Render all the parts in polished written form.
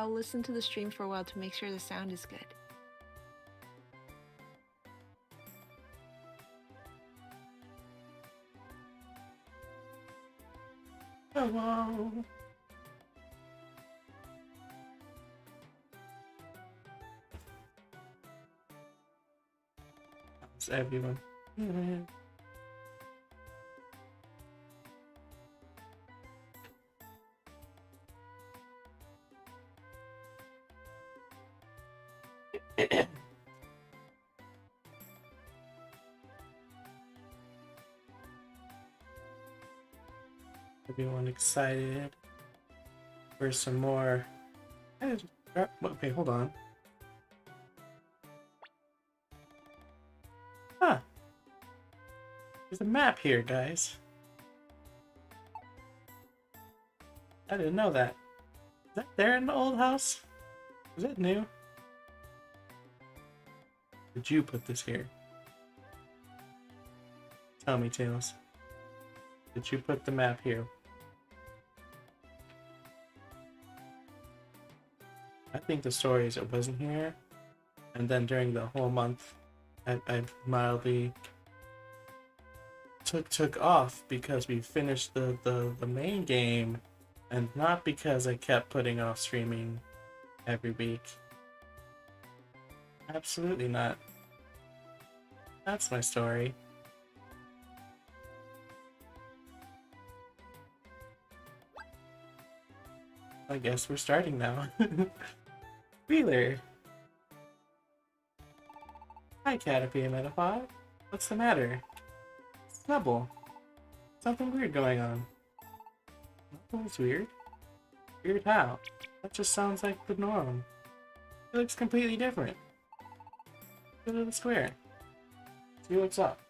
I'll listen to the stream for a while to make sure the sound is good. Hello. How's everyone? Everyone excited for some more? Okay, hold on. There's a map here, guys. I didn't know that. Is that there in the old house? Is it new? Did you put this here? Tell me, Tails. Did you put the map here? I think the story is it wasn't here, and then during the whole month, I mildly took off because we finished the main game, and not because I kept putting off streaming every week. Absolutely not. That's my story. I guess we're starting now. Wheeler! Hi, Caterpie and Metapod. What's the matter? Snubble. Something weird going on. Snubble's weird? Weird how? That just sounds like the norm. It looks completely different. Go to the square. See what's up.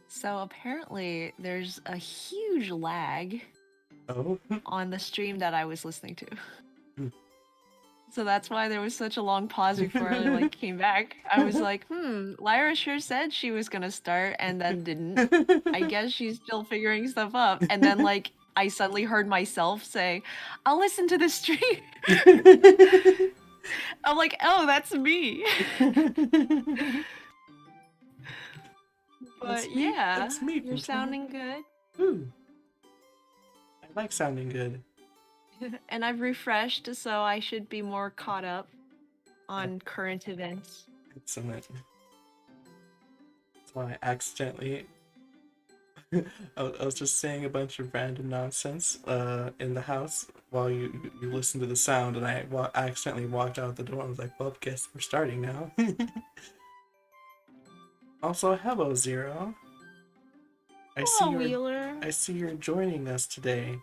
So apparently there's a huge lag Oh? on the stream that I was listening to. Hmm. So that's why there was such a long pause before I like came back. I was like, Lyra sure said she was gonna start and then didn't. I guess she's still figuring stuff up. And then like I suddenly heard myself say, I'll listen to the stream. I'm like, oh, that's me. But yeah, that's me you're sounding good. Ooh. I like sounding good. And I've refreshed, so I should be more caught up on current events. Excellent. That's why I accidentally... I was just saying a bunch of random nonsense in the house while you listened to the sound, and I accidentally walked out the door. I was like, well, guess we're starting now. Also, hello, Zero. Hello, Wheeler. I see you're joining us today.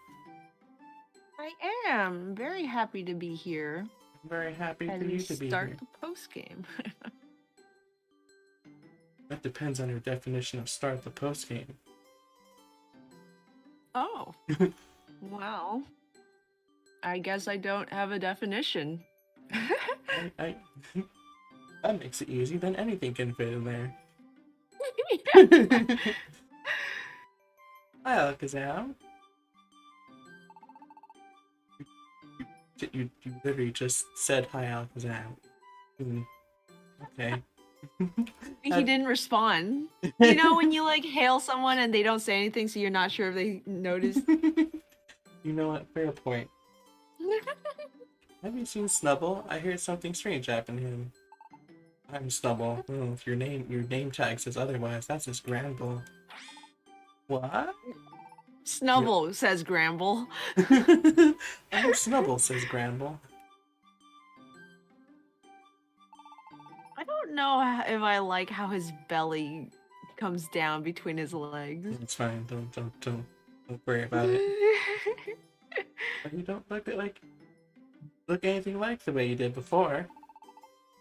I am very happy to be here. I'm very happy for you to be here. Start the post game. That depends on your definition of start the post game. Oh. Well, I guess I don't have a definition. That makes it easy. Then anything can fit in there. Hi, Alakazam. You literally just said hi, Alakazam. Okay. He didn't respond. You know when you like hail someone and they don't say anything, so you're not sure if they noticed. You know what? Fair point. Have you seen Snubble? I heard something strange happen to him. I'm Snubble. Oh, if your name tag says otherwise, that's just Granbull. What? Snubble, says Gramble. I'm Snubble, says Granbull. I don't know if I like how his belly comes down between his legs. It's fine. Don't worry about it. But you don't look anything like the way you did before.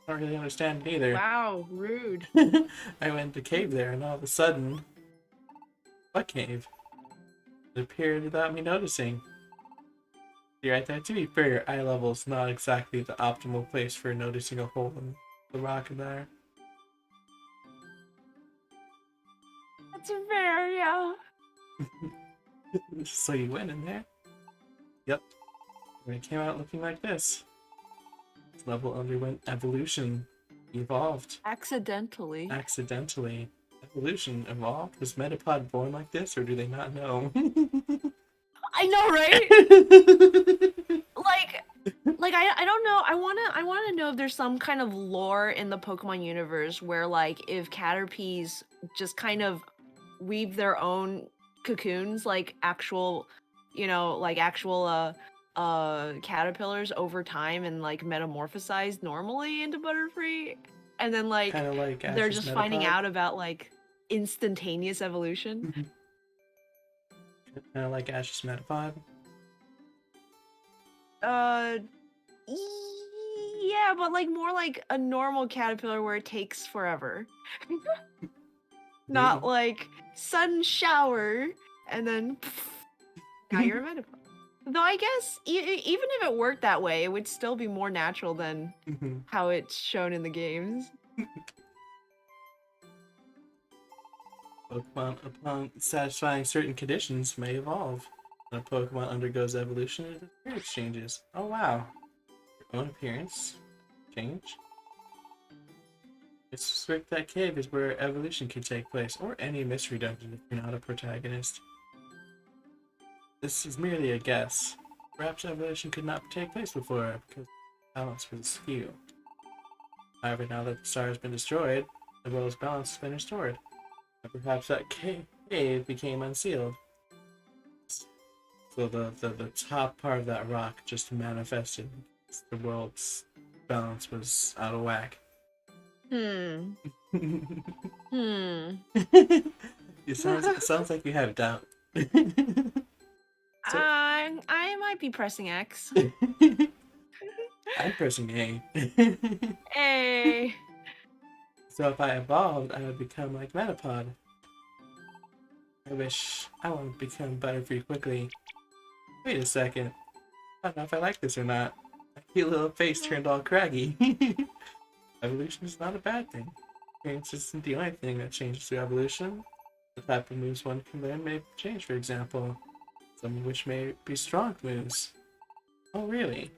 I don't really understand it either. Wow, rude. I went to cave there, and all of a sudden, what cave? It appeared without me noticing. You're right there. To be fair, your eye level's not exactly the optimal place for noticing a hole in the rock in there. That's fair, yeah. So you went in there? Yep. And it came out looking like this. This level underwent evolution. Evolved. Accidentally. Accidentally. Evolution evolved? Was Metapod born like this, or do they not know? I know, right? like I don't know. I wanna know if there's some kind of lore in the Pokemon universe where like if Caterpies just kind of weave their own cocoons like actual, you know, like actual caterpillars over time and like metamorphosize normally into Butterfree, and then like Kind of like they're Ash's just finding Metapod? out about like instantaneous evolution. Kind of like Ash's Metapod? Yeah, but like more like a normal caterpillar where it takes forever. Not Maybe. like sudden shower and then now you're a metapod. Though I guess even if it worked that way, it would still be more natural than how it's shown in the games. Pokemon, upon satisfying certain conditions, may evolve. When a Pokemon undergoes evolution, its appearance changes. Oh wow. Your own appearance change? It's strict that cave is where evolution can take place, or any mystery dungeon if you're not a protagonist. This is merely a guess. Perhaps evolution could not take place before, because balance was askew. However, now that the star has been destroyed, the world's balance has been restored. And perhaps that cave became unsealed. So the top part of that rock just manifested. The world's balance was out of whack. Hmm. It sounds like you have doubt. So, I might be pressing X. I'm pressing A. Hey. So if I evolved, I would become like Metapod. I want to become Butterfree quickly. Wait a second. I don't know if I like this or not. My cute little face turned all craggy. Evolution is not a bad thing. Experience isn't the only thing that changes through evolution. The type of moves one can learn may change, for example. Some of which may be strong moves. Oh really?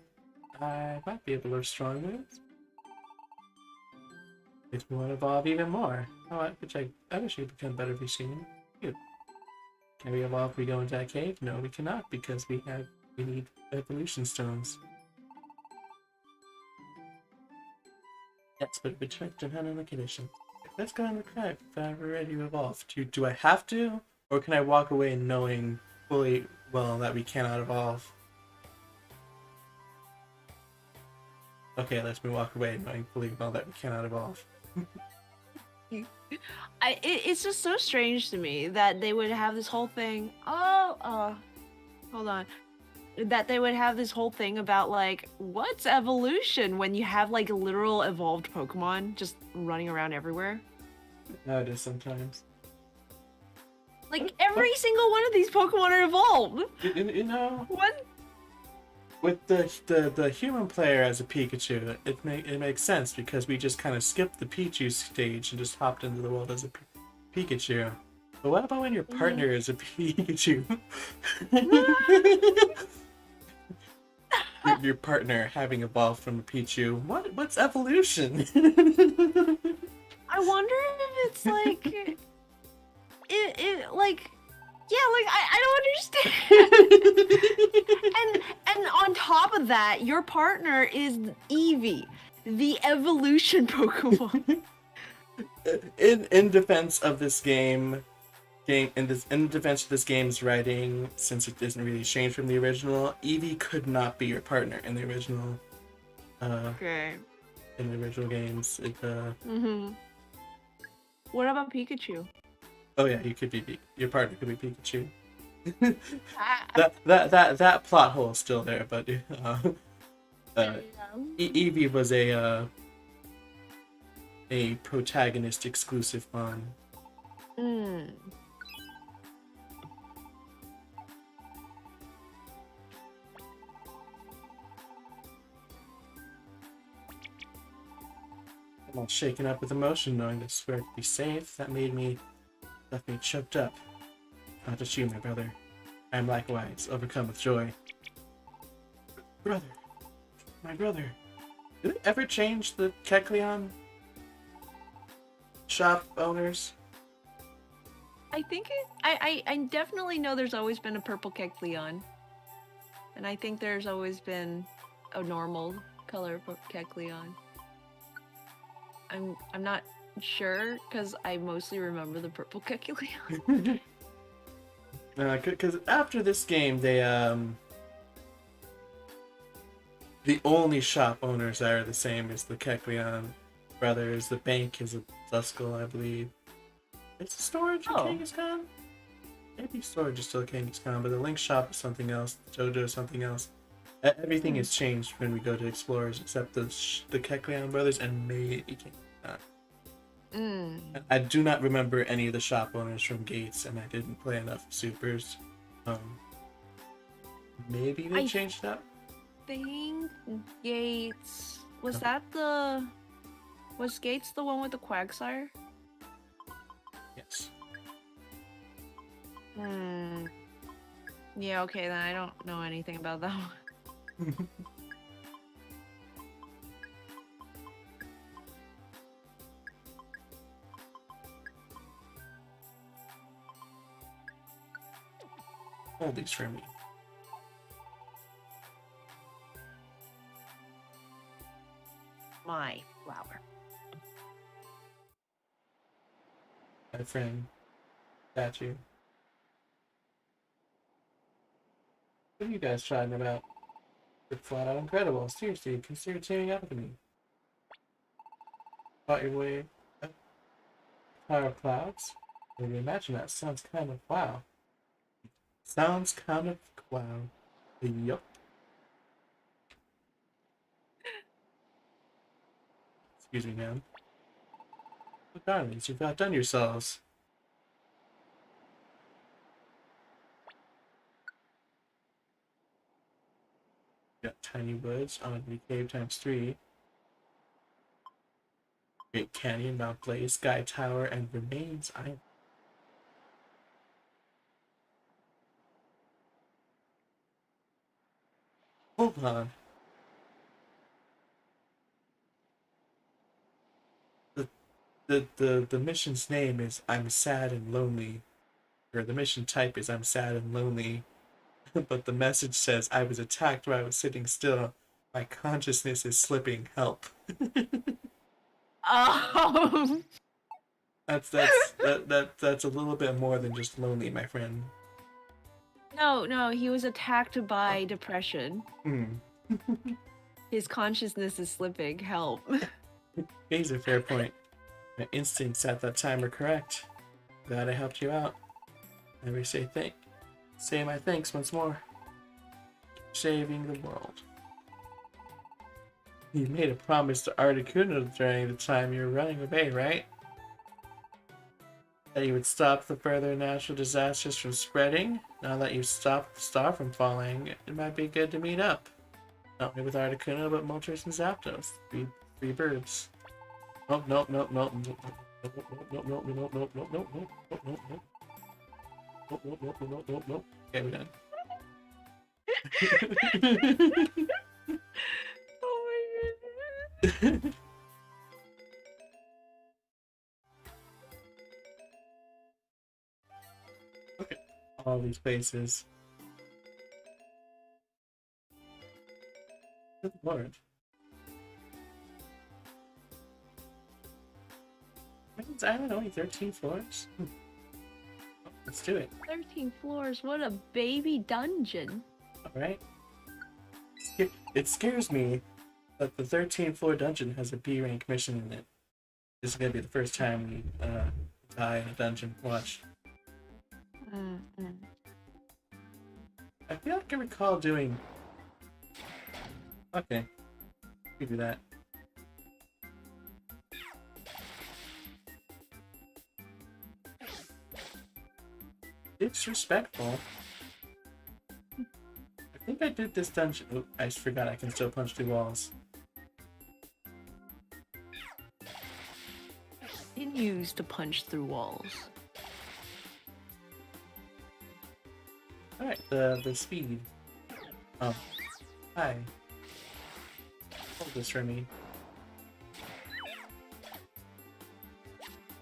I might be able to learn strong moves. It will evolve even more. Oh, I wish I could become better soon. Can we evolve if we go into that cave? No, we cannot because we need evolution stones. Yes, but we check depending on the conditions. Let's go on the crag if I'm ready to evolve. Do I have to? Or can I walk away knowing fully well that we cannot evolve? Okay, let's me walk away knowing fully well that we cannot evolve. It's just so strange to me that they would have this whole thing. Hold on. That they would have this whole thing about like, what's evolution when you have like literal evolved Pokemon just running around everywhere? No, it is sometimes. Like every single one of these Pokemon are evolved. You know, What? with the human player as a Pikachu, it makes sense because we just kind of skipped the Pichu stage and just hopped into the world as a Pikachu. But what about when your partner is a Pikachu? your partner having evolved from a Pichu. What's evolution? I wonder if it's like it like yeah, like I don't understand. and on top of that, your partner is Eevee, the evolution Pokemon. in defense of this in defense of this game's writing, since it isn't really changed from the original, Eevee could not be your partner in the original. Okay. In the original games, What about Pikachu? Oh yeah, your partner could be Pikachu. that plot hole is still there, but Eevee was a protagonist exclusive one. I'm all shaken up with emotion knowing this where to be safe. That left me choked up. Not just you, my brother. I am likewise overcome with joy. Brother. My brother. Did it ever change the Kecleon shop owners? I think I definitely know there's always been a purple Kecleon. And I think there's always been a normal color Kecleon. I'm not sure because I mostly remember the purple Kecleon. Because after this game, they the only shop owners that are the same as the Kecleon brothers. The bank is a Duskull, I believe. Is the storage in Kangaskhan? Maybe storage is still Kangaskhan, but the Link shop is something else. Jojo is something else. Everything has changed when we go to Explorers, except the Kekleon brothers and maybe not. I do not remember any of the shop owners from Gates, and I didn't play enough Supers. Um, Maybe they I changed up. think Gates was that the was Gates the one with the Quagsire? Yes. Yeah, okay, then I don't know anything about that one. Hold these for me. My flower. My friend, statue. What are you guys chatting about? You're flat out incredible. Seriously, consider teaming up with me. Fought your way up Tower of Clouds? Maybe imagine that. Sounds kind of wow. Sounds kind of wow. Yup. Excuse me, ma'am. Oh, darlings, you've outdone yourselves. Got tiny woods, Oddly Cave ×3. Great Canyon, Mount Blaze, Sky Tower, and Remains Island. Hold on. The mission's name is I'm Sad and Lonely. Or the mission type is I'm sad and lonely. But the message says I was attacked while I was sitting still. My consciousness is slipping. Help. Oh. That's a little bit more than just lonely, my friend. No, he was attacked by depression. Hmm. His consciousness is slipping. Help. Here's a fair point. My instincts at that time were correct. Glad I helped you out. Never say my thanks once more. Saving the world. You made a promise to Articuno during the time you were running away, right? That you would stop the further natural disasters from spreading. Now that you've stopped the star from falling, it might be good to meet up. Not only with Articuno, but Moltres and Zapdos. Three birds. Nope, nope, nope, nope, nope, nope, nope, nope, nope, nope, nope, nope, nope, nope, nope, nope, nope. Nope, nope, nope, nope, nope, nope. Okay, we're done. Oh my goodness. Okay, all these places. Good lord. Isn't this island only 13 floors? Let's do it. 13 floors. What a baby dungeon. Alright. It scares me that the 13th floor dungeon has a B rank mission in it. This is gonna be the first time we die in a dungeon. Watch. I feel like I recall doing. Okay. We do that. Disrespectful. I think I did this dungeon. Oh, I just forgot I can still punch through walls. Continues to punch through walls. Alright, the speed. Oh. Hi. Hold this for me.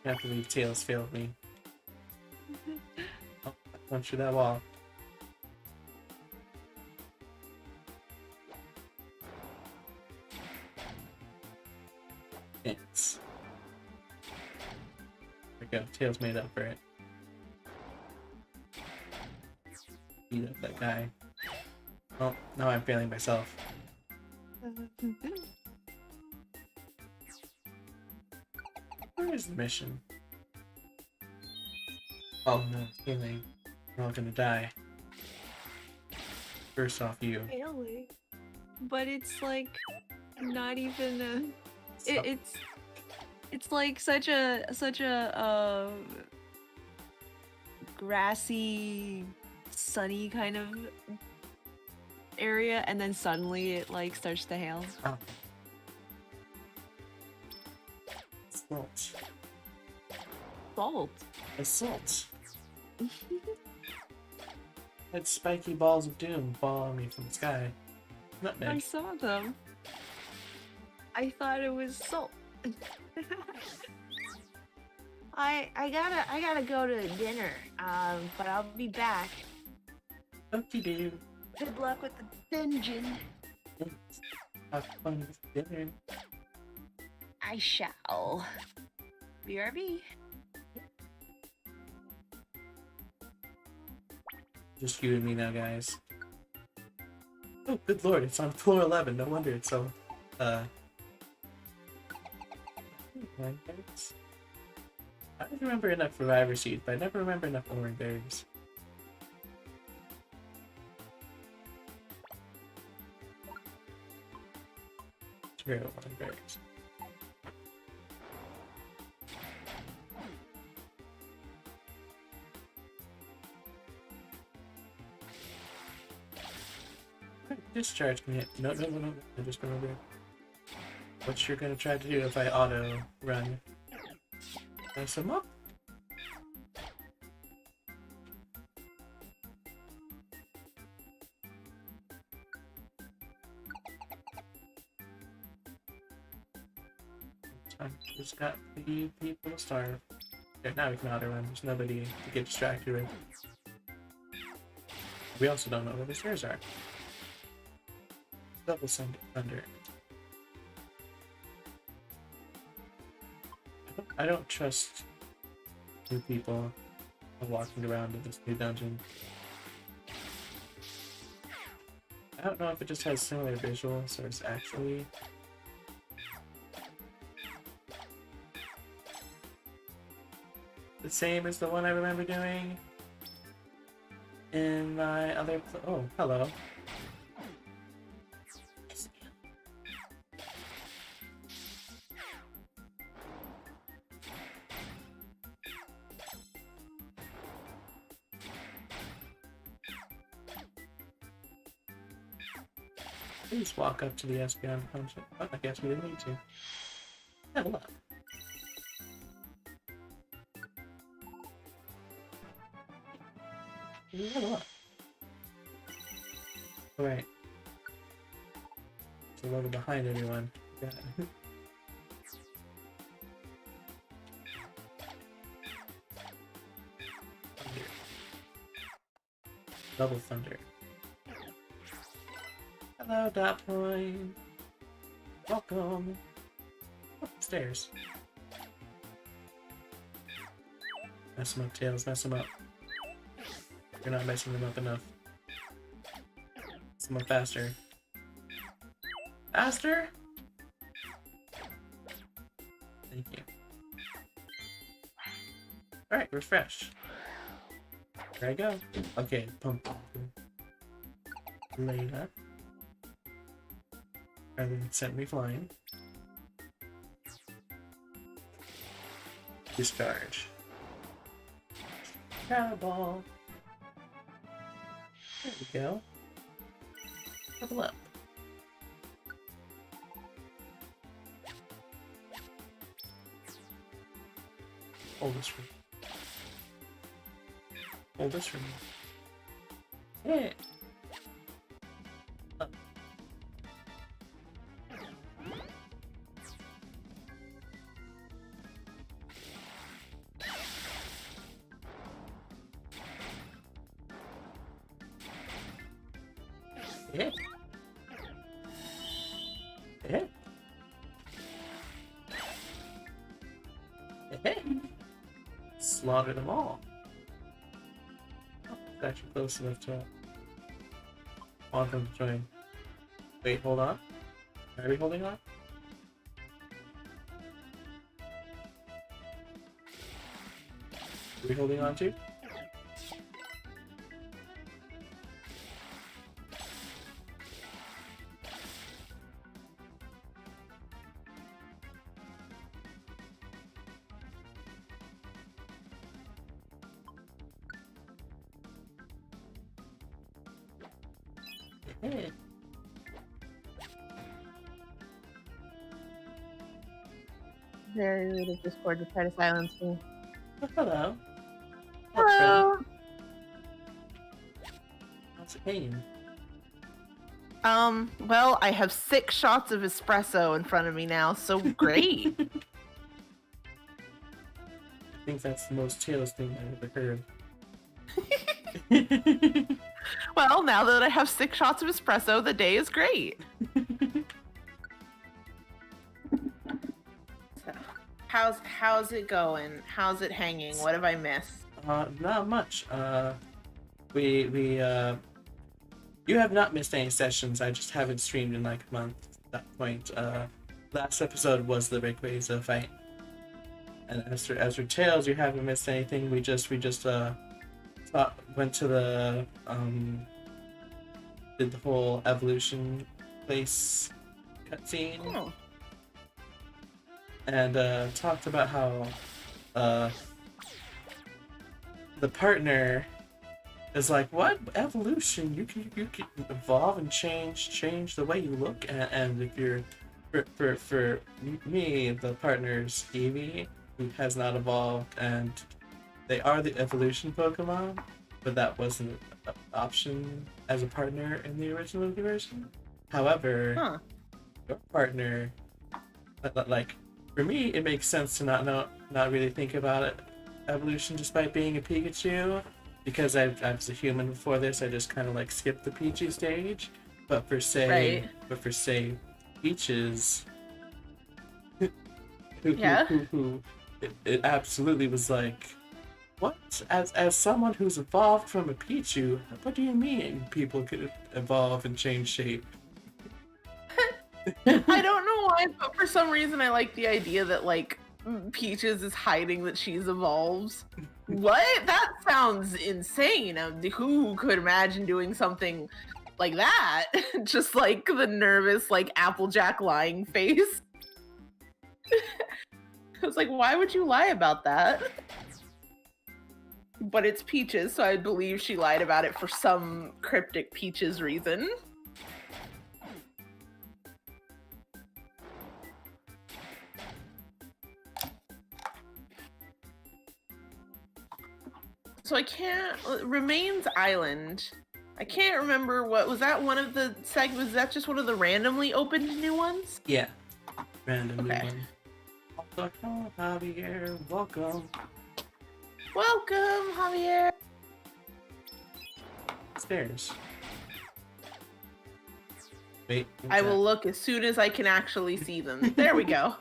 I have to leave Tails failed me. Oh, I punched through that wall. It's. There we go. Tails made up for it. Beat up that guy. Oh, now I'm failing myself. Where is the mission? Oh no, healing. We're all gonna die. First off, you. Really? but it's like not even a. So, It's like such a grassy, sunny kind of area, and then suddenly it like starts to hail. oh, salt. Salt. Assault. Had spiky balls of doom fall on me from the sky. I Nutmeg. saw them. I thought it was salt. I gotta go to dinner. But I'll be back. Okie doo. Good luck with the dungeon. Have fun with dinner. I shall. BRB. Just you and me now, guys. Oh, good lord, it's on floor 11. No wonder it's so, orange berries? I remember enough Reviver Seed, but I never remember enough orange berries. Zero orange berries. Discharge me. No, no, no, no. I just remembered what you're gonna try to do if I auto run. Nice them up. I just got the people to starve. Okay, now we can auto run. There's nobody to get distracted with. We also don't know where the stairs are. Double thunder. I don't trust new people walking around in this new dungeon. I don't know if it just has similar visuals or it's actually the same as the one I remember doing in my other oh, hello. Please walk up to the SPN and punch it. Oh, I guess we didn't need to. Level up. Level up. Alright. It's a level behind everyone. Yeah. Thunder. Double thunder. Hello, Dot Point. Welcome. Upstairs. Mess them up, Tails. Mess them up. You're not messing them up enough. Mess them up faster. Faster? Thank you. Alright, refresh. There I go. Okay, pump. Layla. And then sent me flying. Discharge. Powerball. There we go. Level up. Hold this for me. Hold this for me. Yeah. Up. Yeah. Yeah. Yeah. Slaughter them all. Oh, it's actually close enough to want them to join. Wait, hold on. Are we holding on? Are we holding on to? Hey. Very rude of Discord to try to silence me. Oh, hello. Hello. How's it going? Well, I have 6 shots of espresso in front of me now, so great. I think that's the most Tails thing I've ever heard. Well, now that I have 6 shots of espresso, the day is great. So, how's it going? How's it hanging? What have I missed? Not much. You have not missed any sessions. I just haven't streamed in like a month at that point. Last episode was the Rayquaza fight. And as for Tails, you haven't missed anything. We just went to the did the whole evolution place cutscene. Oh. And talked about how the partner is like, what evolution? You can evolve and change the way you look, and if you're for me, the partner's Eevee, who has not evolved, and they are the evolution Pokemon, but that wasn't an option as a partner in the original version. However, your partner, like, for me, it makes sense to not really think about it, evolution despite being a Pikachu, because I was a human before this. I just kind of like skipped the Pichu stage. But for say Peaches, who it absolutely was like, what? As someone who's evolved from a Pichu, what do you mean people could evolve and change shape? I don't know why, but for some reason I like the idea that like Peaches is hiding that she's evolved. What? That sounds insane. Who could imagine doing something like that? Just like the nervous, like Applejack lying face. I was like, why would you lie about that? But it's Peaches, so I believe she lied about it for some cryptic Peaches reason. So I can't, Remains Island. I can't remember was that one of the segments, was that just one of the randomly opened new ones? Yeah. Random Okay. new one. Welcome, Javier. Welcome. Welcome, Javier. Stairs. Wait. I will look as soon as I can actually see them. There we go.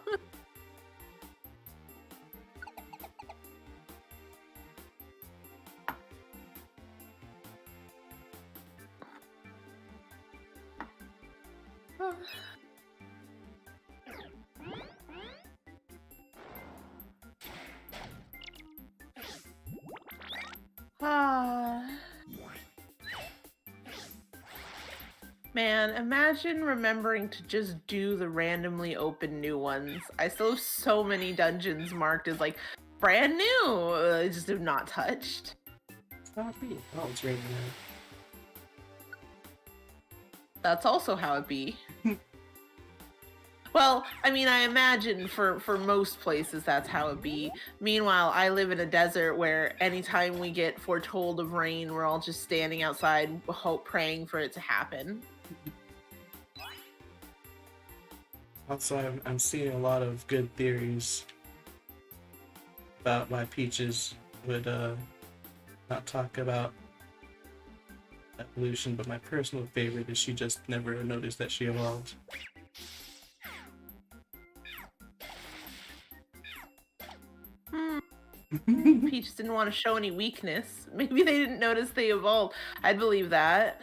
Man, imagine remembering to just do the randomly open new ones. I still have so many dungeons marked as like brand new. I just have not touched. It's not me. Oh, it's right there. That's also how it be. Well, I mean, I imagine for most places that's how it be. Meanwhile, I live in a desert where anytime we get foretold of rain, we're all just standing outside, praying for it to happen. Also, I'm seeing a lot of good theories about why Peaches would not talk about evolution, but my personal favorite is she just never noticed that she evolved. Peach didn't want to show any weakness. Maybe they didn't notice they evolved. I'd believe that.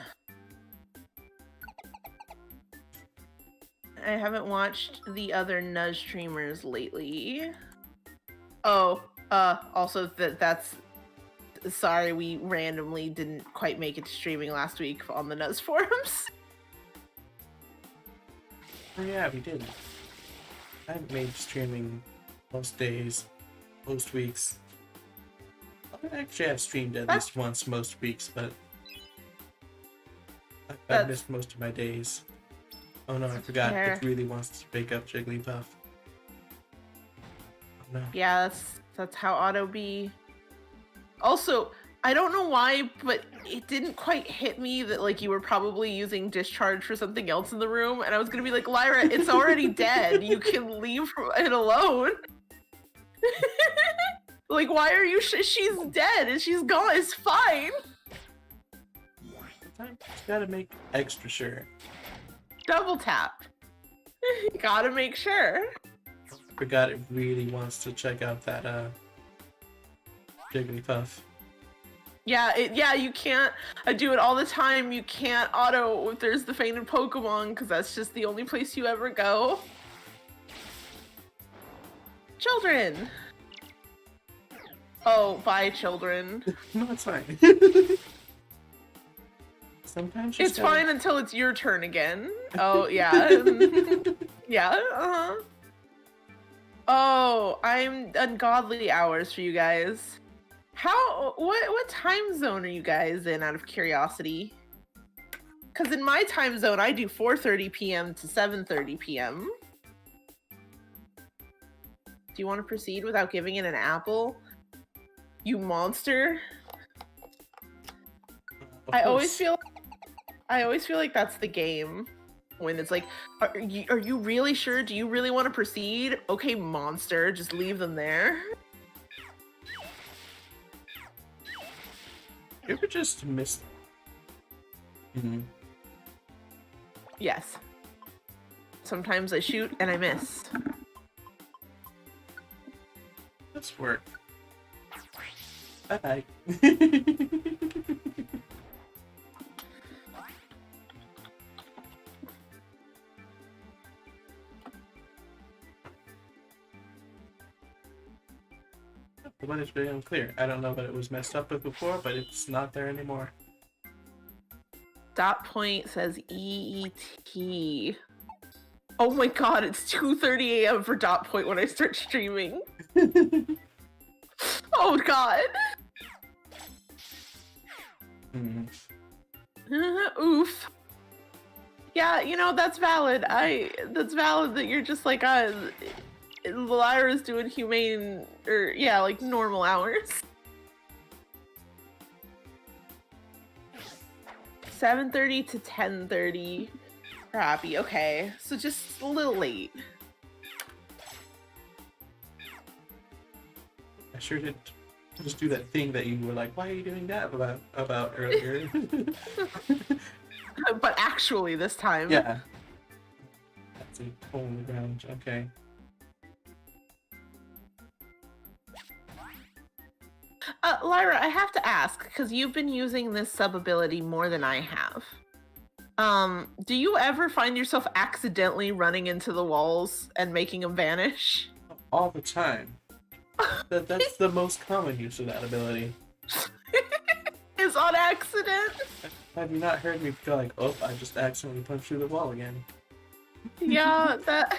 I haven't watched the other Nudge streamers lately. Oh, also that's... Sorry, we randomly didn't quite make it to streaming last week on the Nuzz forums. Oh yeah, we did. I haven't made streaming most days, most weeks. Actually, I've streamed at least once most weeks, but I've That's missed most of my days. Oh no, I forgot. fair. It really wants to wake up Jigglypuff. Oh no. Yeah, that's how auto be. Also, I don't know why, but it didn't quite hit me that like you were probably using discharge for something else in the room, and I was gonna be like, Lyra, it's already dead. You can leave it alone. Like, why are you? She's dead and she's gone. It's fine. Sometimes you just gotta make extra sure. Double tap. Gotta make sure. Forgot it really wants to check out that Jigglypuff. Yeah, yeah, you can't. I do it all the time. You can't auto if there's the fainted Pokemon because that's just the only place you ever go. Children. Oh, bye, children. No, it's fine. Sometimes It's fine until it's your turn again. Oh, yeah. Yeah, uh-huh. Oh, I'm ungodly hours for you guys. What time zone are you guys in, out of curiosity? Because in my time zone, I do 4:30 p.m. to 7:30 p.m. Do you want to proceed without giving it an apple? You monster. I always feel like that's the game. When it's like, are you really sure? Do you really want to proceed? Okay, monster, just leave them there. You ever just miss? Yes. Sometimes I shoot and I miss. Let's work. Bye bye. The one is very unclear. I don't know what it was messed up with before, but it's not there anymore. Dot point says EET. Oh my god, it's 2:30 a.m. for dot point when I start streaming. Oh god. Oof. Yeah, you know, that's valid. That's valid that you're just like, Lyra's doing humane, or yeah, like normal hours. 7:30 to 10:30. Crappy. Okay, so just a little late. I sure did just do that thing that you were like, why are you doing that about earlier? But actually, this time. Yeah. That's a hole in the ground. Okay. Lyra, I have to ask, because you've been using this sub ability more than I have. Do you ever find yourself accidentally running into the walls and making them vanish? All the time. That's the most common use of that ability. Is on accident? Have you not heard me go like, oh, I just accidentally punched through the wall again? Yeah, that...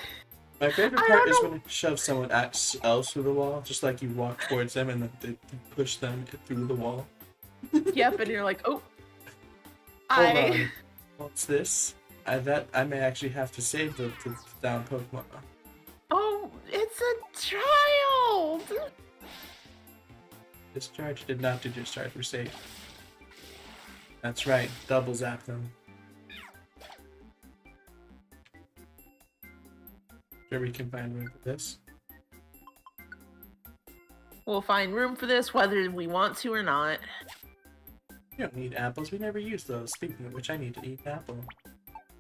My favorite part is when you shove someone else through the wall, just like you walk towards them and then they push them through the wall. Yep, and you're like, oh. Hold on. What's this? I may actually have to save the down Pokemon. Oh, it's a child! Discharge did not do discharge, we're safe. That's right, double zap them. Sure we can find room for this. We'll find room for this whether we want to or not. You don't need apples, we never use those. Speaking of which, I need to eat an apple.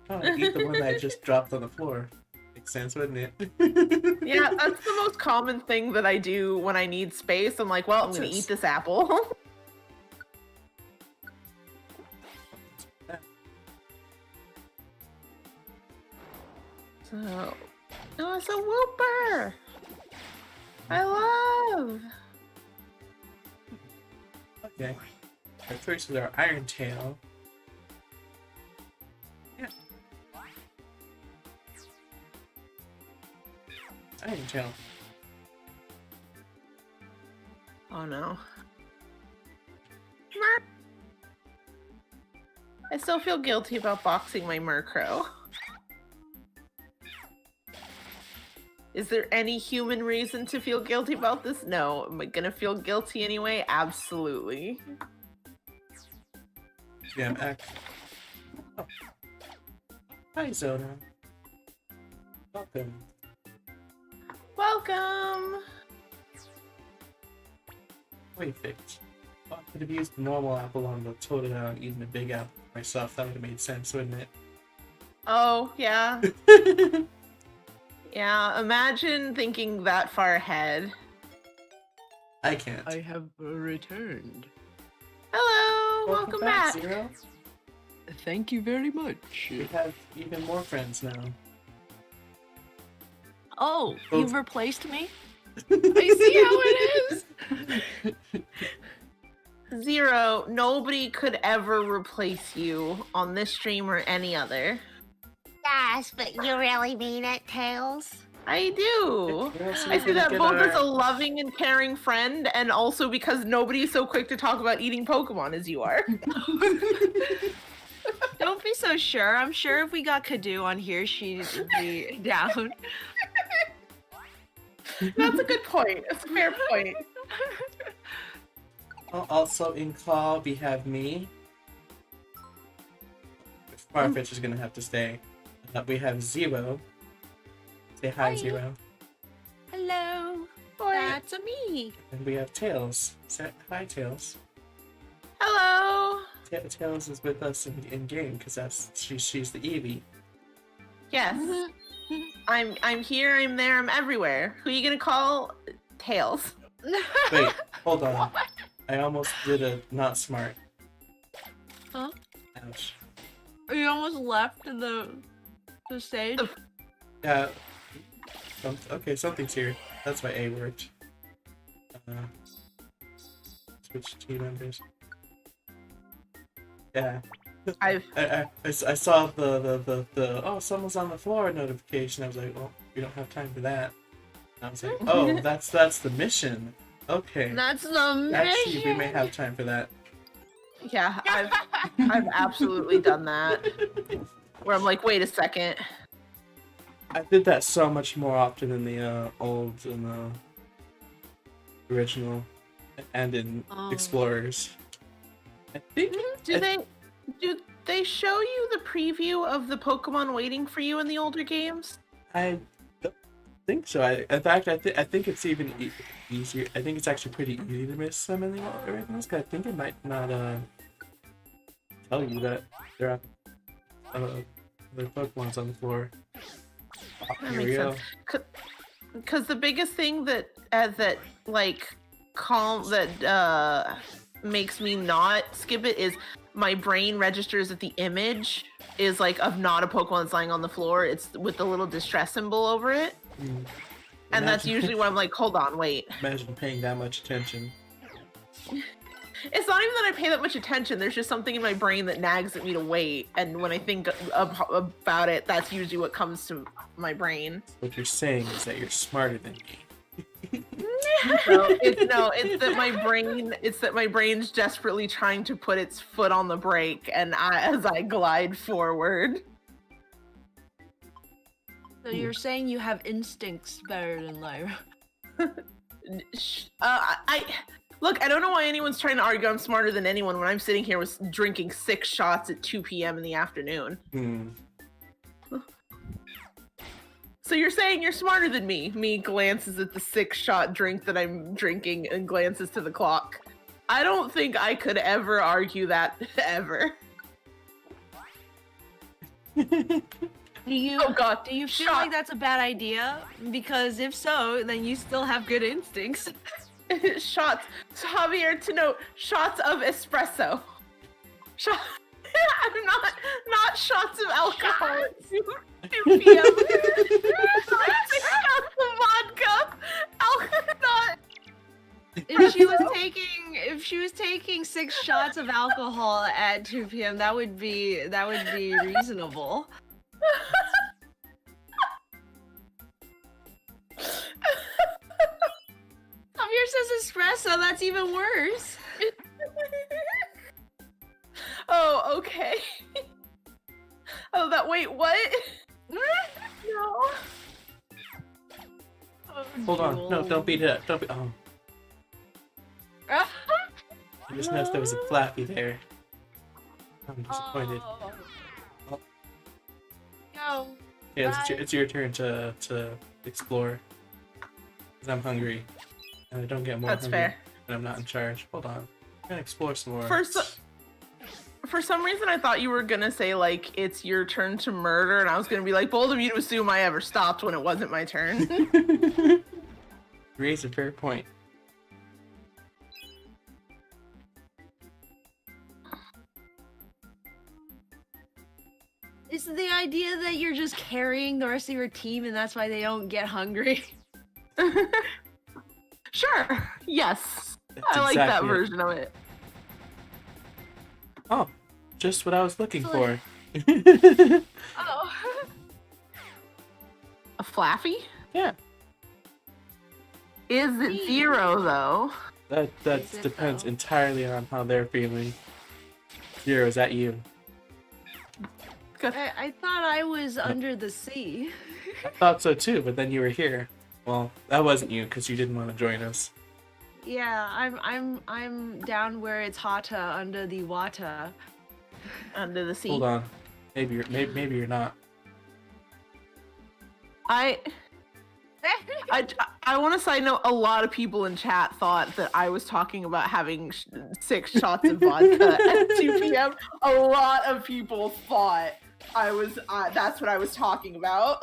Oh, I eat the one that I just dropped on the floor. Makes sense, wouldn't it? Yeah, that's the most common thing that I do when I need space. I'm like, well, I'm gonna eat this apple. So, oh, it's a Wooper! I love! Okay. Our choices are Iron Tail. Yeah. Iron Tail. Oh no. I still feel guilty about boxing my Murkrow. Is there any human reason to feel guilty about this? No. Am I gonna feel guilty anyway? Absolutely. Yeah, I'm actually. Oh. Hi, Zona. Welcome. Welcome! Wait, fix. I could have used the normal apple on the total out and eaten the big apple myself. That would have made sense, wouldn't Oh, yeah. it? Yeah, imagine thinking that far ahead. I can't. I have returned. Hello! Welcome back! Zero. Thank you very much. We have even more friends now. Oh, Oh. you've replaced me? I see how it is. Zero, nobody could ever replace you on this stream or any other. Yes, but you really mean it, Tails? I do. Yeah, so I we're say gonna that get both our- as a loving and caring friend, and also because nobody's so quick to talk about eating Pokemon as you are. Don't be so sure. I'm sure if we got Kadu on here, she'd be down. That's a good point. It's a fair point. Also in call we have me. Farfetch is gonna have to stay. We have Zero. Say hi, Hi. Zero. Hello. That's me. And we have Tails. Say hi, Tails. Hello. Tails is with us in game because she's the Eevee. Yes. I'm here, I'm there, I'm everywhere. Who are you gonna call? Tails. Wait, hold on. I almost did a not smart. Huh? Ouch. You almost left the stage. Yeah. Okay, something's here. That's why A worked. Switch team members. Yeah. I've I saw the oh, someone's on the floor notification. I was like, well, we don't have time for that. And I was like, oh, that's the mission. Okay. That's the Actually, we mission. may have time for that. yeah, I've absolutely done that. Where I'm like, wait a second. I did that so much more often in the old and the original, and in Oh. Explorers. I think. Do they show you the preview of the Pokemon waiting for you in the older games? I don't think so. In fact, I think it's even easier. I think it's actually pretty easy to miss some in the originals. Cause I think it might not tell you that there are other Pokemon's on the floor. Oh, That here we makes go. sense. Because the biggest thing that makes me not skip it is my brain registers that the image is like of not a Pokemon that's lying on the floor. It's with the little distress symbol over it, Mm. and that's Imagine- usually when I'm like, hold on, wait. Imagine paying that much attention. It's not even that I pay that much attention. There's just something in my brain that nags at me to wait, and when I think about it, that's usually what comes to my brain. What you're saying is that you're smarter than me. It's that my brain's desperately trying to put its foot on the brake, and as I glide forward. So you're saying you have instincts better than Lyra? Look, I don't know why anyone's trying to argue I'm smarter than anyone when I'm sitting here with drinking 6 shots at 2 p.m. in the afternoon. Hmm. So you're saying you're smarter than me? Me glances at the 6-shot drink that I'm drinking and glances to the clock. I don't think I could ever argue that, ever. Do you? Oh god, Do you feel shot. like that's a bad idea? Because if so, then you still have good instincts. Shots. So Javier, to note, shots of espresso. I'm not shots of alcohol at 2 p.m. Shots of vodka. Not. If she was taking 6 shots of alcohol at 2 p.m., that would be reasonable. Javier says espresso. That's even worse. Oh, Oh, okay. Oh, wait, what? No. Oh, Hold on. No, Jewel. don't beat it up. Don't be. Oh, I just noticed there was a Flappy there. I'm disappointed. Oh. Oh. Go. Yeah, Bye. it's your turn to explore. Because I'm hungry. And I don't get more That's hungry fair. when I'm not in charge. Hold on. I'm gonna explore some more. For some reason, I thought you were gonna say like it's your turn to murder, and I was gonna be like, bold of you to assume I ever stopped when it wasn't my turn. Raise a fair point. Is the idea that you're just carrying the rest of your team and that's why they don't get hungry? Sure. Yes. That's I like that exactly it. version of it. Oh, just what I was looking So, for. Oh. A Flaffy? Yeah, Is it 0 though? that Is it depends though? entirely on how they're feeling. 0 is at you. Good. I thought I was under the sea. I thought so too, but then you were here. Well, that wasn't you because you didn't want to join us. Yeah, I'm down where it's hotter under the water. Under the sea. Hold on, maybe you're not. I want to side note, a lot of people in chat thought that I was talking about having 6 shots of vodka at 2 p.m. A lot of people thought I was, that's what I was talking about.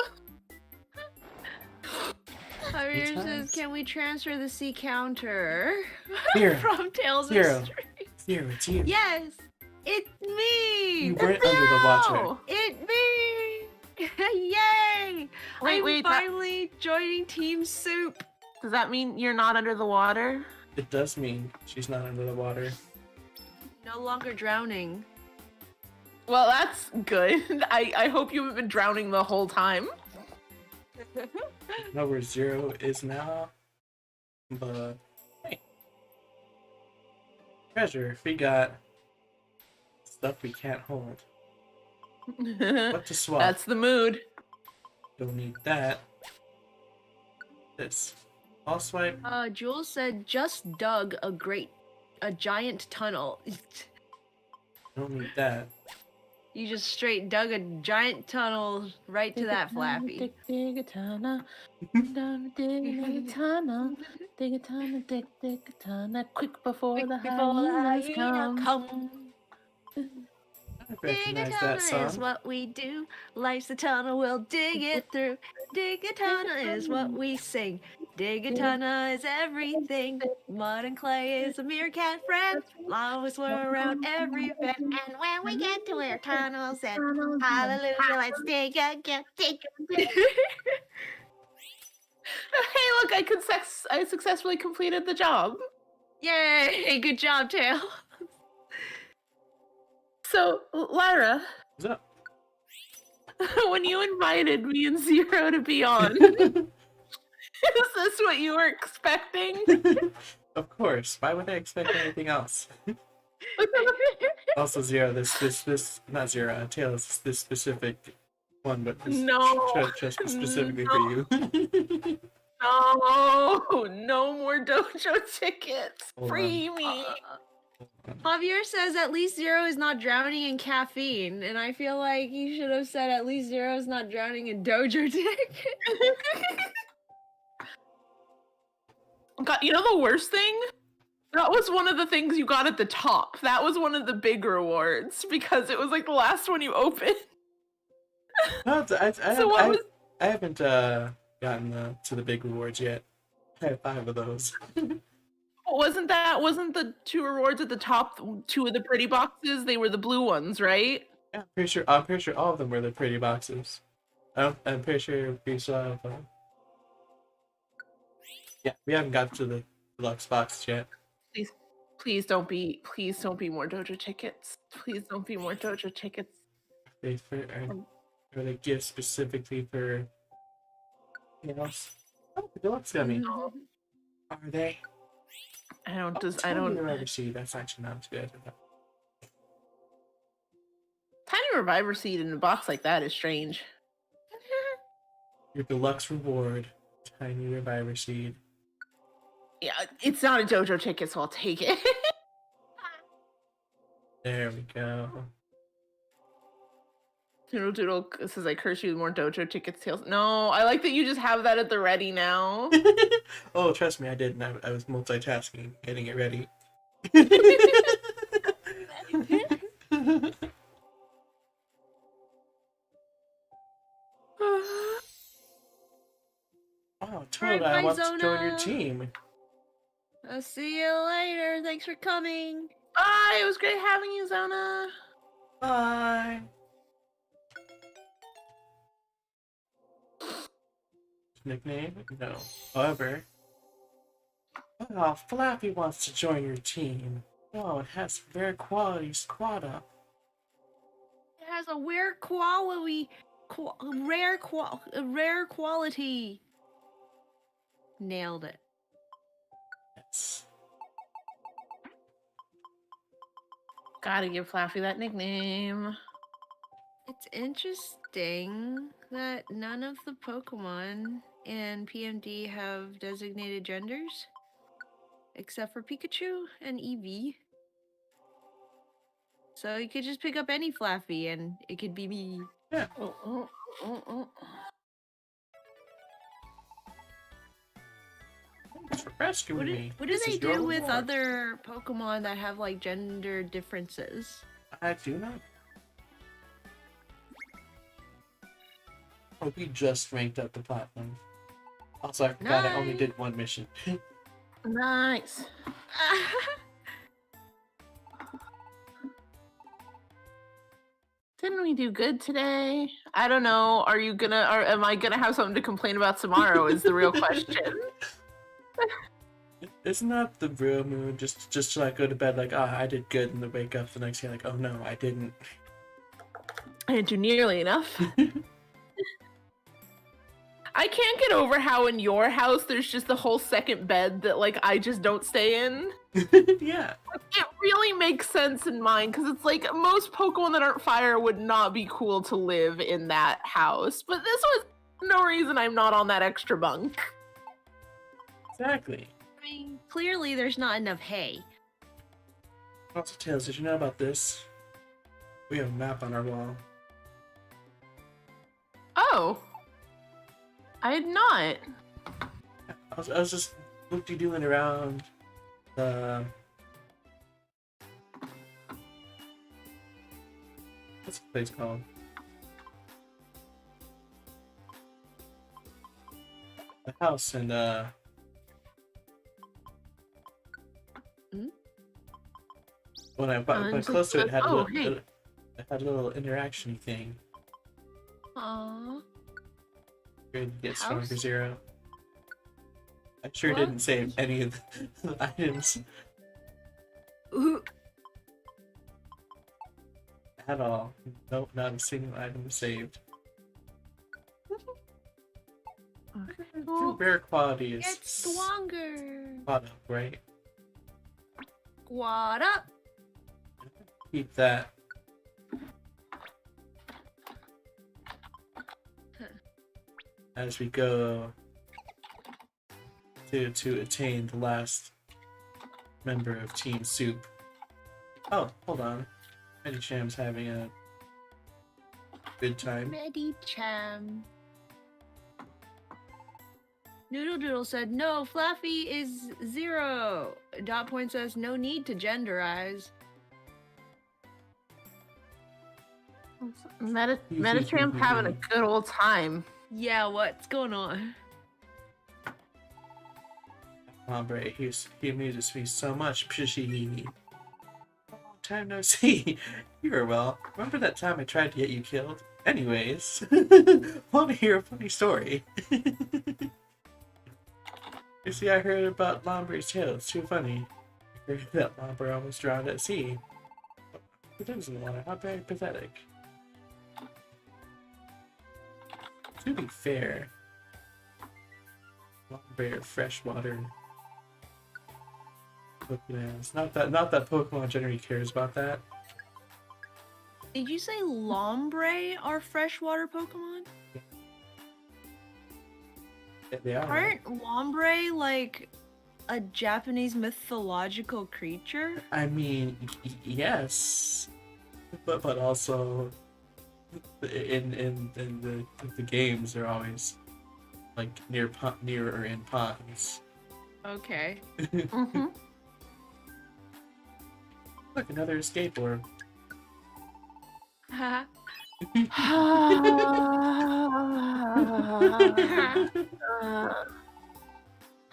Javier says, times. can we transfer the sea counter Here. from Tales Zero. of Street? 0, it's you. Yes, it's me. You weren't under the water. No! It's me. Yay! I'm Wait, finally joining Team Soup. does that mean you're not under the water? It does mean she's not under the water. No longer drowning. Well, that's good. I hope you haven't been drowning the whole time. I know where 0 is now, but hey, treasure. We got stuff we can't hold. What to swap? That's the mood. Don't need that. This. I'll swipe. Jules said just dug a giant tunnel. Don't need that. You just straight dug a giant tunnel right to that Flappy. Dig a tunnel. Dig a tunnel. Dig a tunnel. Dig a tunnel. Quick before the hyenas come. I Dig a recognize that tunnel is song. what we do. Life's a tunnel, we'll dig it through. Dig a tunnel is what we sing. Dig a tunnel is everything. Mud and clay is a meerkat friend. Long as we're around every bend. And when we get to where tunnels end, hallelujah, let's dig again, dig. Hey, look! I successfully completed the job. Yay! Good job, Tail. So, Lyra, What's up? when you invited me and 0 to be on, is this what you were expecting? Of course. Why would I expect anything else? Also 0. This not 0. Tails. This specific one, but this No. just specifically No. for you. No, no more dojo tickets. Hold Free me. Javier says at least 0 is not drowning in caffeine, and I feel like you should have said at least 0 is not drowning in dojo tick. God, you know the worst thing? That was one of the things you got at the top. That was one of the big rewards because it was like the last one you opened. No, So I haven't gotten to the big rewards yet. I have 5 of those. Wasn't the 2 rewards at the top 2 of the pretty boxes? They were the blue ones, right? Yeah, I'm pretty sure all of them were the pretty boxes. I'm pretty sure we still have. Yeah, we haven't got to the deluxe box yet. Please don't be more dojo tickets. Please don't be more dojo tickets. Are they gifts specifically for anything else? Oh, the deluxe gummy. Are they? I don't Ever see. That's actually not as good. reviver seed in a box like that is strange. Your deluxe reward. Tiny reviver seed. Yeah, it's not a dojo ticket, so I'll take it. There we go. Doodle Doodle says, I curse you with more dojo tickets, Tails. No, I like that you just have that at the ready now. Oh, trust me, I didn't. I was multitasking, getting it ready. Oh, Toad, I bye, want to join your Zona. team. I'll see you later. Thanks for coming. Bye, it was great having you, Zona. Bye. Nickname? No. However, oh, Flappy wants to join your team. Oh, it has rare quality squad up. It has a rare quality. Nailed it. Yes. Gotta give Flaffy that nickname. It's interesting that none of the Pokemon in PMD have designated genders, except for Pikachu and Eevee. So you could just pick up any Flaffy and it could be me. Yeah. Thanks for rescuing me. What do This they is your do with reward. other Pokemon that have like gender differences? I do not. Oh, we just ranked up the platinum. Also, I forgot I only did one mission. Nice. Didn't we do good today? I don't know. Are you gonna, or am I gonna have something to complain about tomorrow? Is the real question. Isn't that the real mood? Just to like go to bed like, I did good, and then wake up the next day like, oh no, I didn't. I didn't do nearly enough. I can't get over how in your house there's just the whole second bed that like I just don't stay in. Yeah. It really makes sense in mine because it's like most Pokemon that aren't fire would not be cool to live in that house. But this was no reason I'm not on that extra bunk. Exactly. I mean, clearly there's not enough hay. Also, Tails, did you know about this? We have a map on our wall. Oh. I had not. I was just loop-de-doing around the... What's the place called? The house, and when I got close to it, it had it had a little interaction thing. Aww. Good to get House? stronger 0. I sure What? didn't save any of the items Ooh. at all. Nope, not a single item saved. Well, Rare quality is Get stronger. spot up, right? What up? Keep that. As we go to attain the last member of Team Soup. Oh, hold on. Medicham's having a good time. Medicham. Noodle Doodle said, no, Fluffy is 0. Dot Point says, no need to genderize. Metatramp having a good old time. Yeah, what's going on? Ombre, he amuses me so much. Pshishy. Long time no see. You were well. Remember that time I tried to get you killed? Anyways, want to hear a funny story? You see, I heard about Lombre's tale. It's too funny. I heard that Lombre almost drowned at sea. Who doesn't want to? How very pathetic. To be fair, Lombre freshwater Pokemon. Not that Pokemon generally cares about that. Did you say Lombre are freshwater Pokemon? They are, right? Aren't Lombre like a Japanese mythological creature? I mean, yes, but also in the games they're always like near or in ponds. Okay. Mm-hmm. Look, another skateboard. Haha.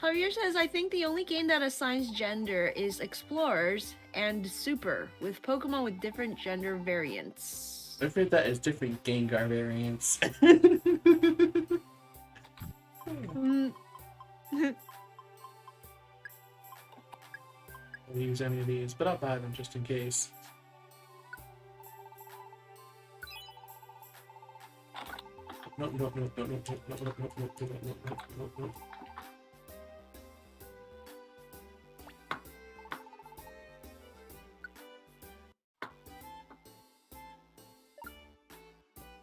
Javier says, I think the only game that assigns gender is Explorers and Super, with Pokemon with different gender variants. I've heard that is different Gengar variants. Mm. I'll use any of these, but I'll buy them just in case. No.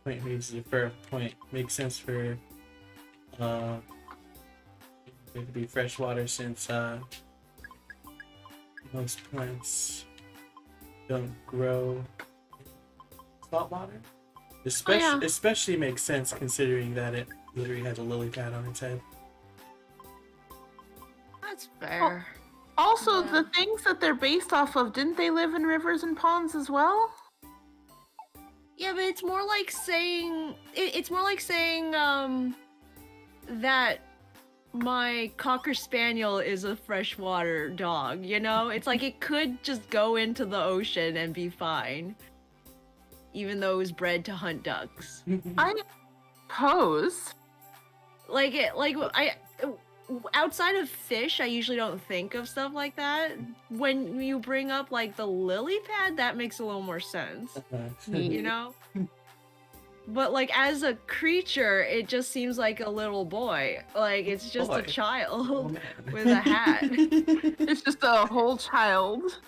Point makes a fair point. Makes sense for it to be freshwater since most plants don't grow in saltwater. Especially makes sense considering that it literally has a lily pad on its head. That's fair. Also, Yeah. the things that they're based off of, didn't they live in rivers and ponds as well? Yeah, but it's more like saying that my Cocker Spaniel is a freshwater dog, you know? It's like it could just go into the ocean and be fine. Even though it was bred to hunt ducks. I suppose. Outside of fish, I usually don't think of stuff like that. When you bring up like the lily pad, that makes a little more sense, you know? But like as a creature, it just seems like a little boy. Like it's just Boy. a child Oh, man. with a hat. It's just a whole child.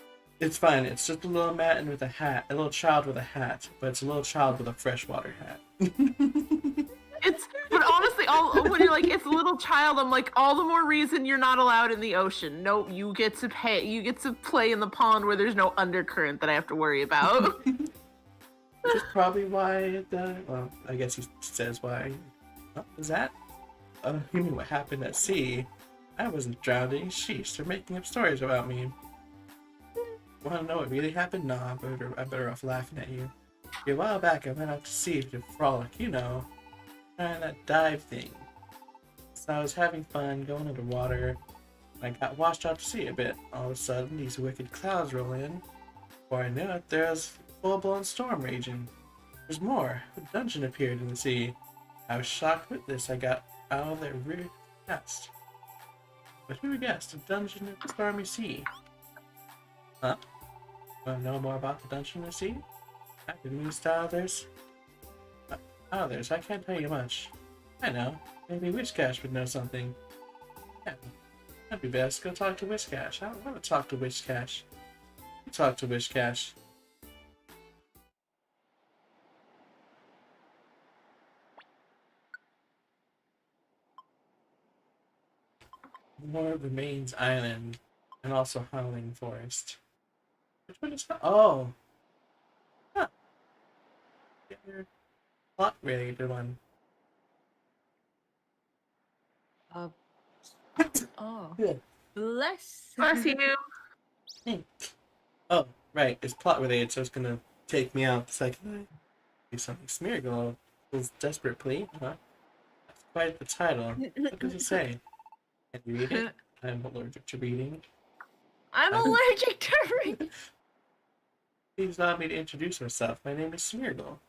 It's fine. It's just a little man with a hat. A little child with a hat. But it's a little child with a freshwater hat. But honestly, when you're like, it's a little child, I'm like, all the more reason you're not allowed in the ocean. Nope, you get to play in the pond where there's no undercurrent that I have to worry about. Which is probably why well, I guess he says why. What was that? You mean what happened at sea? I wasn't drowning. Sheesh, they're making up stories about me. Want to know what really happened? Nah, I'm better off laughing at you. A while back, I went out to sea to frolic, you know, trying that dive thing. So I was having fun going underwater. I got washed out to sea a bit. All of a sudden, these wicked clouds roll in. Before I knew it, there was a full-blown storm raging. There's more. A dungeon appeared in the sea. I was shocked with this. I got out of there really fast. But who guessed? A dungeon in the stormy sea? Huh? Want to know more about the dungeon in the sea? I didn't use others. Others, I can't tell you much. I know. Maybe Wishcash would know something. Yeah, that'd be best. Go talk to Wishcash. I want to talk to Wishcash. Talk to Wishcash. More remains island, and also Howling Forest. Which one is that? Oh! Huh. The other plot related one. Oh. Yeah. Bless. Bless you. Oh, right. It's plot related, so it's gonna take me out the second I do something. Smeargle was desperate plea, huh? That's quite the title. What does it say? Can you read it? I'm allergic to reading. I'm allergic to reading. Please allow me to introduce myself. My name is Smeargle.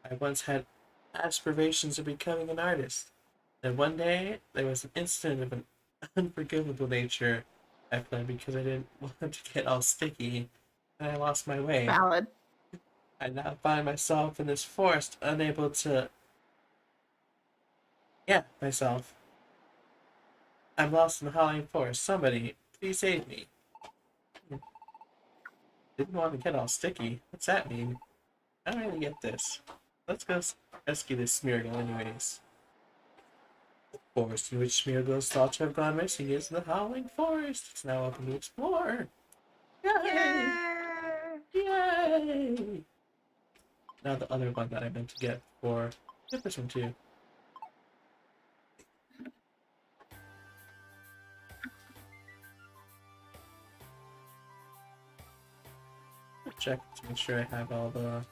I once had aspirations of becoming an artist. Then one day, there was an incident of an unforgivable nature. I fled because I didn't want to get all sticky, and I lost my way. Valid. I now find myself in this forest, unable to... myself. I'm lost in the howling forest. Somebody, please save me. Didn't want to get all sticky. What's that mean? I don't really get this. Let's go rescue this Smeargle anyways. The forest in which Smeargle is thought to have gone missing is the Howling Forest. It's now open to explore. Yay! Yeah. Yay! Now the other one that I meant to get for this one too. Check to make sure I have all the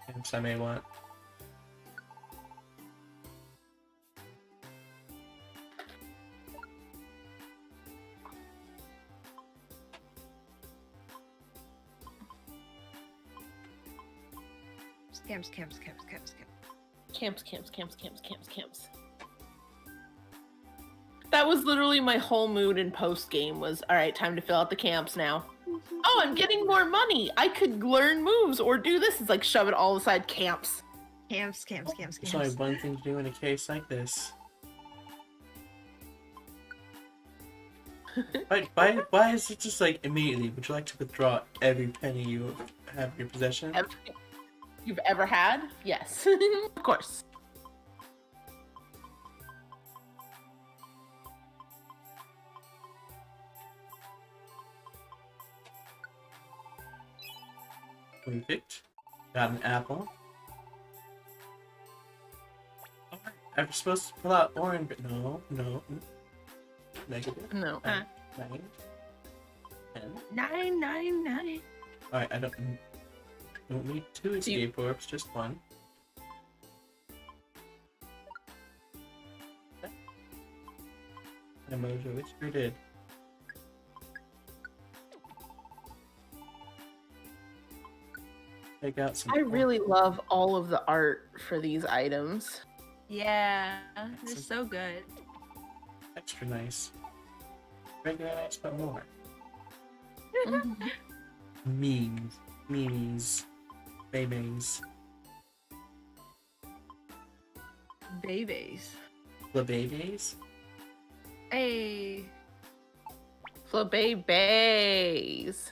camps I may want. Camps. Camps. That was literally my whole mood in post game was, all right, time to fill out the camps now. Oh, I'm getting more money. I could learn moves or do this. It's like shove it all aside. Camps. Camps. There's only one thing to do in a case like this. Why is it just like immediately? Would you like to withdraw every penny you have in your possession? You've ever had? Yes. Of course. Perfect. Got an apple. I'm supposed to pull out orange, but no. Negative. No. 9. 10. 9. Alright, I don't need 2 escape orbs, just 1. And Mojo, it sure did. Take out some. I really love all of the art for these items. Yeah, they're so good. Extra nice. Regular nice, but more. Memes. Babies. Babies. The babies? Hey, Flabays.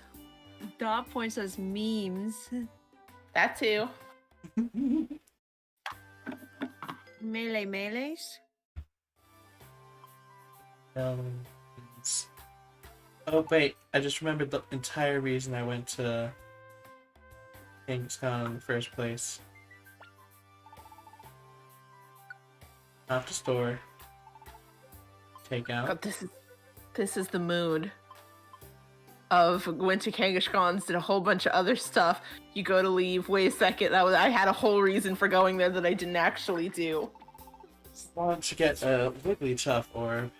dot point says memes. That too. Melees. Memes. Oh wait, I just remembered the entire reason I went to Kingscon in the first place. Not the store. Take out. But this is the mood of went to Kangaskhan's, did a whole bunch of other stuff. You go to leave. Wait a second. I had a whole reason for going there that I didn't actually do. Want to get a Wigglytuff orb.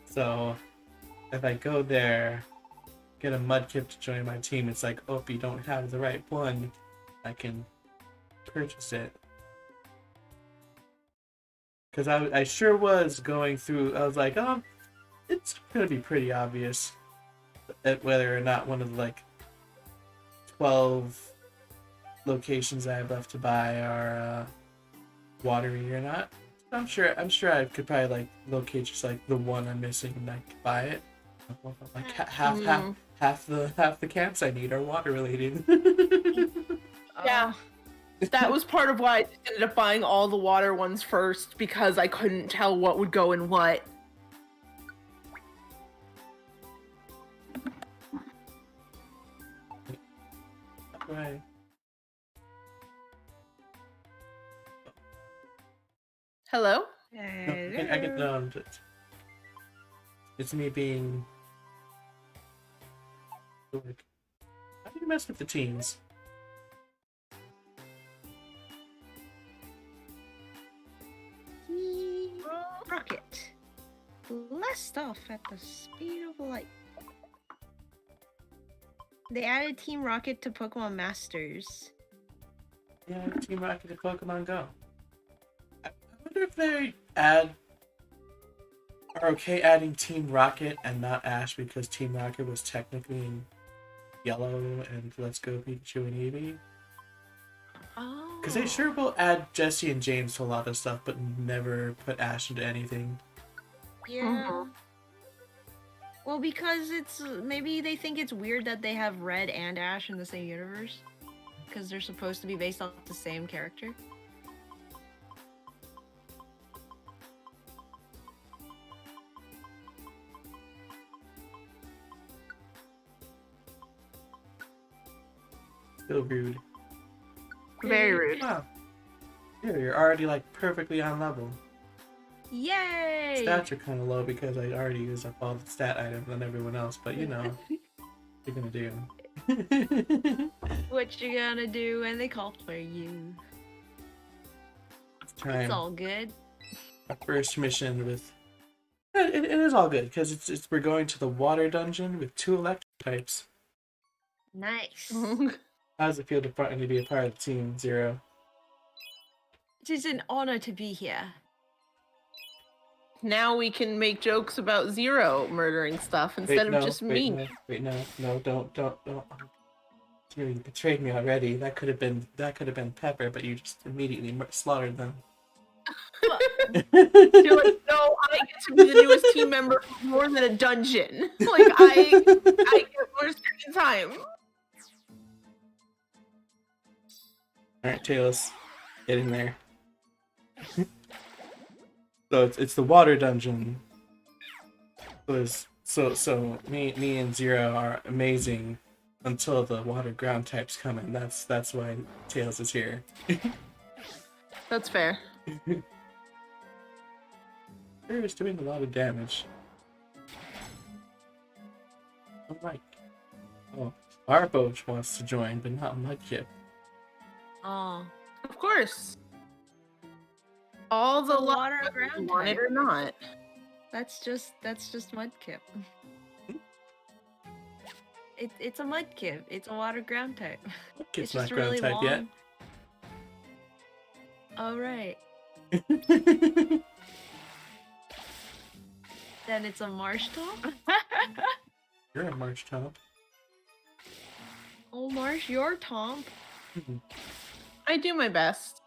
So if I go there, get a Mudkip to join my team, it's like, oh, if you don't have the right one, I can purchase it. Because I sure was going through, I was like, it's gonna be pretty obvious whether or not one of the like 12 locations I have left to buy are watery or not. I'm sure I could probably like locate just like the one I'm missing and I could buy it. Like half the camps I need are water related. Yeah. That was part of why I ended up buying all the water ones first, because I couldn't tell what would go in what. Right. Hello? No, I get it's me being. How do you mess with the teams? Rocket. Blast off at the speed of light. They added Team Rocket to Pokemon Masters. Yeah, Team Rocket to Pokemon Go. I wonder if they are okay adding Team Rocket and not Ash because Team Rocket was technically in Yellow and Let's Go Pikachu and Eevee. Oh. Because they sure will add Jesse and James to a lot of stuff, but never put Ash into anything. Yeah. Well, because it's maybe they think it's weird that they have Red and Ash in the same universe. because they're supposed to be based on the same character. Still rude. Very rude. Wow. Yeah, you're already like perfectly on level. Yay! Stats are kind of low because I already used up all the stat items on everyone else, but you know, what you're gonna do. What you gonna do when they call for you? It's time. It's all good. Our first mission with. It is all good because we're going to the water dungeon with 2 electric types. Nice. How does it feel to finally be a part of Team Zero? It is an honor to be here. Now we can make jokes about Zero murdering stuff instead of just me. No, don't. You betrayed me already. That could have been Pepper, but you just immediately slaughtered them. You're like, no, I get to be the newest team member for more than a dungeon. Like I get more screen time. All right, Taylor, get in there. So it's the water dungeon. So me and Zero are amazing until the water ground types come in. That's why Tails is here. That's fair. Zero is doing a lot of damage. Oh my. Oh, Arboch wants to join, but not Mudkip. Oh. Of course. All the The water ground want it type. or not. That's just Mudkip. It's a Mudkip. It's a water ground type. Mudkip's It's not just ground really type long. yet. Oh right. Then it's a marsh top. You're a Marsh Top. Oh Marsh, you're Tom. I do my best.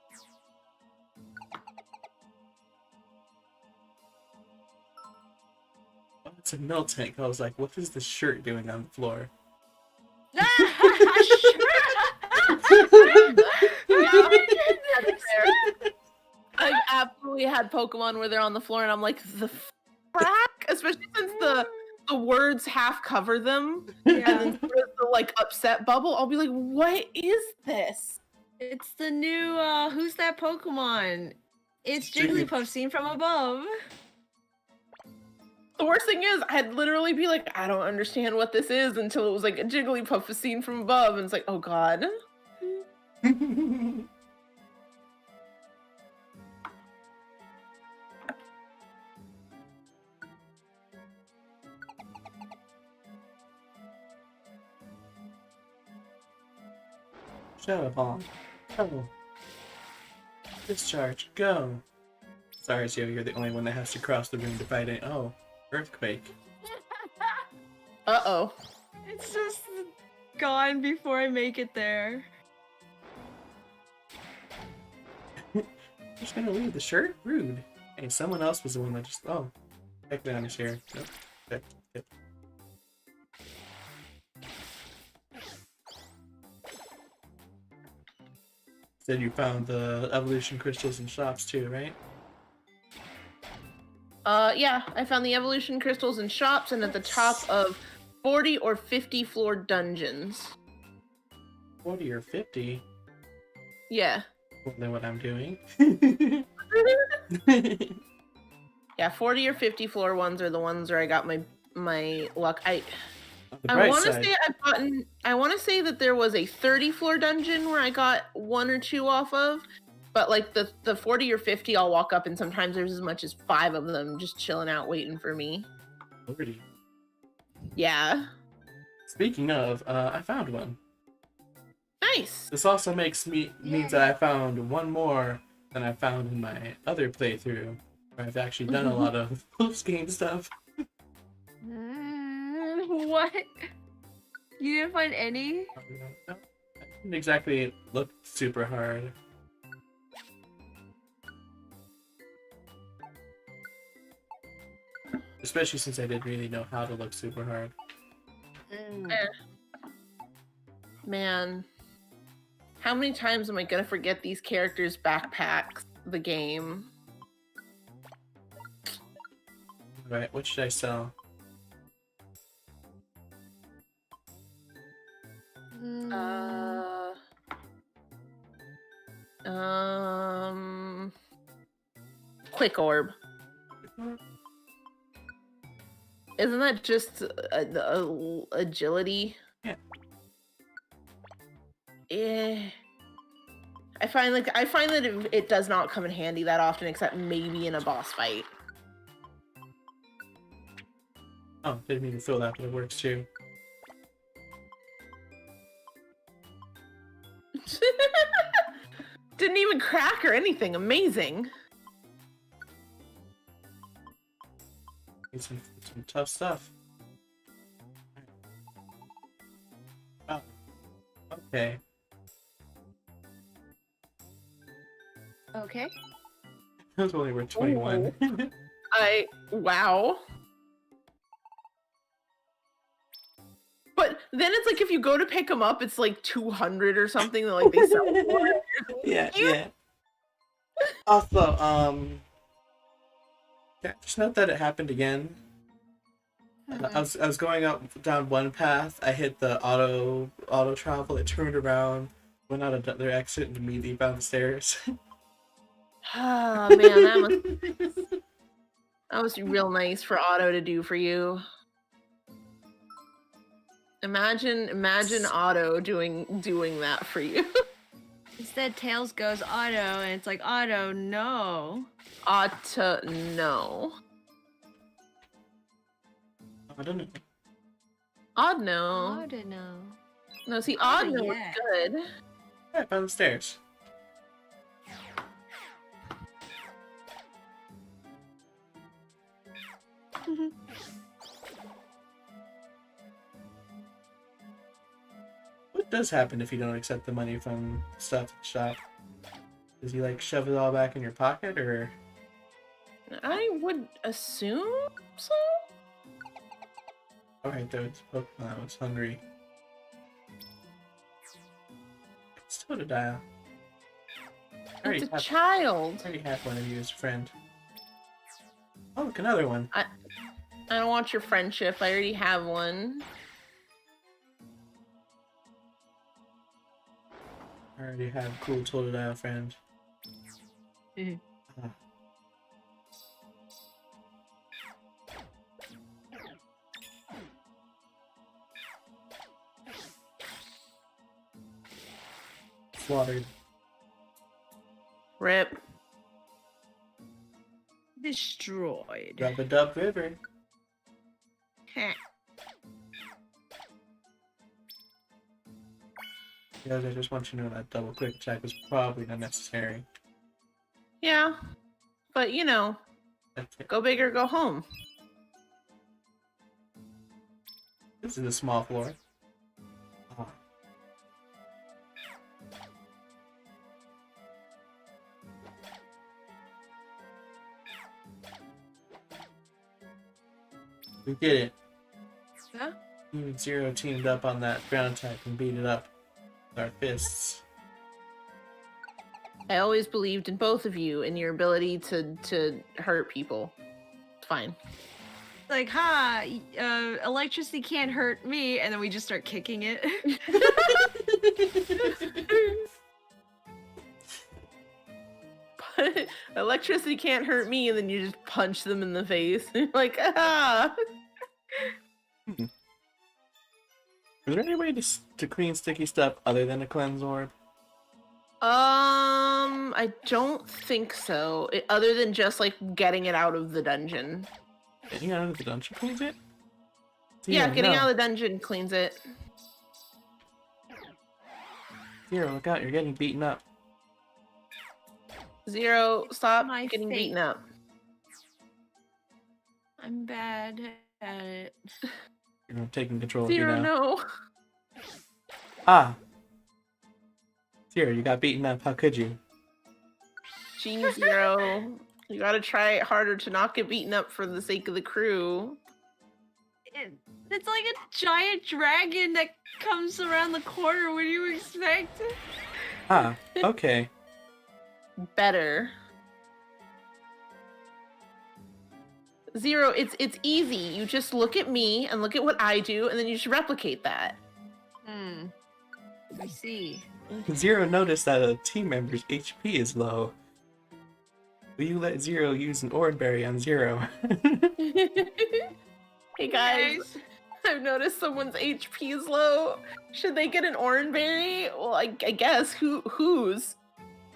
Oh, it's a Miltank. I was like, what is this shirt doing on the floor? I absolutely had Pokemon where they're on the floor, and I'm like, the frack? Especially since the words half cover them, and then there's the like upset bubble. I'll be like, what is this? It's the new who's that Pokemon? It's Jigglypuff seen from above. The worst thing is, I'd literally be like, I don't understand what this is until it was like a Jigglypuff is seen from above, and it's like, oh god. Shut up, all. Go. Discharge. Go. Sorry, Zio, you're the only one that has to cross the room to fight it. Oh, earthquake. Uh-oh. It's just gone before I make it there. Just gonna leave the shirt? Rude. Hey, someone else was the one that just. Oh, check down his hair. Nope. Check. Yep. Said you found the evolution crystals in shops too, right? Yeah, I found the evolution crystals in shops and at the top of 40 or 50 floor dungeons. 40 or 50? Yeah. More than what I'm doing. Yeah, 40 or 50 floor ones are the ones where I got my luck. On the I bright want to side, say I've gotten. I want to say that there was a 30 floor dungeon where I got 1 or 2 off of, but like the 40 or 50, I'll walk up and sometimes there's as much as 5 of them just chilling out waiting for me. 40. Yeah. Speaking of, I found one. Nice. This also means that I found one more than I found in my other playthrough, where I've actually done a lot of post-game stuff. What? You didn't find any? No, I didn't exactly look super hard. Especially since I didn't really know how to look super hard. Man. How many times am I gonna forget these characters' backpacks? The game. Right, what should I sell? Quick orb. Isn't that just agility? Yeah. I find that it does not come in handy that often, except maybe in a boss fight. Oh, didn't mean to throw that, but it works too. Didn't even crack or anything. Amazing. Need some tough stuff. Oh. Okay. Okay. That was only worth 21. Wow. But then it's like if you go to pick them up, it's like 200 or something that like they sell for. Yeah, yeah. Also, yeah, just note that it happened again. I was going up down one path. I hit the auto travel. It turned around, went out another exit, and immediately found the stairs. Oh man, that was real nice for Otto to do for you. Imagine Otto doing that for you. Instead, Tails goes Otto, and it's like, Otto, no. Otto, no. I don't know. Odd no. Otto, no. No, see, Odd no was yeah. good. Yeah, I found the stairs. What does happen if you don't accept the money from stuff at the shop? Does he like shove it all back in your pocket, or? I would assume so. Alright, though, it's Pokemon. I was hungry. It's Totodile. It's a child. I already have one of you as a friend. Oh, look, another one. I don't want your friendship. I already have one. I already have a cool Totodile friend. Mhm. Ah. Slaughtered. Rip. Destroyed. Rub-a-dub river. Heh. Guys, I just want you to know that double quick check was probably unnecessary. Yeah. But, you know, That's it. go big or go home. This is a small floor. Ah. We did it. Huh? You and Zero teamed up on that ground type and beat it up with our fists. I always believed in both of you and your ability to hurt people. It's fine. Like, ha, electricity can't hurt me, and then we just start kicking it. But electricity can't hurt me, and then you just punch them in the face. You're like, ah! Is there any way to clean sticky stuff other than a cleanse orb? I don't think so. Other than just like getting it out of the dungeon. Getting out of the dungeon cleans it? Yeah, Zero, getting no. out of the dungeon cleans it. Zero, look out, you're getting beaten up. Zero, stop My getting fate. beaten up. I'm bad at it. You're taking control of you Zero, now. no. Ah! Zero, you got beaten up, how could you? Gee, Zero. You gotta try it harder to not get beaten up for the sake of the crew. It's like a giant dragon that comes around the corner. What do you expect? Ah, okay. Better. Zero, it's easy. You just look at me and look at what I do, and then you just replicate that. I see. Zero noticed that a team member's HP is low. Will you let Zero use an orange berry on Zero? Hey guys, I've noticed someone's HP is low. Should they get an orange berry? Well, I guess whose?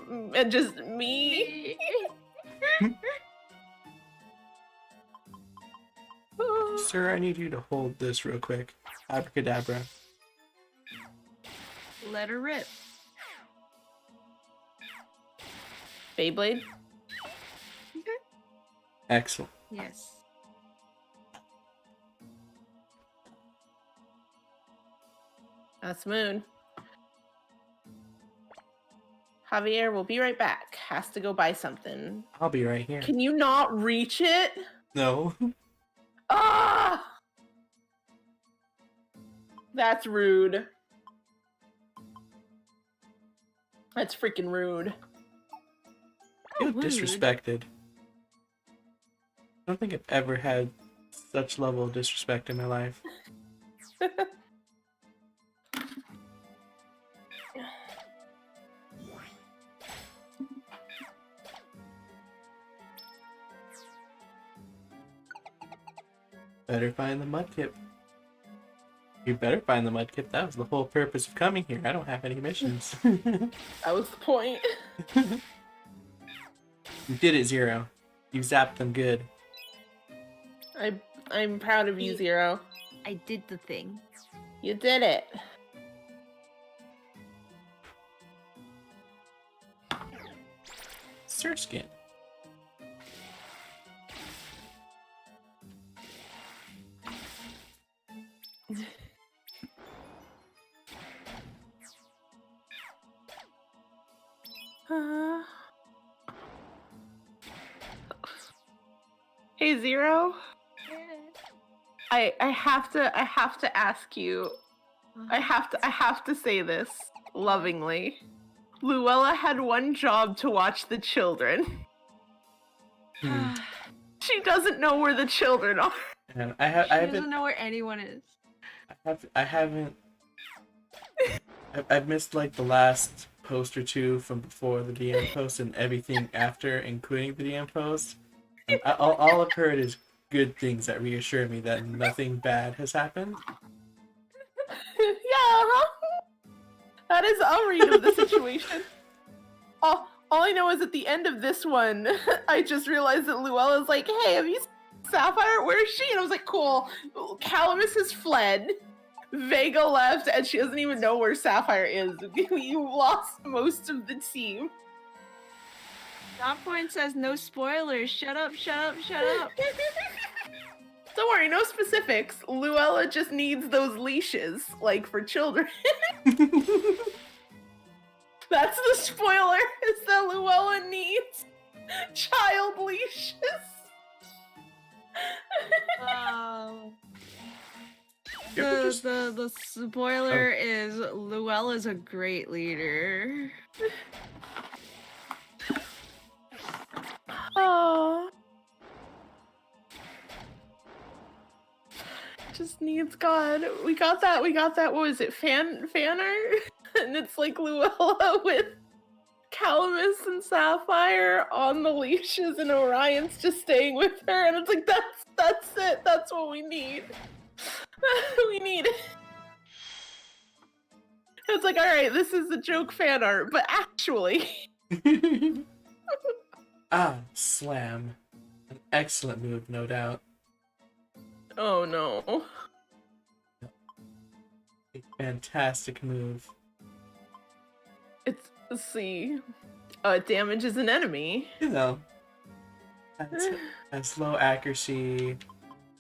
And just me. Sir, I need you to hold this real quick. Abracadabra. Let her rip. Beyblade. Excellent. Yes. That's Moon. Javier will be right back. Has to go buy something. I'll be right here. Can you not reach it? No. Ah! That's rude. That's freaking rude. Feel Rude. disrespected. I don't think I've ever had such level of disrespect in my life. Better find the mudkip. You better find the mudkip. That was the whole purpose of coming here. I don't have any missions. That was the point. You did it, Zero. You zapped them good. I'm proud of you, Zero. I did the thing. You did it. Surskin. Hey, Zero. I have to ask you. I have to say this lovingly. Luella had one job to watch the children. She doesn't know where the children are. And She haven't. doesn't know where anyone is. I haven't. I've missed like the last post or two from before the DM post and everything after, including the DM post. And all I've heard is good things that reassure me that nothing bad has happened. Yeah, that is a read of the situation. All I know is at the end of this one, I just realized that Luella's like, "Hey, have you seen Sapphire? Where is she?" And I was like, "Cool. Calamus has fled. Vega left, and she doesn't even know where Sapphire is. You lost most of the team." Dot Point says no spoilers. Shut up, shut up, shut up. Don't worry, no specifics. Luella just needs those leashes, like for children. That's the spoiler, is that Luella needs child leashes. The spoiler is Luella's a great leader. Oh. Just needs God. We got that. What was it? Fan art? And it's like Luella with Calamus and Sapphire on the leashes and Orion's just staying with her, and it's like that's it. That's what we need. We need it. It's like, alright, this is a joke fan art, but actually. Slam. An excellent move, no doubt. Oh no. A fantastic move. Let's see. It damages an enemy. You know, has low accuracy,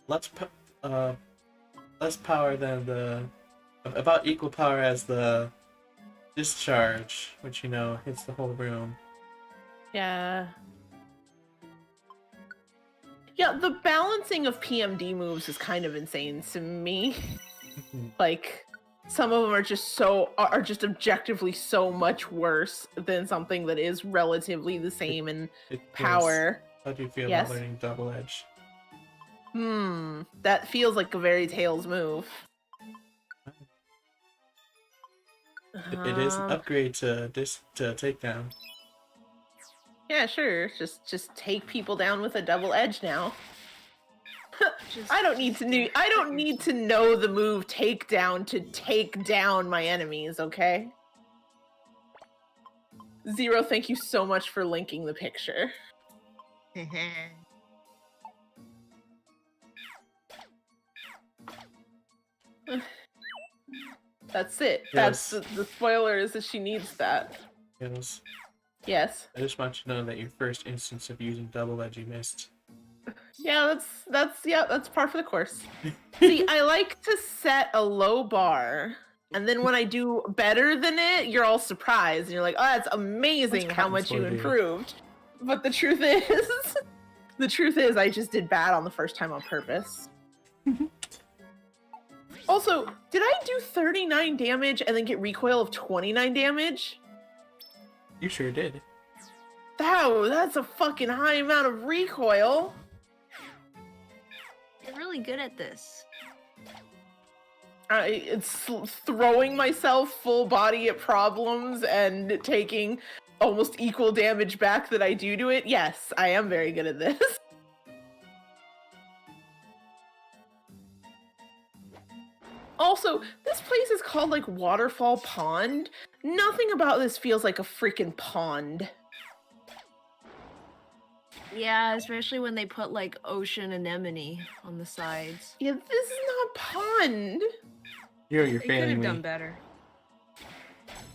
less power than about equal power as the discharge, which hits the whole room. Yeah. Yeah, the balancing of PMD moves is kind of insane to me. Like, some of them are just just objectively so much worse than something that is relatively the same in power. How do you feel Yes? about learning double edge? That feels like a very Tails move. It is an upgrade to takedown. Yeah, sure. Just take people down with a double edge now. I don't need to know the move takedown to take down my enemies, okay? Zero, thank you so much for linking the picture. That's it. Yes. That's the spoiler is that she needs that. Yes. Yes. I just want you to know that your first instance of using double edge you missed. Yeah, that's par for the course. See, I like to set a low bar, and then when I do better than it, you're all surprised, and you're like, "Oh, that's amazing how much you improved." But the truth is, I just did bad on the first time on purpose. Also, did I do 39 damage and then get recoil of 29 damage? You sure did. That's a fucking high amount of recoil. You're really good at this. It's throwing myself full body at problems and taking almost equal damage back that I do to it. Yes, I am very good at this. Also, this place is called like Waterfall Pond. Nothing about this feels like a freaking pond. Yeah, especially when they put like ocean anemone on the sides. Yeah, this is not pond. You're They could failing have me. done better.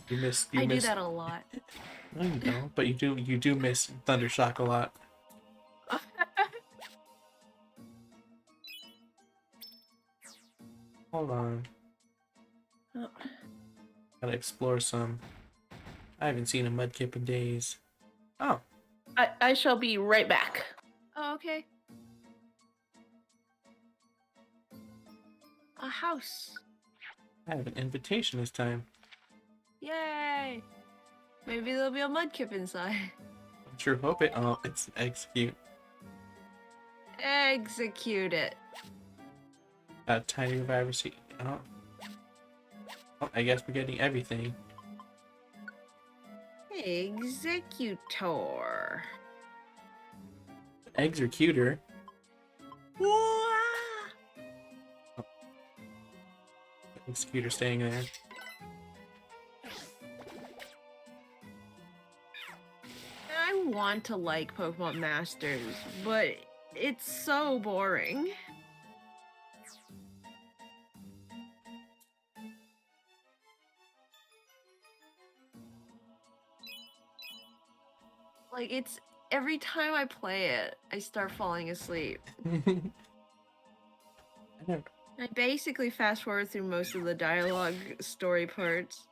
You missed. I do that a lot. No, you don't. But you do miss Thundershock a lot. Hold on. Oh. Gotta explore some. I haven't seen a Mudkip in days. Oh. I shall be right back. Oh, okay. A house. I have an invitation this time. Yay! Maybe there'll be a mudkip inside. I sure hope it. Oh, it's execute. Execute it. A tiny reviver seat. Oh. Oh, I guess we're getting everything. Executor. Executor. Executor staying there. I want to like Pokemon Masters, but it's so boring. Like, it's every time I play it, I start falling asleep. I basically fast forward through most of the dialogue story parts.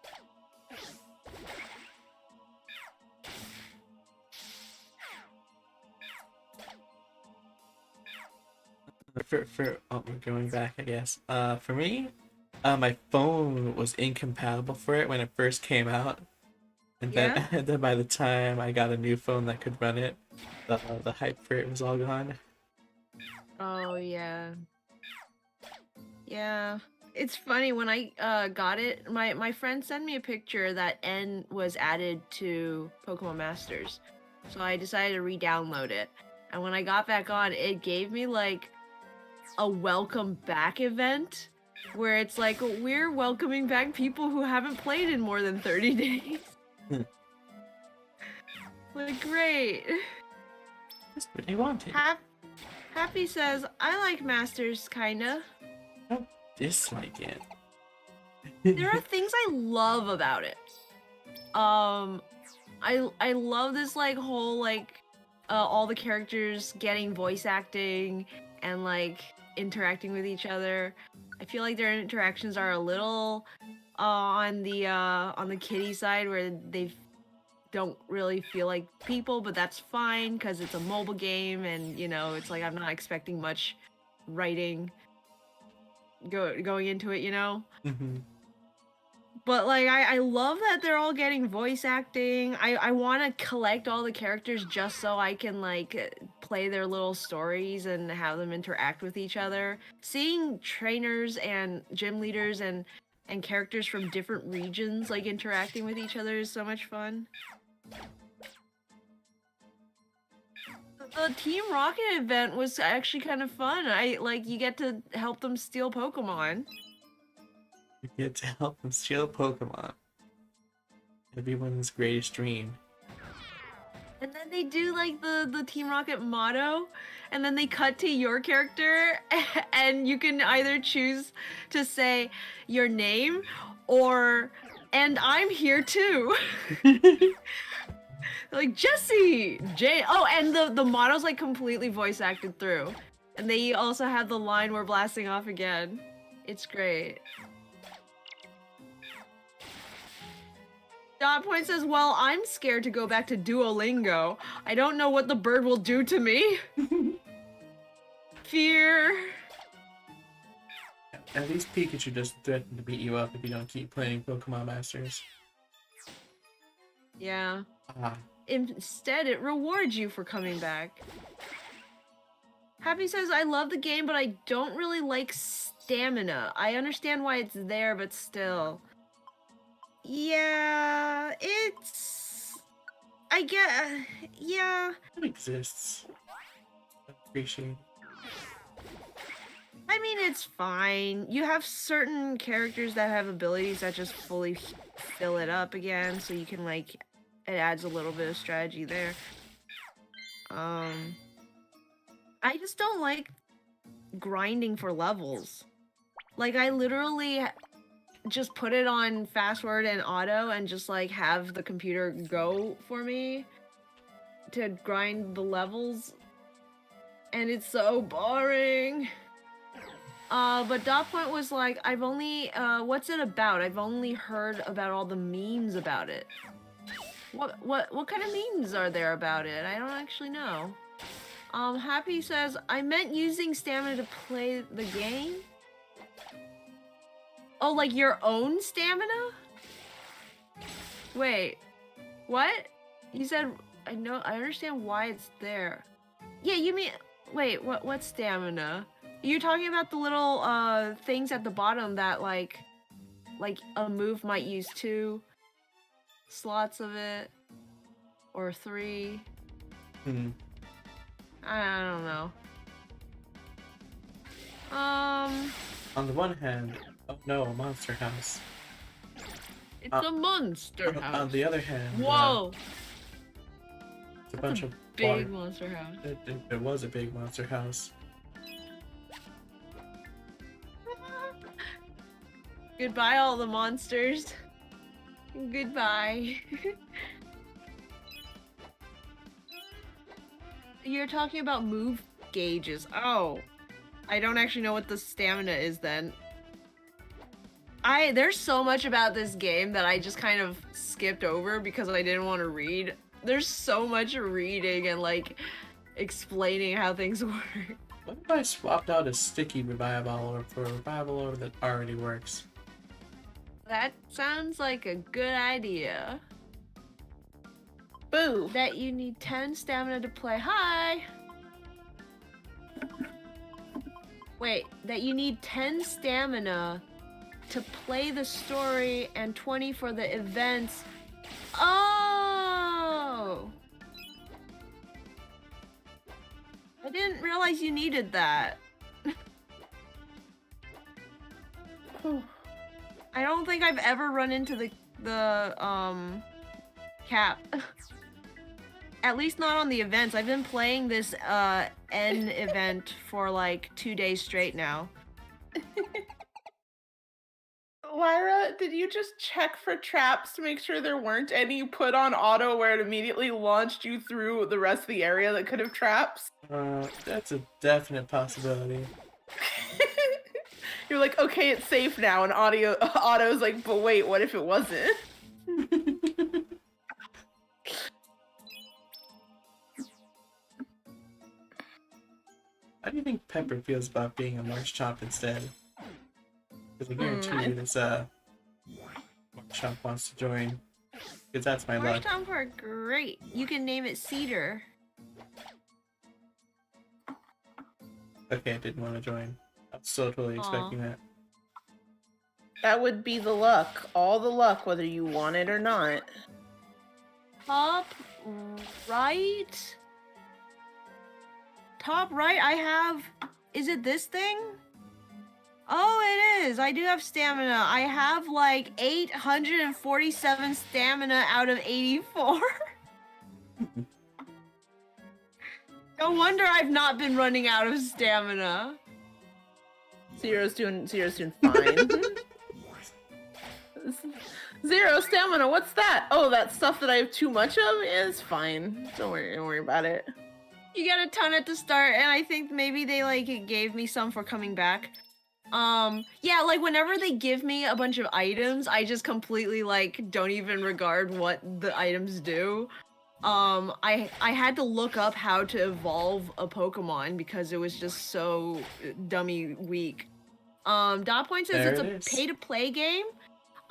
Oh, we're going back, I guess. For me, my phone was incompatible for it when it first came out. And then, Yeah? and then by the time I got a new phone that could run it, the hype for it was all gone. Oh, yeah. Yeah. It's funny, when I got it, my friend sent me a picture that N was added to Pokemon Masters. So I decided to re-download it. And when I got back on, it gave me, like, a welcome back event. Where it's like, we're welcoming back people who haven't played in more than 30 days. Like, great. That's what they wanted. Happy says, I like Masters, kinda. I don't dislike it. There are things I love about it. I love this, like, whole, like, all the characters getting voice acting and, like, interacting with each other. I feel like their interactions are a little on the kiddie side, where they don't really feel like people, but that's fine because it's a mobile game, and, you know, it's like I'm not expecting much writing going into it, you know? Mm-hmm. But like I love that they're all getting voice acting. I want to collect all the characters just so I can like play their little stories and have them interact with each other. Seeing trainers and gym leaders and characters from different regions like interacting with each other is so much fun. The Team Rocket event was actually kind of fun. You get to help them steal Pokemon. You get to help them steal Pokemon. Everyone's greatest dream. And then they do like the Team Rocket motto, and then they cut to your character, and you can either choose to say your name or "and I'm here too." Like Jesse, Jay. Oh, and the motto's like completely voice acted through, and they also have the line "We're blasting off again." It's great. Dot Point says, well, I'm scared to go back to Duolingo. I don't know what the bird will do to me. Fear. At least Pikachu doesn't threaten to beat you up if you don't keep playing Pokemon Masters. Yeah. Ah. Instead, it rewards you for coming back. Happy says, I love the game, but I don't really like stamina. I understand why it's there, but still. Yeah, I get, yeah. It exists. I appreciate it. I mean, it's fine. You have certain characters that have abilities that just fully fill it up again, so you can, like, it adds a little bit of strategy there. I just don't like grinding for levels. Like, I literally just put it on fast forward and auto and just like have the computer go for me to grind the levels, and it's so boring. But Dot Point was like, I've only what's it about? I've only heard about all the memes about it. What kind of memes are there about it? I don't actually know. Happy says, I meant using stamina to play the game. Oh, like your own stamina? Wait, what? You said, I understand why it's there. Yeah, you mean, wait, what stamina? You're talking about the little, things at the bottom that, like a move might use 2 slots of it, or 3. I don't know. On the one hand, oh no, a monster house. It's a monster house. On the other hand, whoa, it's a bunch of big water. monster house. It was a big monster house. Goodbye, all the monsters. Goodbye. You're talking about move gauges. Oh, I don't actually know what the stamina is then. There's so much about this game that I just kind of skipped over because I didn't want to read. There's so much reading and like explaining how things work. What if I swapped out a sticky revival orb for a revival orb that already works? That sounds like a good idea. Boo! That you need 10 stamina to play. Hi! Wait, that you need 10 stamina to play the story and 20 for the events. Oh! I didn't realize you needed that. I don't think I've ever run into the cap. At least not on the events. I've been playing this N event for like 2 days straight now. Lyra, did you just check for traps to make sure there weren't any put on auto where it immediately launched you through the rest of the area that could have traps? That's a definite possibility. You're like, okay, it's safe now, and auto's like, but wait, what if it wasn't? How do you think Pepper feels about being a Marshchomp instead? Because I guarantee you this Marshtomp wants to join. Because that's my luck. Marshtomp are great. You can name it Cedar. Okay, I didn't want to join. I'm still totally expecting that. That would be the luck. All the luck, whether you want it or not. Top right? Top right, I have... Is it this thing? Oh, it is. I do have stamina. I have like 847 stamina out of 84. No wonder I've not been running out of stamina. Zero's doing fine. Zero stamina, what's that? Oh, that stuff that I have too much of is fine. Don't worry about it. You get a ton at the start, and I think maybe they like gave me some for coming back. Yeah, like whenever they give me a bunch of items, I just completely like don't even regard what the items do. I had to look up how to evolve a Pokemon because it was just so dummy weak. Dot Point says it's a pay-to-play game.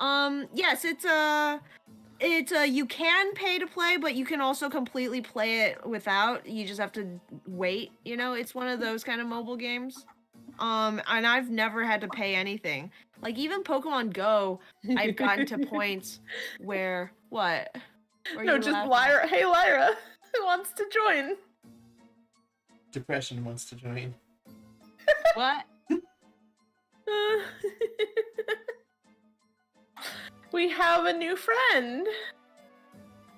Yes, it's a you can pay to play, but you can also completely play it without. You just have to wait, you know? It's one of those kind of mobile games. And I've never had to pay anything. Like even Pokemon Go, I've gotten to points where what? No, just Lyra. Hey Lyra, who wants to join? Depression wants to join. What? We have a new friend.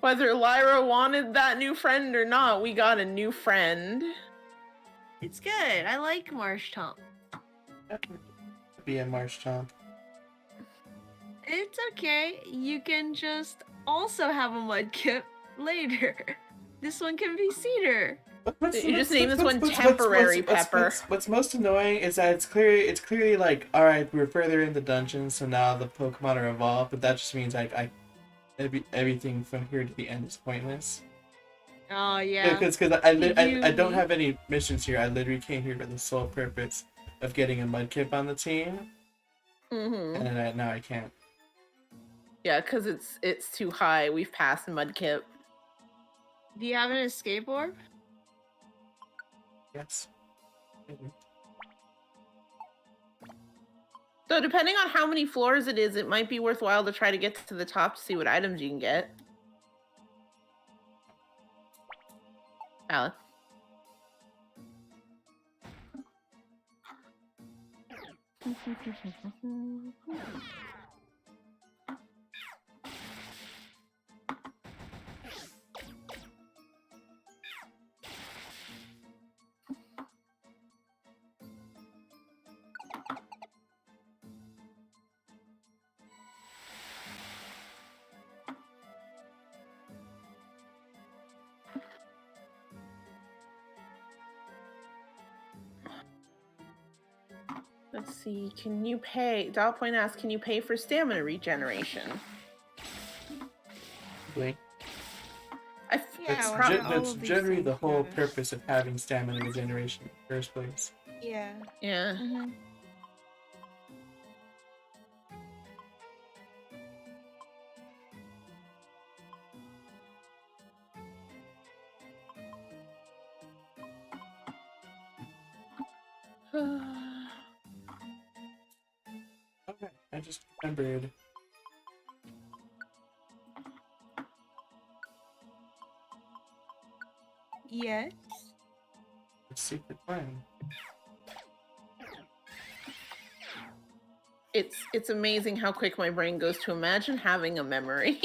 Whether Lyra wanted that new friend or not, we got a new friend. It's good. I like Marshtomp. Be a Marshtomp. It's okay. You can just also have a Mudkip later. This one can be Cedar. You just name this one temporary Pepper. What's most annoying is that it's clearly like, all right, we're further in the dungeon, so now the Pokemon are evolved, but that just means like everything from here to the end is pointless. Oh yeah. Because I don't have any missions here. I literally came here for the sole purpose of getting a Mudkip on the team, and now I can't. Yeah, because it's too high. We've passed Mudkip. Do you have an escape orb? Yes. So depending on how many floors it is, it might be worthwhile to try to get to the top to see what items you can get. Alex. Let's see, can you pay? Dial Point asks, can you pay for stamina regeneration? Blink. Yeah, That's generally the whole purpose of having stamina regeneration in the first place. Yeah. Yeah. Okay, I just remembered. Yes. The secret plan. It's amazing how quick my brain goes to imagine having a memory.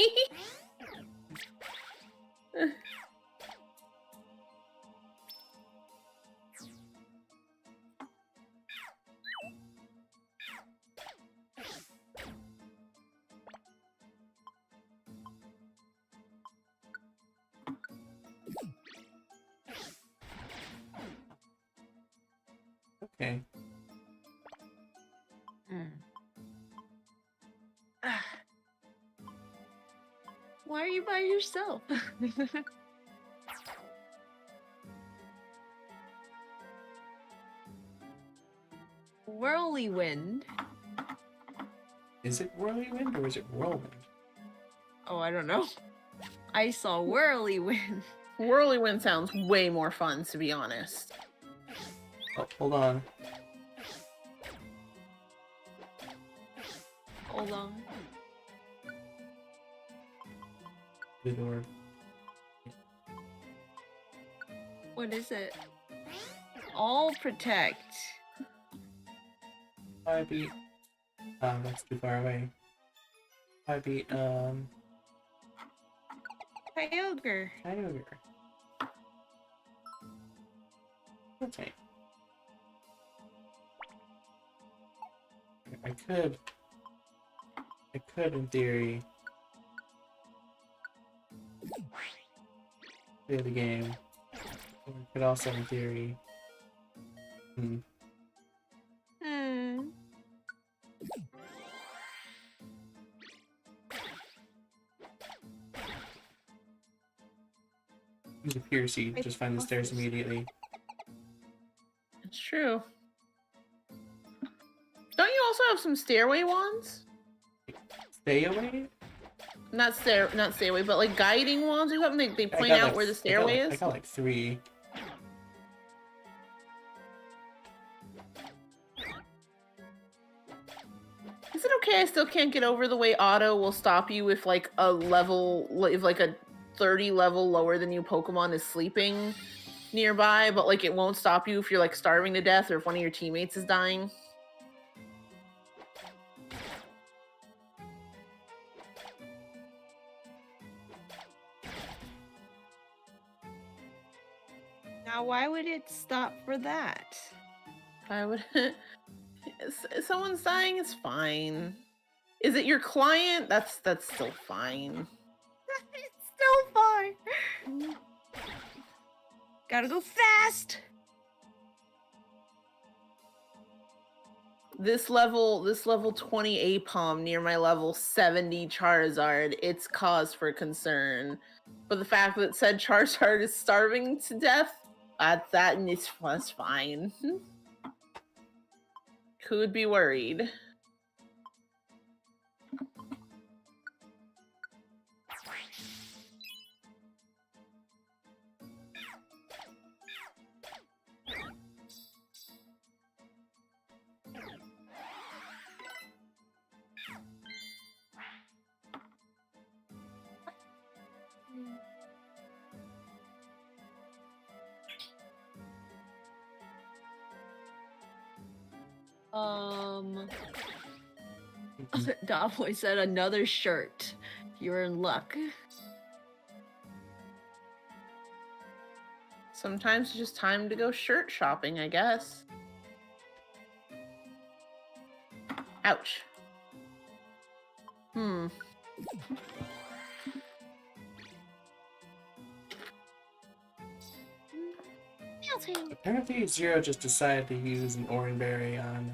Okay. Why are you by yourself? Whirlwind. Is it Whirlwind or is it Whirlwind? Oh, I don't know. I saw Whirlywin. Whirlywin sounds way more fun, to be honest. Oh, hold on. Hold on. Good lord. What is it? All protect. I beat. That's too far away. I beat, Kyogre. Kyogre. Okay. I could, in theory, play the game. Or I could also, in theory, use a pure seed, just find the stairs immediately. It's true. Don't you also have some stairway wands? Stay away? Not stairway, but like guiding wands or something. They I point got, out like, where the stairway I is. got like 3. Is it okay? I still can't get over the way auto will stop you if like a level, if like a 30 level lower than you Pokemon is sleeping nearby, but like it won't stop you if you're like starving to death or if one of your teammates is dying. Now, why would it stop for that? I would. If someone's dying, it's fine. Is it your client? That's still fine. It's still fine. Gotta go fast. This level 20 Apom near my level 70 Charizard, it's cause for concern. But the fact that said Charizard is starving to death, that's fine. Could be worried. Dotboy said another shirt. You're in luck. Sometimes it's just time to go shirt shopping, I guess. Ouch. Apparently, Zero just decided to use an Orange Berry on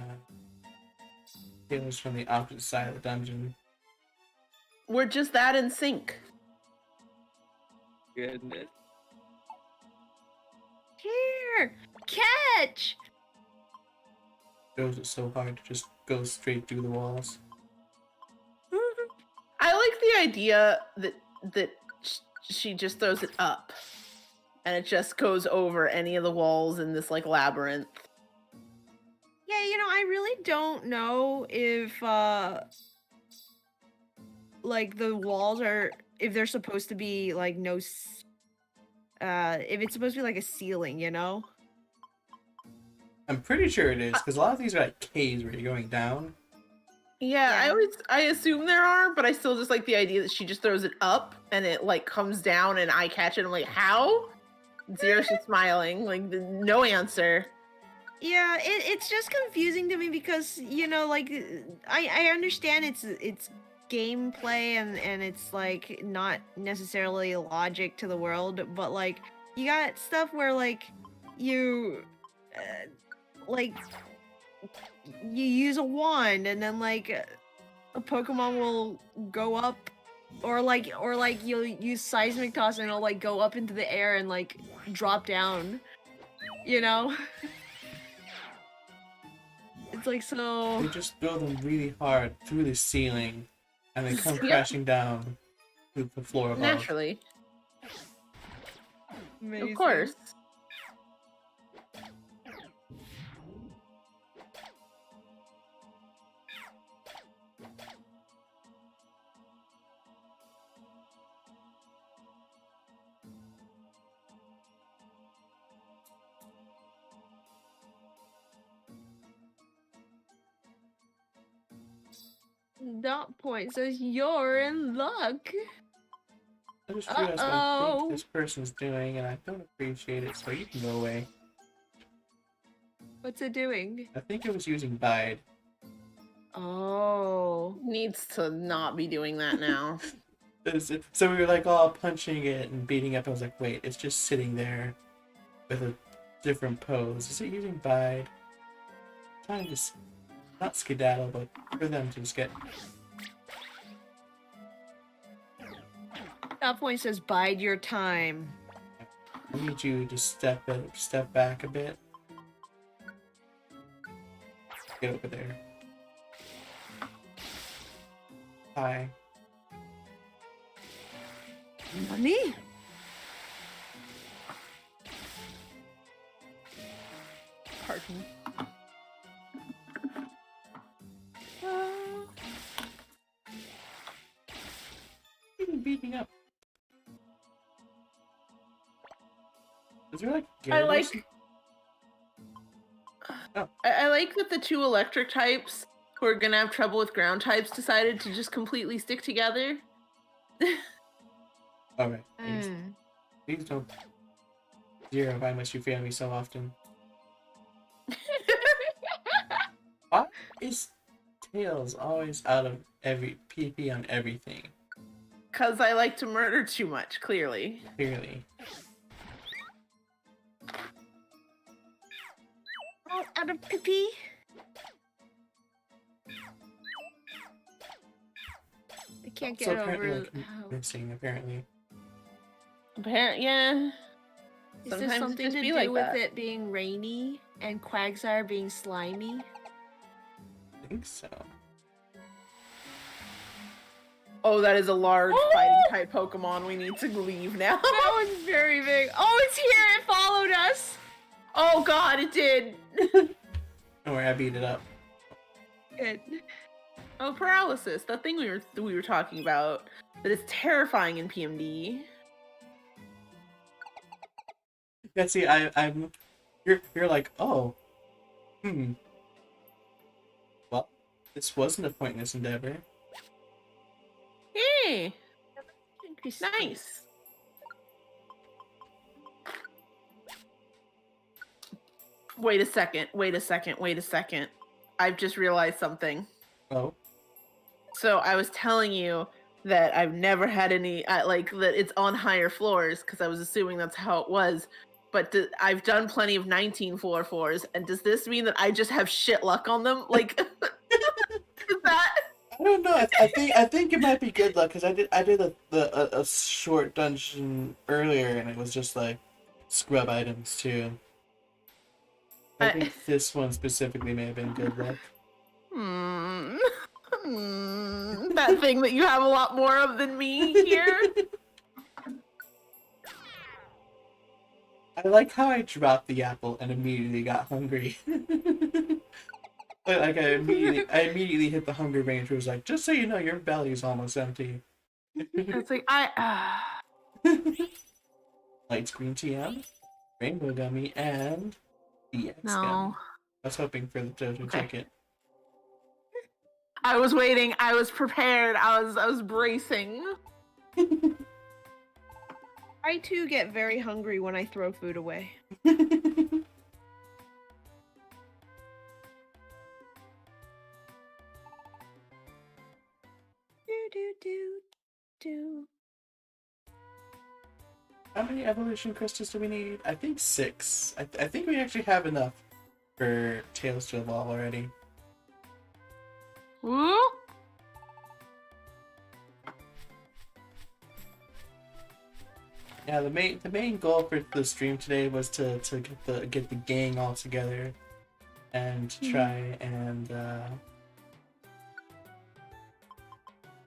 healers from the opposite side of the dungeon. We're just that in sync. Goodness. Here, catch. Goes it so hard to just go straight through the walls. I like the idea that she just throws it up, and it just goes over any of the walls in this like labyrinth. Yeah, you know, I really don't know if like the walls are, if they're supposed to be like if it's supposed to be like a ceiling, you know? I'm pretty sure it is, because a lot of these are like caves where you're going down. Yeah, I assume there are, but I still just like the idea that she just throws it up and it like comes down and I catch it. I'm like, how? Zero's just smiling, like no answer. Yeah, it's just confusing to me because, you know, like I understand it's gameplay and it's like not necessarily logic to the world, but like you got stuff where like you like you use a wand and then like a Pokemon will go up, or like you'll use seismic toss and it'll like go up into the air and like drop down, you know? It's like, so They just throw them really hard through the ceiling and they come Yeah. crashing down. to the floor above. Naturally. Amazing. Of course. Dot point says you're in luck. I just realized what I Uh-oh. think this person's doing, and I don't appreciate it, so you can go away. What's it doing? I think it was using Bide. Oh. Needs to not be doing that now. So we were like all punching it and beating up. I was like, wait, it's just sitting there with a different pose. Is it using Bide? Trying to not skedaddle, but for them to just get. Dot point says bide your time. I need you to step back a bit. Get over there. Hi. Money? Pardon. Even beating up. Is there like I Gyarados? like. Oh. I like that the two electric types who are gonna have trouble with ground types decided to just completely stick together. Alright, please. Please don't zero why must you fail me so often? Why is Tails always out of every PP on everything? Cause I like to murder too much, clearly. Clearly. Out of pee. I can't So get apparently over like how... missing apparently. Yeah. Is Sometimes this it something just to be do like with that. it being rainy and Quagsire being slimy? I think so. Oh, that is a large Oh! fighting type Pokemon. We need to leave now. That was very big. Oh, it's here! It followed us! Oh god, it did. Don't worry, I beat it up. Good. Oh, paralysis. That thing we were talking about. That is terrifying in PMD. Yeah, see, I'm you're like, oh. Well, this wasn't a pointless endeavor. Hey, Interesting. nice. Wait a second. I've just realized something. Oh. So I was telling you that I've never had any, like, that it's on higher floors, because I was assuming that's how it was. But I've done plenty of 19 floor fours, and does this mean that I just have shit luck on them? Like, is that... I don't know. I think it might be good luck because I did a short dungeon earlier and it was just like scrub items too. I think this one specifically may have been good luck. That thing that you have a lot more of than me here. I like how I dropped the apple and immediately got hungry. Like I immediately hit the hunger range. Where it was like, just so you know, your belly is almost empty. It's like Light screen TM, rainbow gummy, and DX no. gummy. I was hoping for the JoJo ticket. I was waiting. I was prepared. I was bracing. I too get very hungry when I throw food away. Do. How many evolution crystals do we need? I think 6. I think we actually have enough for Tails to evolve already. Woo! Yeah, the main goal for the stream today was to get the gang all together and try and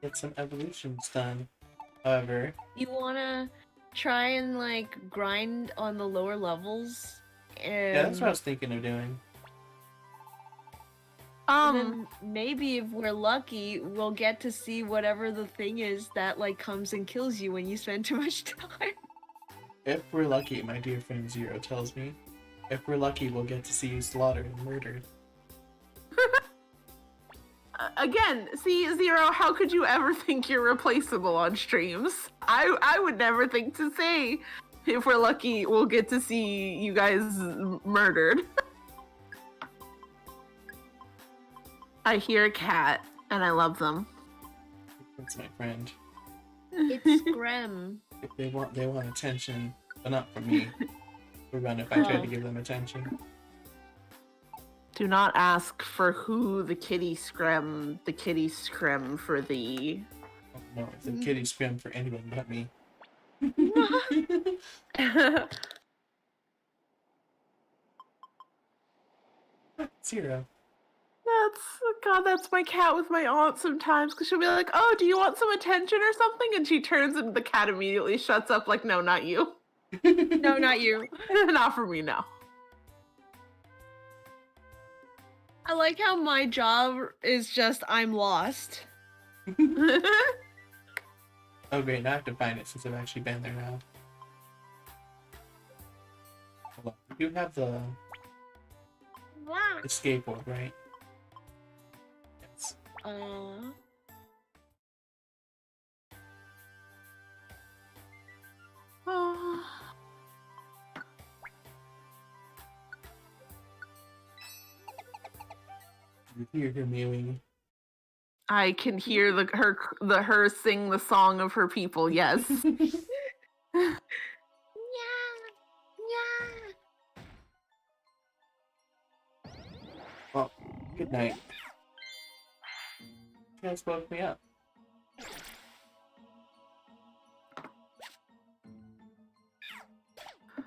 get some evolutions done. However, You wanna try and like grind on the lower levels, yeah, that's what I and was thinking of doing. then maybe if we're lucky, we'll get to see whatever the thing is that like comes and kills you when you spend too much time. If we're lucky, my dear friend Zero tells me, if we're lucky, we'll get to see you slaughtered and murdered. Again, see, Zero, how could you ever think you're replaceable on streams? I would never think to say, if we're lucky, we'll get to see you guys murdered. I hear a cat, and I love them. That's my friend. It's Grem. If they want attention, but not from me. We're gonna if I try to give them attention. Do not ask for who the kitty scrim for the... Oh, no, it's a kitty scrim for anyone but me. Zero. That's my cat with my aunt sometimes, because she'll be like, oh, do you want some attention or something? And she turns and the cat immediately shuts up like, no, not you. No, not you. Not for me, no. I like how my job is just I'm lost. Oh great, now I have to find it since I've actually been there now. Hold on. You have the skateboard, right? Yes. You hear her mewing. I can hear her sing the song of her people, yes. Yeah. Well, good night. You guys woke me up.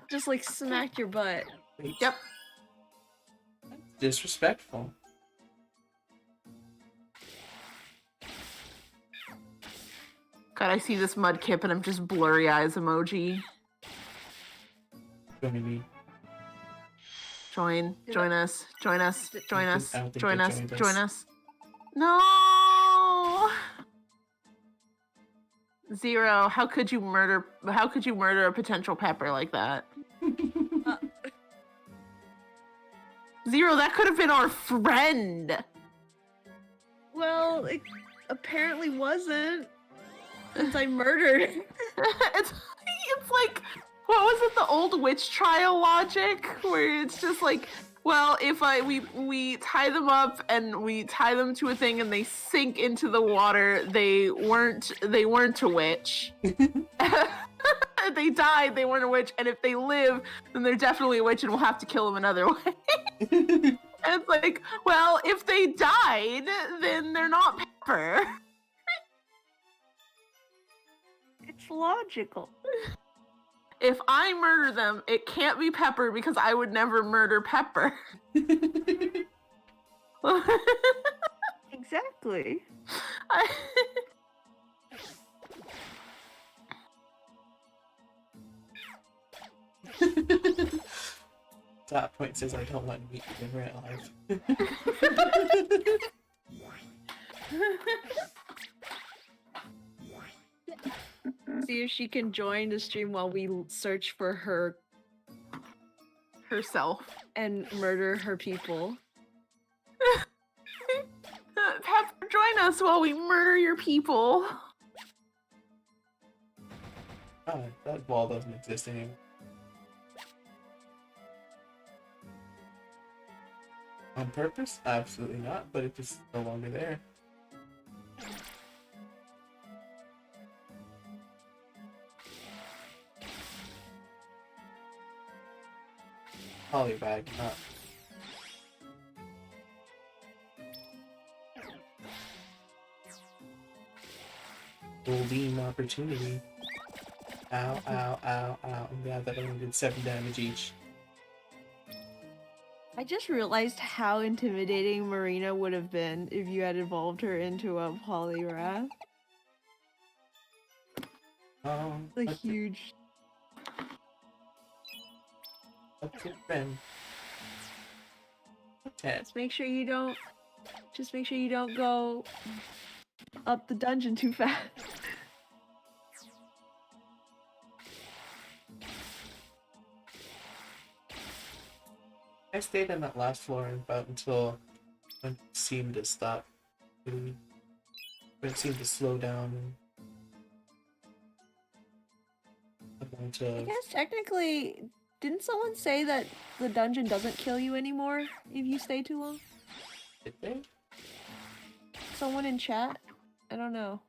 Just like smacked your butt. Wait, Yep. that's disrespectful. God, I see this mudkip and I'm just blurry eyes emoji. Join me. Join us. I don't think they joined us. Join us. No. Zero, how could you murder a potential pepper like that? Zero, that could have been our friend. Well, it apparently wasn't. Since I murdered. it's like, what was it, the old witch trial logic, where it's just like, well, if we tie them up and we tie them to a thing and they sink into the water, they weren't a witch. They died, they weren't a witch, and if they live, then they're definitely a witch and we'll have to kill them another way. And it's like, well, if they died, then they're not pepper. It's logical. If I murder them, it can't be Pepper because I would never murder Pepper. Exactly. Dot point says I don't want to meet you in real life. See if she can join the stream while we search for her herself and murder her people. Pepper, join us while we murder your people. Oh, that wall doesn't exist anymore. On purpose? Absolutely not, but it's just no longer there. Polybag, not. Golden opportunity. Ow, ow, ow, ow. I'm glad that only did 7 damage each. I just realized how intimidating Marina would have been if you had evolved her into a Poliwrath. The What's huge. your friend? Okay. Just make sure you don't. Just make sure you don't go up the dungeon too fast. I stayed on that last floor about until it seemed to stop. When it seemed to slow down. A bunch I of. guess technically, didn't someone say that the dungeon doesn't kill you anymore if you stay too long? Did they? Someone in chat? I don't know.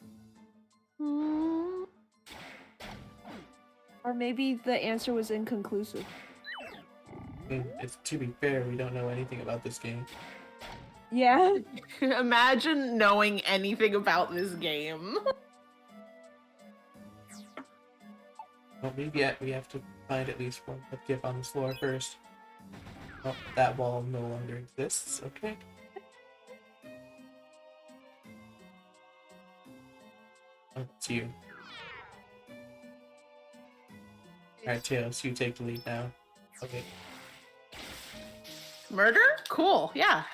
Or maybe the answer was inconclusive. I mean, it's, to be fair, we don't know anything about this game. Yeah. Imagine knowing anything about this game. Well, maybe we have to find at least one Mudkip on this floor first. Oh, that wall no longer exists. Okay. Oh, it's you. Alright, Tails, you take the lead now. Okay. Murder? Cool, yeah.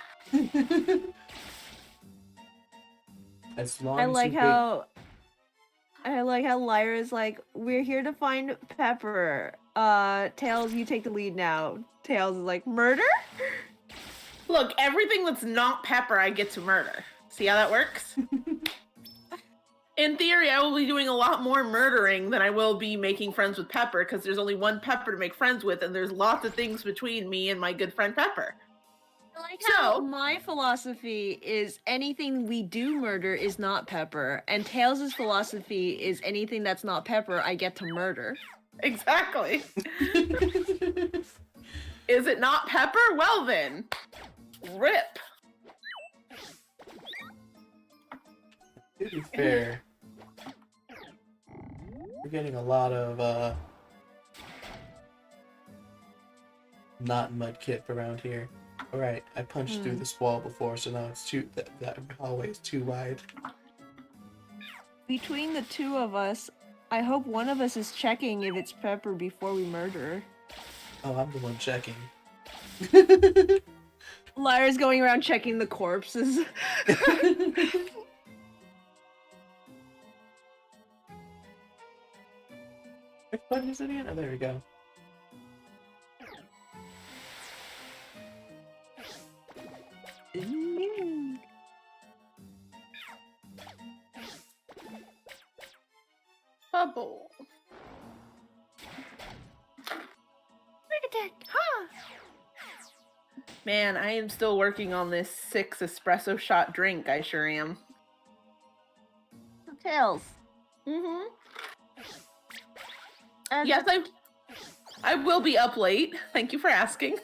As long I as like you how Lyra's like, we're here to find Pepper. Tails, you take the lead now. Tails is like, murder? Look, everything that's not Pepper, I get to murder. See how that works? In theory, I will be doing a lot more murdering than I will be making friends with Pepper, because there's only one Pepper to make friends with, and there's lots of things between me and my good friend Pepper. I like how So- my philosophy is anything we do murder is not Pepper, and Tails' philosophy is anything that's not Pepper, I get to murder. Exactly. Is it not Pepper? Well then, rip. To be fair, we're getting a lot of not Mudkip around here. Alright, I punched through this wall before, so now it's too that hallway is too wide. Between the two of us, I hope one of us is checking if it's Pepper before we murder. Oh, I'm the one checking. Lyra's going around checking the corpses. Which button is it again? Oh, there we go. Bubble. Man, I am still working on this 6 espresso shot drink. I sure am. Tails. Mm-hmm. As Yes, I will be up late. Thank you for asking.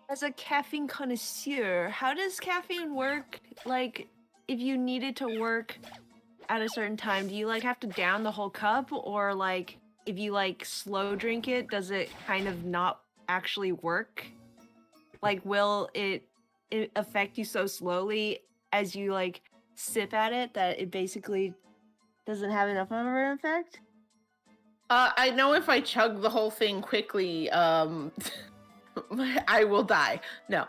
As a caffeine connoisseur, how does caffeine work? Like, if you need it to work at a certain time, do you like have to down the whole cup, or like if you like slow drink it, does it kind of not actually work? Like, will it affect you so slowly as you like sip at it that it basically doesn't have enough of an effect? I know if I chug the whole thing quickly, I will die. No.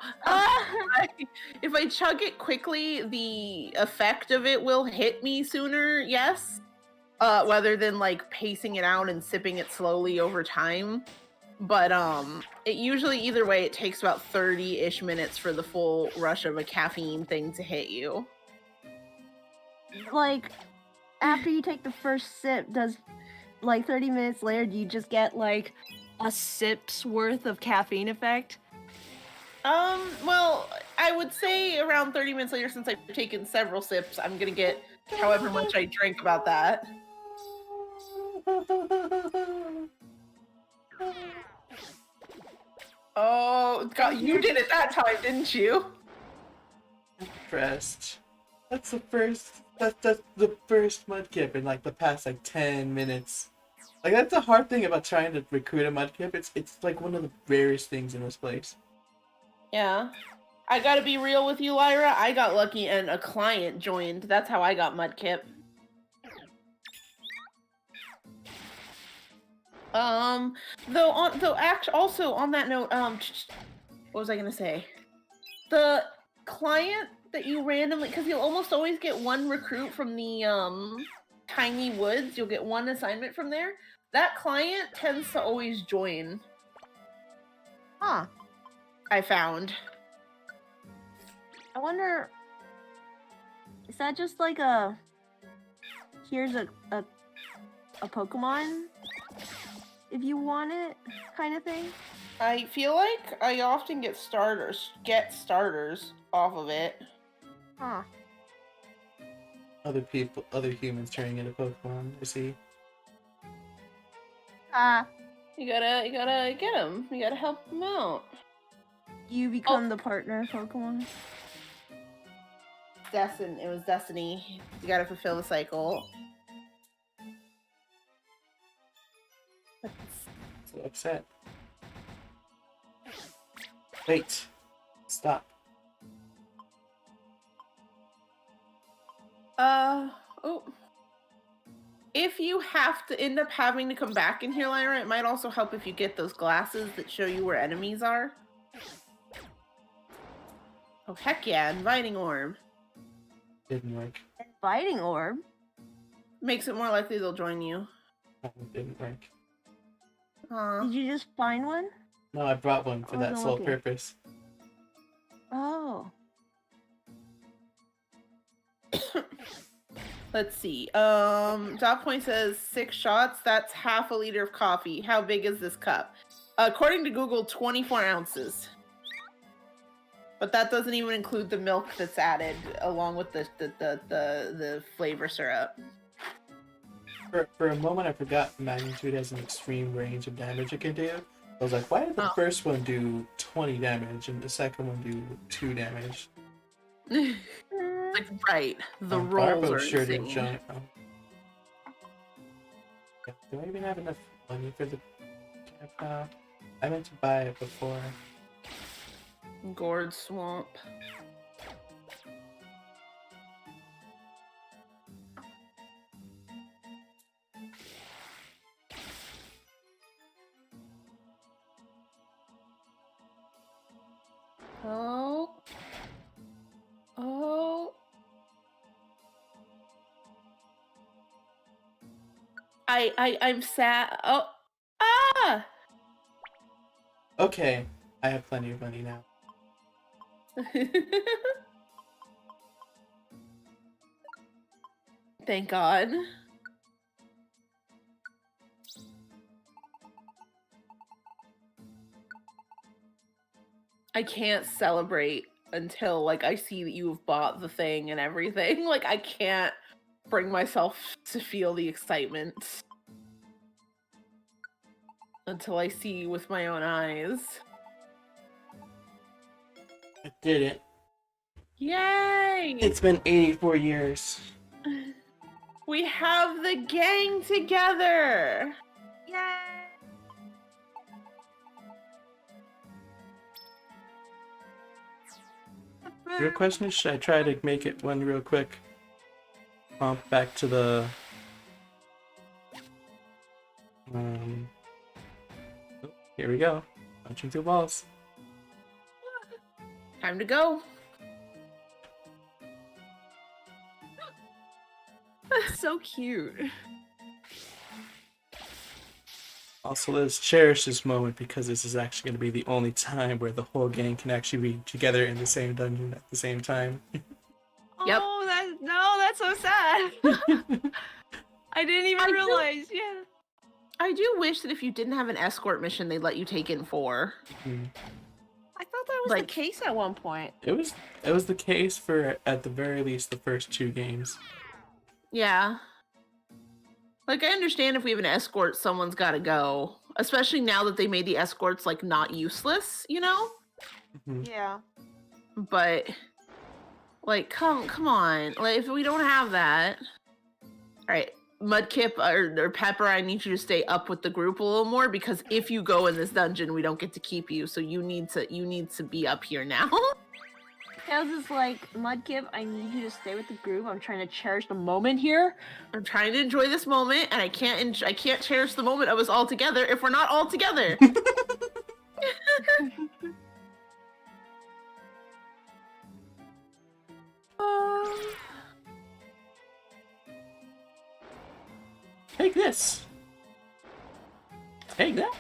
If I chug it quickly, the effect of it will hit me sooner, yes. Rather than like pacing it out and sipping it slowly over time. But it usually, either way, it takes about 30-ish minutes for the full rush of a caffeine thing to hit you. Like, after you take the first sip, does like 30 minutes later, do you just get like a sip's worth of caffeine effect? Well, I would say around 30 minutes later, since I've taken several sips, I'm gonna get however much I drink about that. Oh, God, you did it that time, didn't you? Impressed. That's the first. That's the first Mudkip in like the past like 10 minutes. Like that's the hard thing about trying to recruit a Mudkip. It's like one of the rarest things in this place. Yeah. I gotta be real with you, Lyra. I got lucky and a client joined. That's how I got Mudkip. Also on that note, what was I gonna say? The client that you randomly, because you'll almost always get one recruit from the tiny woods. You'll get one assignment from there. That client tends to always join. Huh. I found. I wonder, is that just like a here's a Pokemon if you want it kind of thing? I feel like I often get starters off of it. Huh. Other people, other humans turning into Pokemon. I see. You gotta get them. You gotta help them out. You become the partner Pokemon? It was destiny. You gotta fulfill the cycle. So upset. Wait. Stop. Oh. If you have to end up having to come back in here, Lyra, it might also help if you get those glasses that show you where enemies are. Oh, heck yeah, inviting orb. Didn't work. Inviting orb? Makes it more likely they'll join you. That didn't work. Did you just find one? No, I brought one for that sole purpose. Oh. Let's see. Dot Point says 6 shots. That's half a liter of coffee. How big is this cup? According to Google, 24 ounces. But that doesn't even include the milk that's added along with the flavor syrup. For a moment, I forgot magnitude has an extreme range of damage it can do. I was like, why did the first one do 20 damage and the second one do 2 damage? Like, right. The rolls are sure insane. didn't show. Do I even have enough money for the I meant to buy it before. Gourd Swamp. Oh. Oh. I'm sad. Oh. Ah! Okay, I have plenty of money now. Thank God. I can't celebrate until like I see that you have bought the thing and everything. Like I can't bring myself to feel the excitement until I see you with my own eyes. I did it. Yay! It's been 84 years. We have the gang together! Yay! Real question is, should I try to make it one real quick? Back to the... here we go. Punching through walls. Time to go. So cute. Also, let's cherish this moment because this is actually going to be the only time where the whole gang can actually be together in the same dungeon at the same time. Yep. Oh, that's so sad. I didn't even realize. Yeah. I do wish that if you didn't have an escort mission, they'd let you take in 4. I thought that was the case at one point. It was the case for, at the very least, the first 2 games. Yeah. Like, I understand if we have an escort, someone's got to go. Especially now that they made the escorts, like, not useless, you know? Yeah. But, like, come on. Like, if we don't have that... Alright, Mudkip or Pepper, I need you to stay up with the group a little more, because if you go in this dungeon, we don't get to keep you, so you need to be up here now. Tails is like, Mudkip, I need you to stay with the group. I'm trying to cherish the moment here. I'm trying to enjoy this moment, and I can't cherish the moment of us all together if we're not all together. Take this. Take that.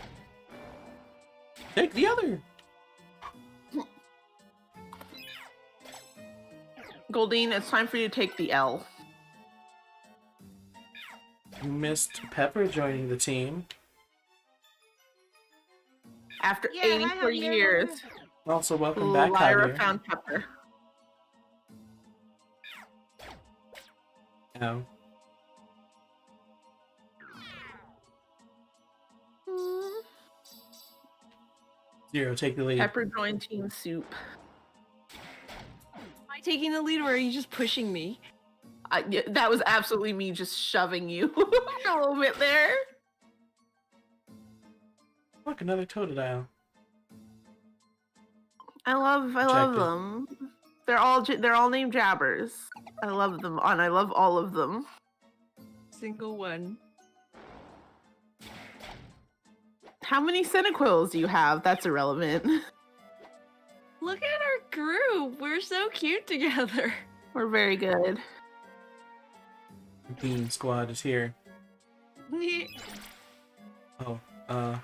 Take the other. Goldine, it's time for you to take the L. You missed Pepper joining the team. After Yeah, hi, 84 Javier. years, Also, welcome back, Lyra Javier. found Pepper. Oh. Zero, take the lead. Pepper joined Team Soup. Am I taking the lead or are you just pushing me? Yeah, that was absolutely me just shoving you a little bit there. Look, another Totodile. I love Rejected. them. They're all named Jabbers. I love them, and I love all of them. Single one. How many Cinequils do you have? That's irrelevant. Look at our group. We're so cute together. We're very good. Bean Squad is here. Oh, oh,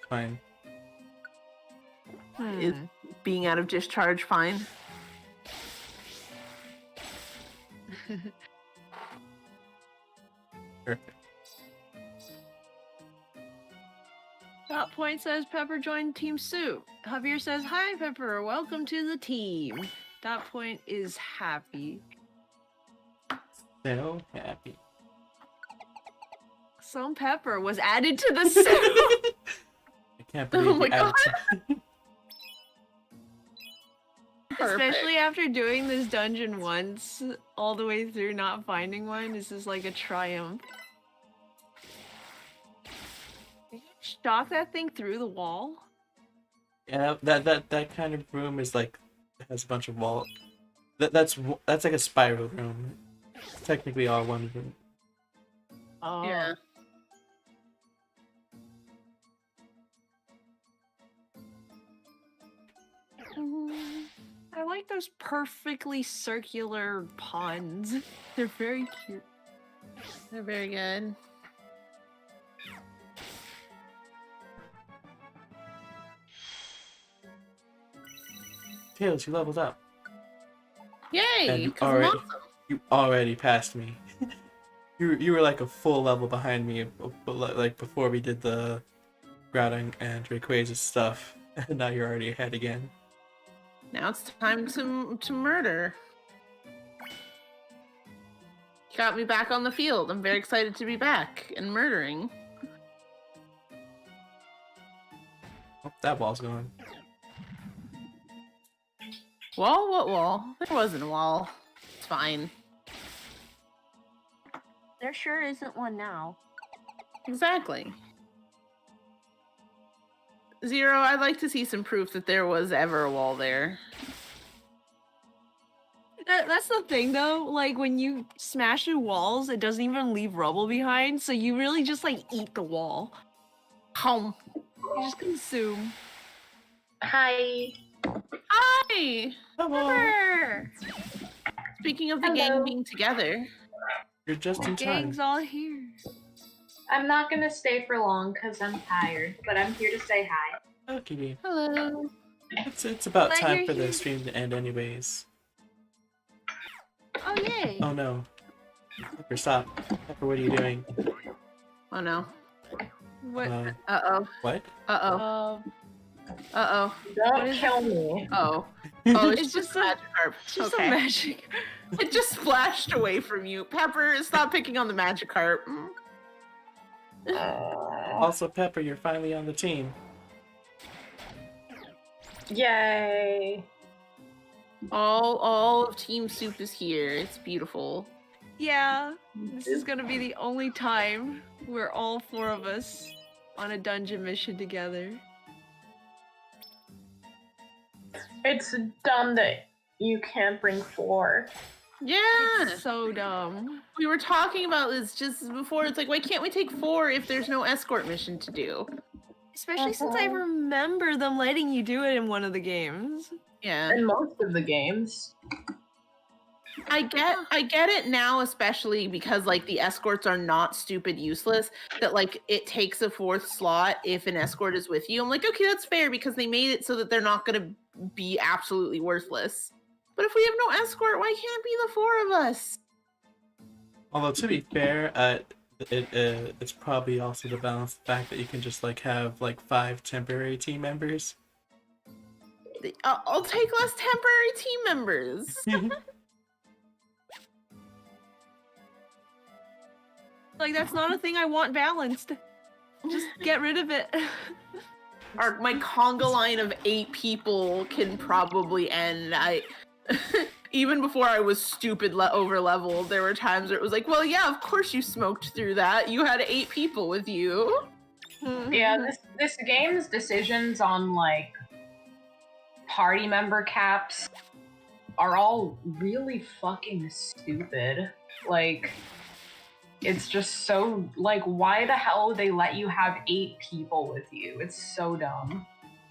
fine. Is being out of discharge fine? Perfect. Dot Point says Pepper joined Team Soup. Javier says, hi, Pepper. Welcome to the team. Dot Point is happy. So happy. Some pepper was added to the soup. I can't believe Oh my you added some- Especially after doing this dungeon once, all the way through not finding one. This is like a triumph. Did you shock that thing through the wall? Yeah, that kind of room is like has a bunch of walls. That's like a spiral room. It's technically all one room. Oh. Yeah. I like those perfectly circular ponds. They're very cute. They're very good. Tails, you leveled up. Yay! And you 'Cause I'm already, awesome. you already passed me. you were like a full level behind me, like before we did the Groudon and Rayquaza stuff. And now you're already ahead again. Now it's time to murder. Got me back on the field. I'm very excited to be back and murdering. Oh, that wall's gone. Wall? What wall? There wasn't a wall. It's fine. There sure isn't one now. Exactly. Zero, I'd like to see some proof that there was ever a wall there. That's the thing though, like when you smash through walls, it doesn't even leave rubble behind, so you really just like eat the wall. Home. You just consume. Hi. Hi! Hello. Pepper. Speaking of the Hello. gang being together, You're just in time. Gang's all here. I'm not gonna stay for long because I'm tired, but I'm here to say hi. Okay, hello. it's about Glad time you're for the here. stream to end anyways. Oh yay! Oh no. Pepper, stop. Pepper, what are you doing? Oh no. What? Uh-oh. What? Uh-oh. Uh-oh. Don't kill me. Oh. Oh, it's, It's just just a a- magic carp. Just Okay. a magic. It just splashed away from you. Pepper, stop picking on the magic carp. Also, Pepper, you're finally on the team. Yay. All of Team Soup is here. It's beautiful. Yeah. This is gonna be the only time we're all 4 of us on a dungeon mission together. It's dumb that you can't bring 4. Yeah. It's so dumb. We were talking about this just before. It's like, why can't we take 4 if there's no escort mission to do? Especially since I remember them letting you do it in one of the games. Yeah. In most of the games. I get it now, especially because like the escorts are not stupid useless, that like it takes a 4th slot if an escort is with you. I'm like, okay, that's fair because they made it so that they're not gonna be absolutely worthless. But if we have no escort, why can't be the 4 of us? Although to be fair, it's probably also the balance fact that you can just like have like 5 temporary team members. I'll take less temporary team members. Like, that's not a thing I want balanced. Just get rid of it. My conga line of 8 people can probably end. Even before I was stupid over leveled, there were times where it was like, well, yeah, of course you smoked through that. You had 8 people with you. Yeah, this game's decisions on like party member caps are all really fucking stupid. Like, it's just so like, why the hell would they let you have 8 people with you? It's so dumb.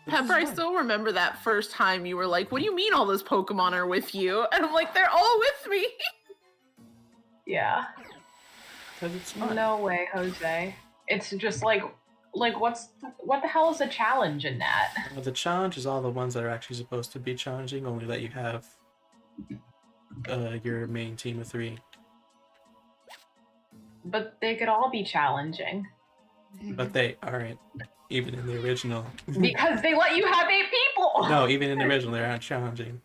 Pepper, I still remember that first time you were like, what do you mean all those Pokemon are with you? And I'm like, they're all with me. Yeah. Because it's fun. No way, Jose. It's just like what the hell is the challenge in that? Well, the challenge is all the ones that are actually supposed to be challenging, only that you have your main team of 3. But they could all be challenging. But they aren't, even in the original. Because they let you have 8 people! No, even in the original, they aren't challenging.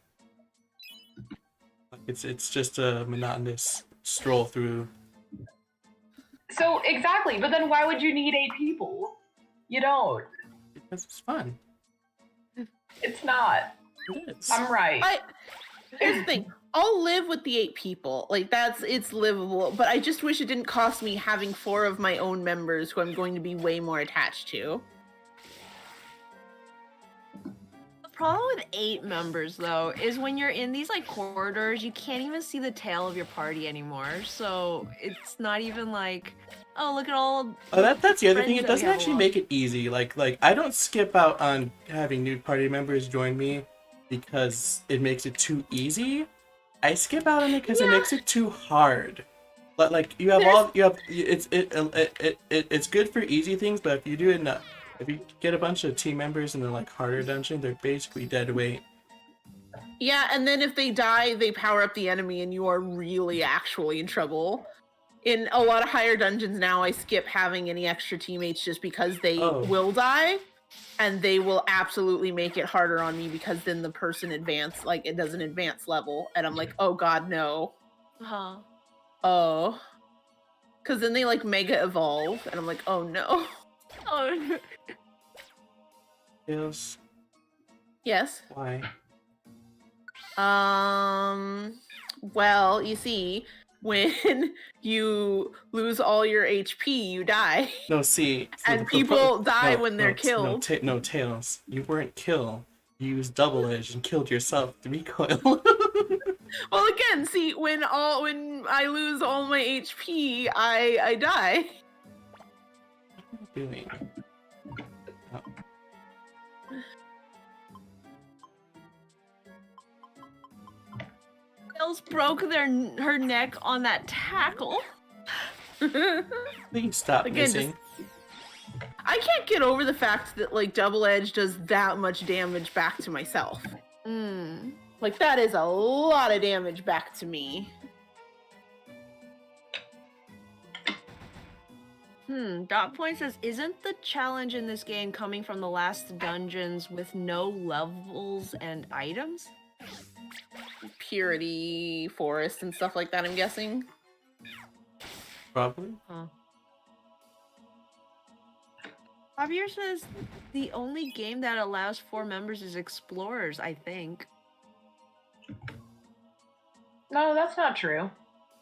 It's just a monotonous stroll through. So, exactly, but then why would you need 8 people? You don't. Because it's fun. It's not. It is. I'm right. Here's the thing. I'll live with the 8 people. Like, it's livable. But I just wish it didn't cost me having 4 of my own members who I'm going to be way more attached to. The problem with 8 members, though, is when you're in these, like, corridors, you can't even see the tail of your party anymore. So it's not even like, oh, look at all. Oh, that's the other thing. friends It that we doesn't have actually along. make it easy. Like I don't skip out on having new party members join me because it makes it too easy. I skip out on it because it makes it too hard. But like it's good for easy things, but if you do it if you get a bunch of team members in the like harder dungeon, they're basically dead weight. Yeah, and then if they die, they power up the enemy and you are really actually in trouble. In a lot of higher dungeons now, I skip having any extra teammates just because they will die. And they will absolutely make it harder on me because then the person it does an advanced level. And I'm like, oh god, no. Huh. Oh. Because then they like mega evolve. And I'm like, oh no. Oh, no. Tails, Yes. why? Well, you see, when you lose all your HP, you die. No, see. So And people die when they're killed. No, Tails. You weren't killed. You used double edge and killed yourself with recoil. Well, again, see, when I lose all my HP, I die. What are you doing? Oh. Tails broke her neck on that tackle. Please stop Again, missing. I can't get over the fact that like double edge does that much damage back to myself. Like that is a lot of damage back to me. Dot Point says, isn't the challenge in this game coming from the last dungeons with no levels and items? Purity forest and stuff like that, I'm guessing. Probably. Javier says the only game that allows 4 members is Explorers, I think. No, that's not true.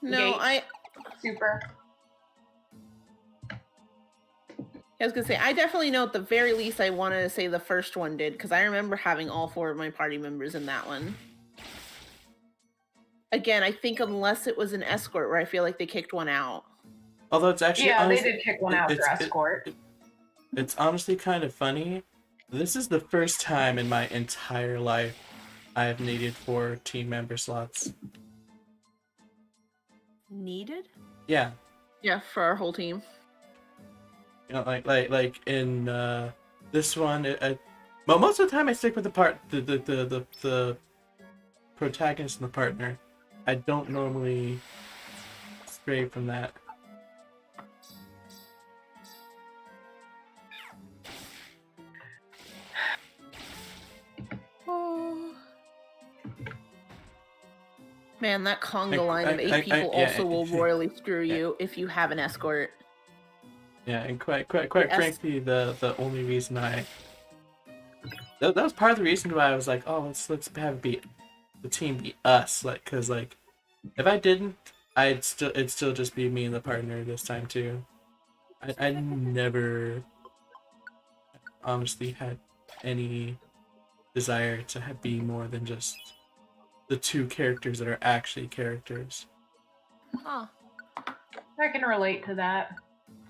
No, Gate. Super. I was gonna say, I definitely know at the very least I wanted to say the first one did, because I remember having all 4 of my party members in that one. Again, I think unless it was an escort where I feel like they kicked one out. Although it's actually Yeah, honestly, they did kick one out for escort. It's honestly kind of funny. This is the first time in my entire life I have needed 4 team member slots. Needed? Yeah. Yeah, for our whole team. You know, like in this one, well, most of the time I stick with the protagonist and the partner. I don't normally stray from that. Man, that conga line of 8 people also will royally screw you if you have an escort. Yeah, and quite frankly, the only reason that was part of the reason why I was like, oh, let's have it be the team be us, like, cause like if I didn't, it'd still just be me and the partner this time too. I never honestly had any desire to be more than just the 2 characters that are actually characters. Huh. I can relate to that.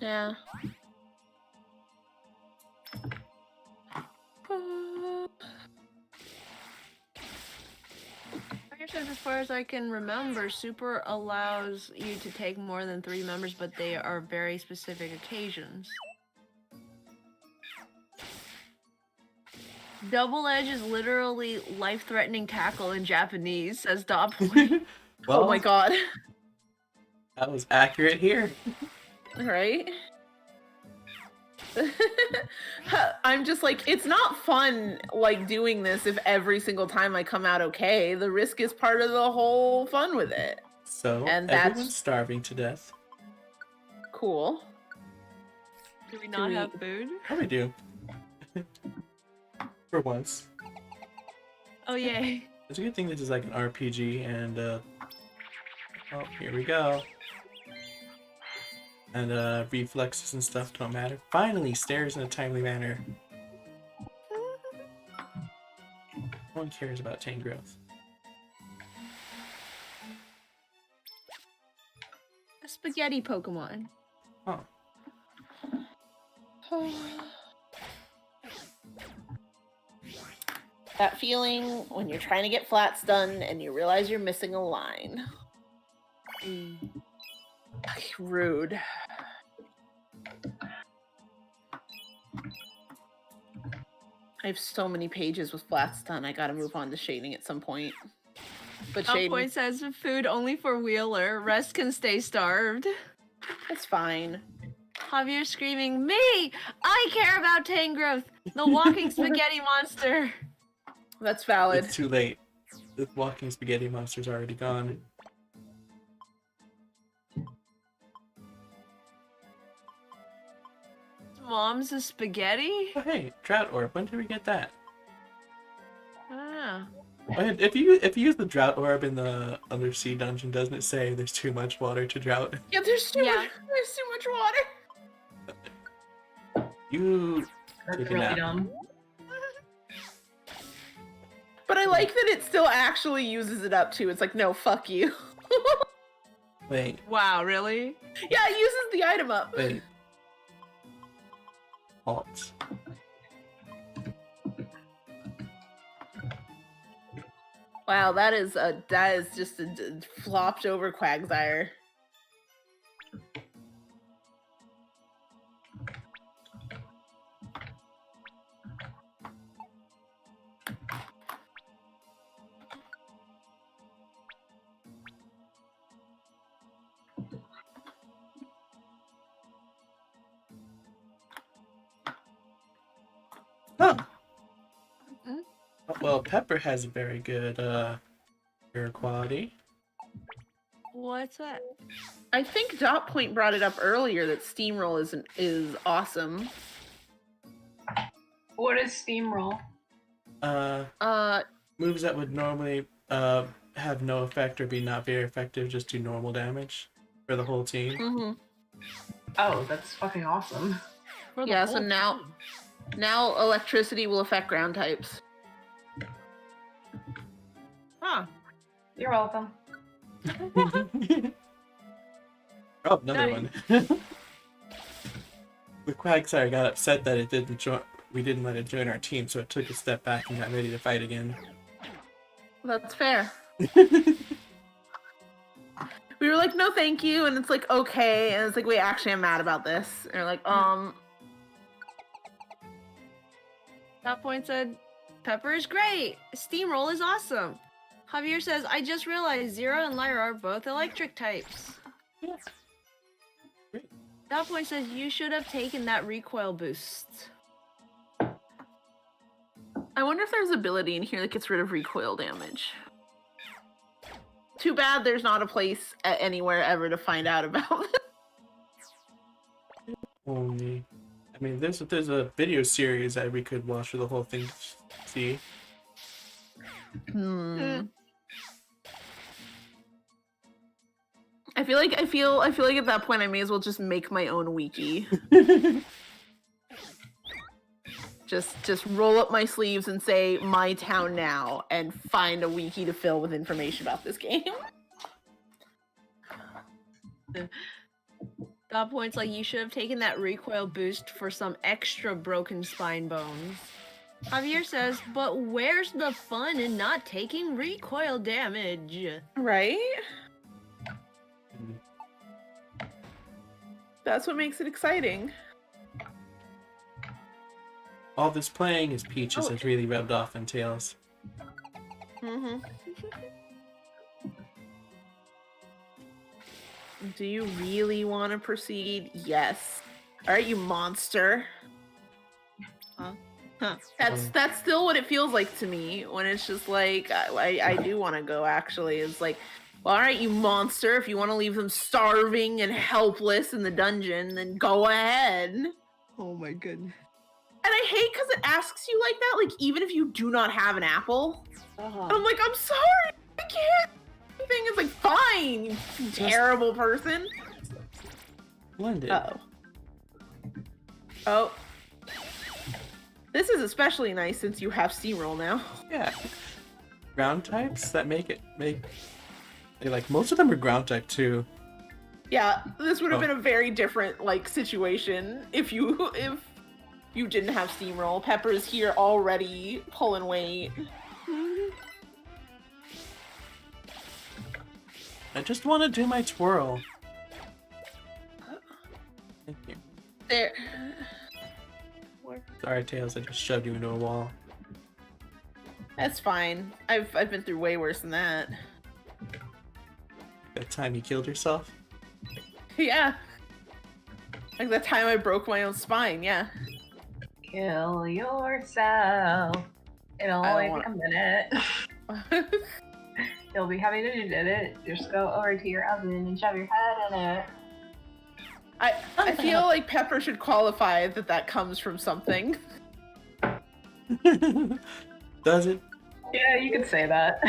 Yeah. I guess as far as I can remember, Super allows you to take more than 3 members, but they are very specific occasions. Double edge is literally life-threatening tackle in Japanese, says Dot Point. Well, Oh my god. that was accurate here. Right? I'm just like, it's not fun, like, doing this if every single time I come out okay. The risk is part of the whole fun with it. So, And everyone's that's starving to death. cool. Do we not have food? Oh, we do. For once. Oh, yay. It's a good thing this is like an RPG, and, oh, here we go. And, reflexes and stuff don't matter. Finally, stairs in a timely manner. No one cares about chain growth. A spaghetti Pokemon. Oh. That feeling when you're trying to get flats done and you realize you're missing a line. Rude. I have so many pages with flats done. I gotta move on to shading at some point. But Dot shading, Point says food only for Wheeler. Rest can stay starved. it's fine. Javier screaming, me! I care about Tangrowth, the walking spaghetti monster. That's valid. It's too late. The walking spaghetti monster's already gone. Mom's a spaghetti? Oh, hey, Drought Orb. When did we get that? Ah. If you use the Drought Orb in the undersea dungeon, doesn't it say there's too much water to drought? Yeah, there's too much water. You That's take a really nap. dumb. But I like that it still actually uses it up too. It's like, no, fuck you. Wait, Wow, really? Yeah, it uses the item up. wait. Halt. Wow, that is just a flopped over Quagsire. Huh. Hmm? Well, Pepper has a very good air quality. What's that? I think Dot Point brought it up earlier that Steamroll is awesome. What is Steamroll? Moves that would normally have no effect or be not very effective just do normal damage. for the whole team. Mm-hmm. Oh, that's fucking awesome. For the Yeah, so whole now- team. Now electricity will affect ground types. Huh. You're welcome. Oh, another one. The Quagsire got upset that it didn't join. We didn't let it join our team, so it took a step back and got ready to fight again. That's fair. We were like, no, thank you, and it's like, okay, and it's like, wait, actually, I'm mad about this. And they're like, That point said, Pepper is great. Steamroll is awesome. Javier says, I just realized Zero and Lyra are both electric types. Yeah. Great. That point says, you should have taken that recoil boost. I wonder if there's ability in here that gets rid of recoil damage. Too bad there's not a place anywhere ever to find out about it. Only. I mean, there's a video series that we could watch for the whole thing to see. I feel like at that point I may as well just make my own wiki. just roll up my sleeves and say my town now and find a wiki to fill with information about this game. That point's like, you should have taken that recoil boost for some extra broken spine bones. Javier says, but where's the fun in not taking recoil damage? Right? That's what makes it exciting. All this playing as Peaches has really rubbed off on Tails. Mm-hmm. Do you really want to proceed? Yes. All right, you monster. Huh. That's still what it feels like to me when it's just like I do want to go. Actually, it's like, well, all right, you monster. If you want to leave them starving and helpless in the dungeon, then go ahead. Oh my goodness. And I hate because it asks you like that, like even if you do not have an apple. Uh-huh. And I'm like, I'm sorry, I can't. Thing is like, fine, you terrible person. Blended. Oh. This is especially nice since you have Steamroll now. Yeah. Ground types that like most of them are ground type too. Yeah, this would have Oh. been a very different like situation if you didn't have Steamroll. Pepper's here already pulling weight. I just want to do my twirl. Thank you. There. Sorry, Tails, I just shoved you into a wall. That's fine. I've been through way worse than that. That time you killed yourself? Yeah. Like that time I broke my own spine, yeah. Kill yourself. It'll I only don't take a minute. You'll be happy that you did it. Just go over to your oven and shove your head in it. I feel like Pepper should qualify that comes from something. Does it? Yeah, you could say that.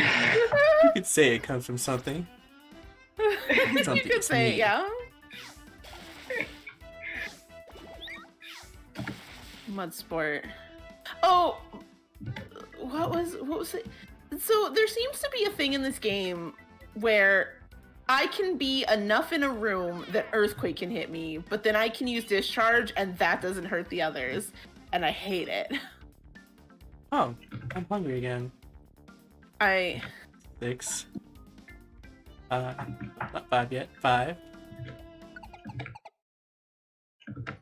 You could say it comes from something. You Something could is say it, neat. yeah. Mud sport. Oh, what was it? So there seems to be a thing in this game where I can be enough in a room that earthquake can hit me, but then I can use discharge and that doesn't hurt the others, and I hate it. Oh, I'm hungry again. 6. Not 5 yet. 5. I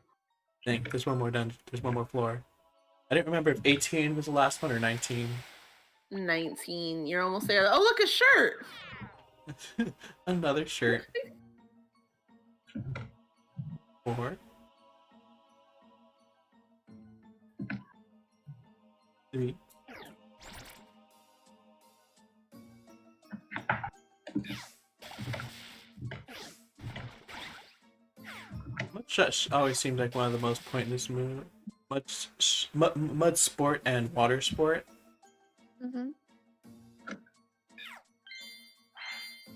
think there's one more done. There's one more floor. I didn't remember if 18 was the last one or 19. 19. You're almost there. Oh, look, a shirt. Another shirt. 4. 3. Shush always seemed like one of the most pointless moves. Mud sport and water sport.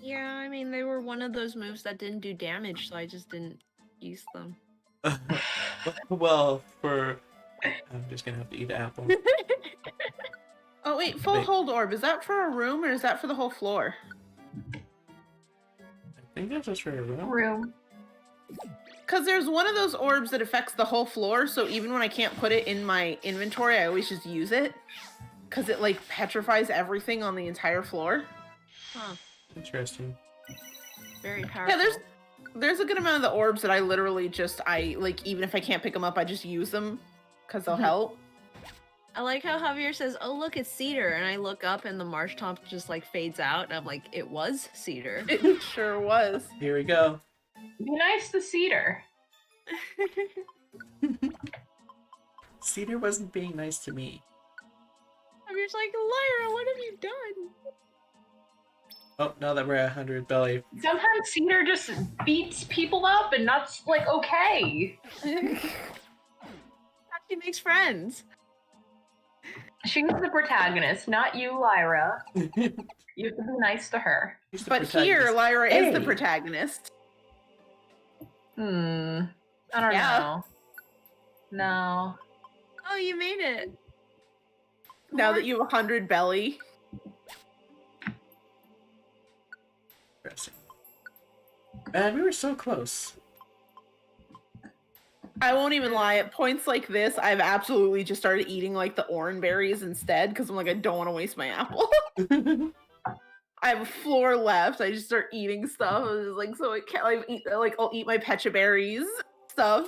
Yeah, I mean, they were one of those moves that didn't do damage, so I just didn't use them. Well, I'm just gonna have to eat an apple. Oh wait, full Wait. hold orb. Is that for a room or is that for the whole floor? I think that's just for a room. Room. Because there's one of those orbs that affects the whole floor, so even when I can't put it in my inventory, I always just use it. Because it, like, petrifies everything on the entire floor. Huh. Interesting. Very powerful. Yeah, there's a good amount of the orbs that I literally just, like, even if I can't pick them up, I just use them. Because they'll help. I like how Javier says, "Oh, look, it's cedar," and I look up and the marsh top just like fades out, and I'm like, "It was cedar." It sure was. Here we go. Be nice to Cedar. Cedar wasn't being nice to me. Javier's like, "Lyra, what have you done?" Oh, now that we're at 100 belly. Sometimes Cedar just beats people up, and that's like okay. She makes friends. She's the protagonist, not you, Lyra. You have to be nice to her. He's the But here, protagonist. Lyra is the Hey. protagonist. I don't know. No. Oh, you made it. Now that you have 100 belly. Interesting. Man, we were so close. I won't even lie, at points like this, I've absolutely just started eating like the orange berries instead because I'm like, I don't want to waste my apple. I have a floor left. I just start eating stuff. I was just like, so I can't I'll eat my pecha berries stuff.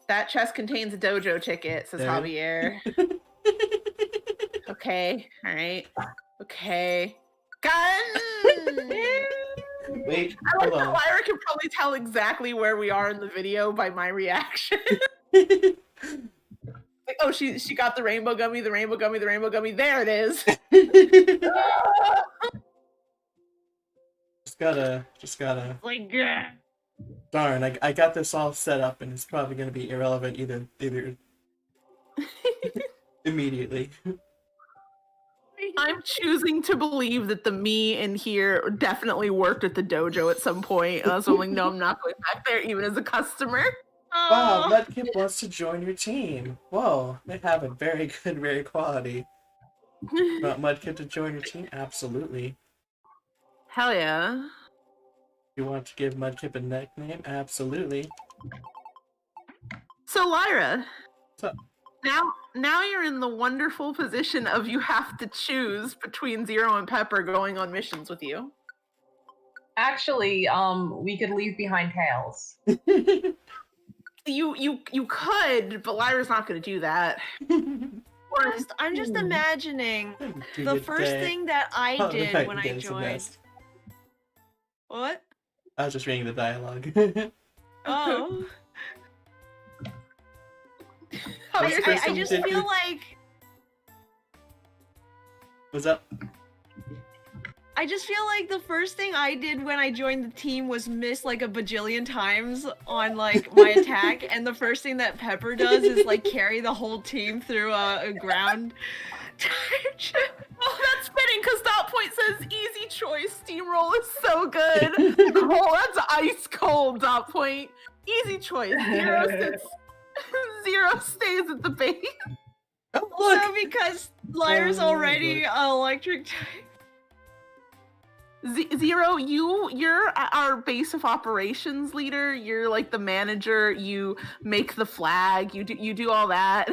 That chest contains a dojo ticket, says There. Javier. Okay, alright. Okay. Gun! Wait, I like hold that on. Lyra can probably tell exactly where we are in the video by my reaction. Like, oh, she got the rainbow gummy, the rainbow gummy, the rainbow gummy. There it is. Just gotta. Like, yeah. Darn, I got this all set up, and it's probably gonna be irrelevant either immediately. I'm choosing to believe that the me in here definitely worked at the dojo at some point. So I'm like, no, I'm not going back there, even as a customer. Wow, Oh. Mudkip wants to join your team. Whoa, they have a very good rare quality. Want Mudkip to join your team? Absolutely. Hell yeah. You want to give Mudkip a nickname? Absolutely. So Lyra, What's up? now you're in the wonderful position of you have to choose between Zero and Pepper going on missions with you. Actually, we could leave behind Tails. You could, but Lyra's not going to do that. I'm just imagining the first thing that I Oh, did right, when I that's the joined. best. What? I was just reading the dialogue. Oh. What's the first I thing you just did? feel like What's up? the first thing I did when I joined the team was miss like a bajillion times on like my attack, and the first thing that Pepper does is like carry the whole team through a ground. Oh, that's fitting because Dot Point says easy choice. Steamroll is so good. Oh, that's ice cold, Dot Point. Easy choice. Zero stays at the base. Oh, Also, because Lyra's Oh, already electric type. Zero, you're our base of operations leader. You're like the manager. You make the flag. You do all that.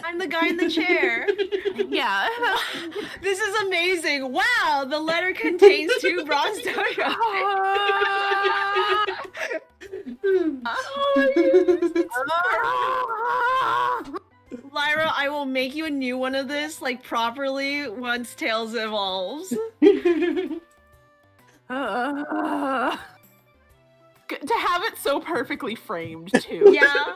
I'm the guy in the chair. Yeah. This is amazing. Wow, the letter contains 2 bronze donuts. Lyra, I will make you a new one of this, like, properly once Tails evolves. To have it so perfectly framed, too. Yeah.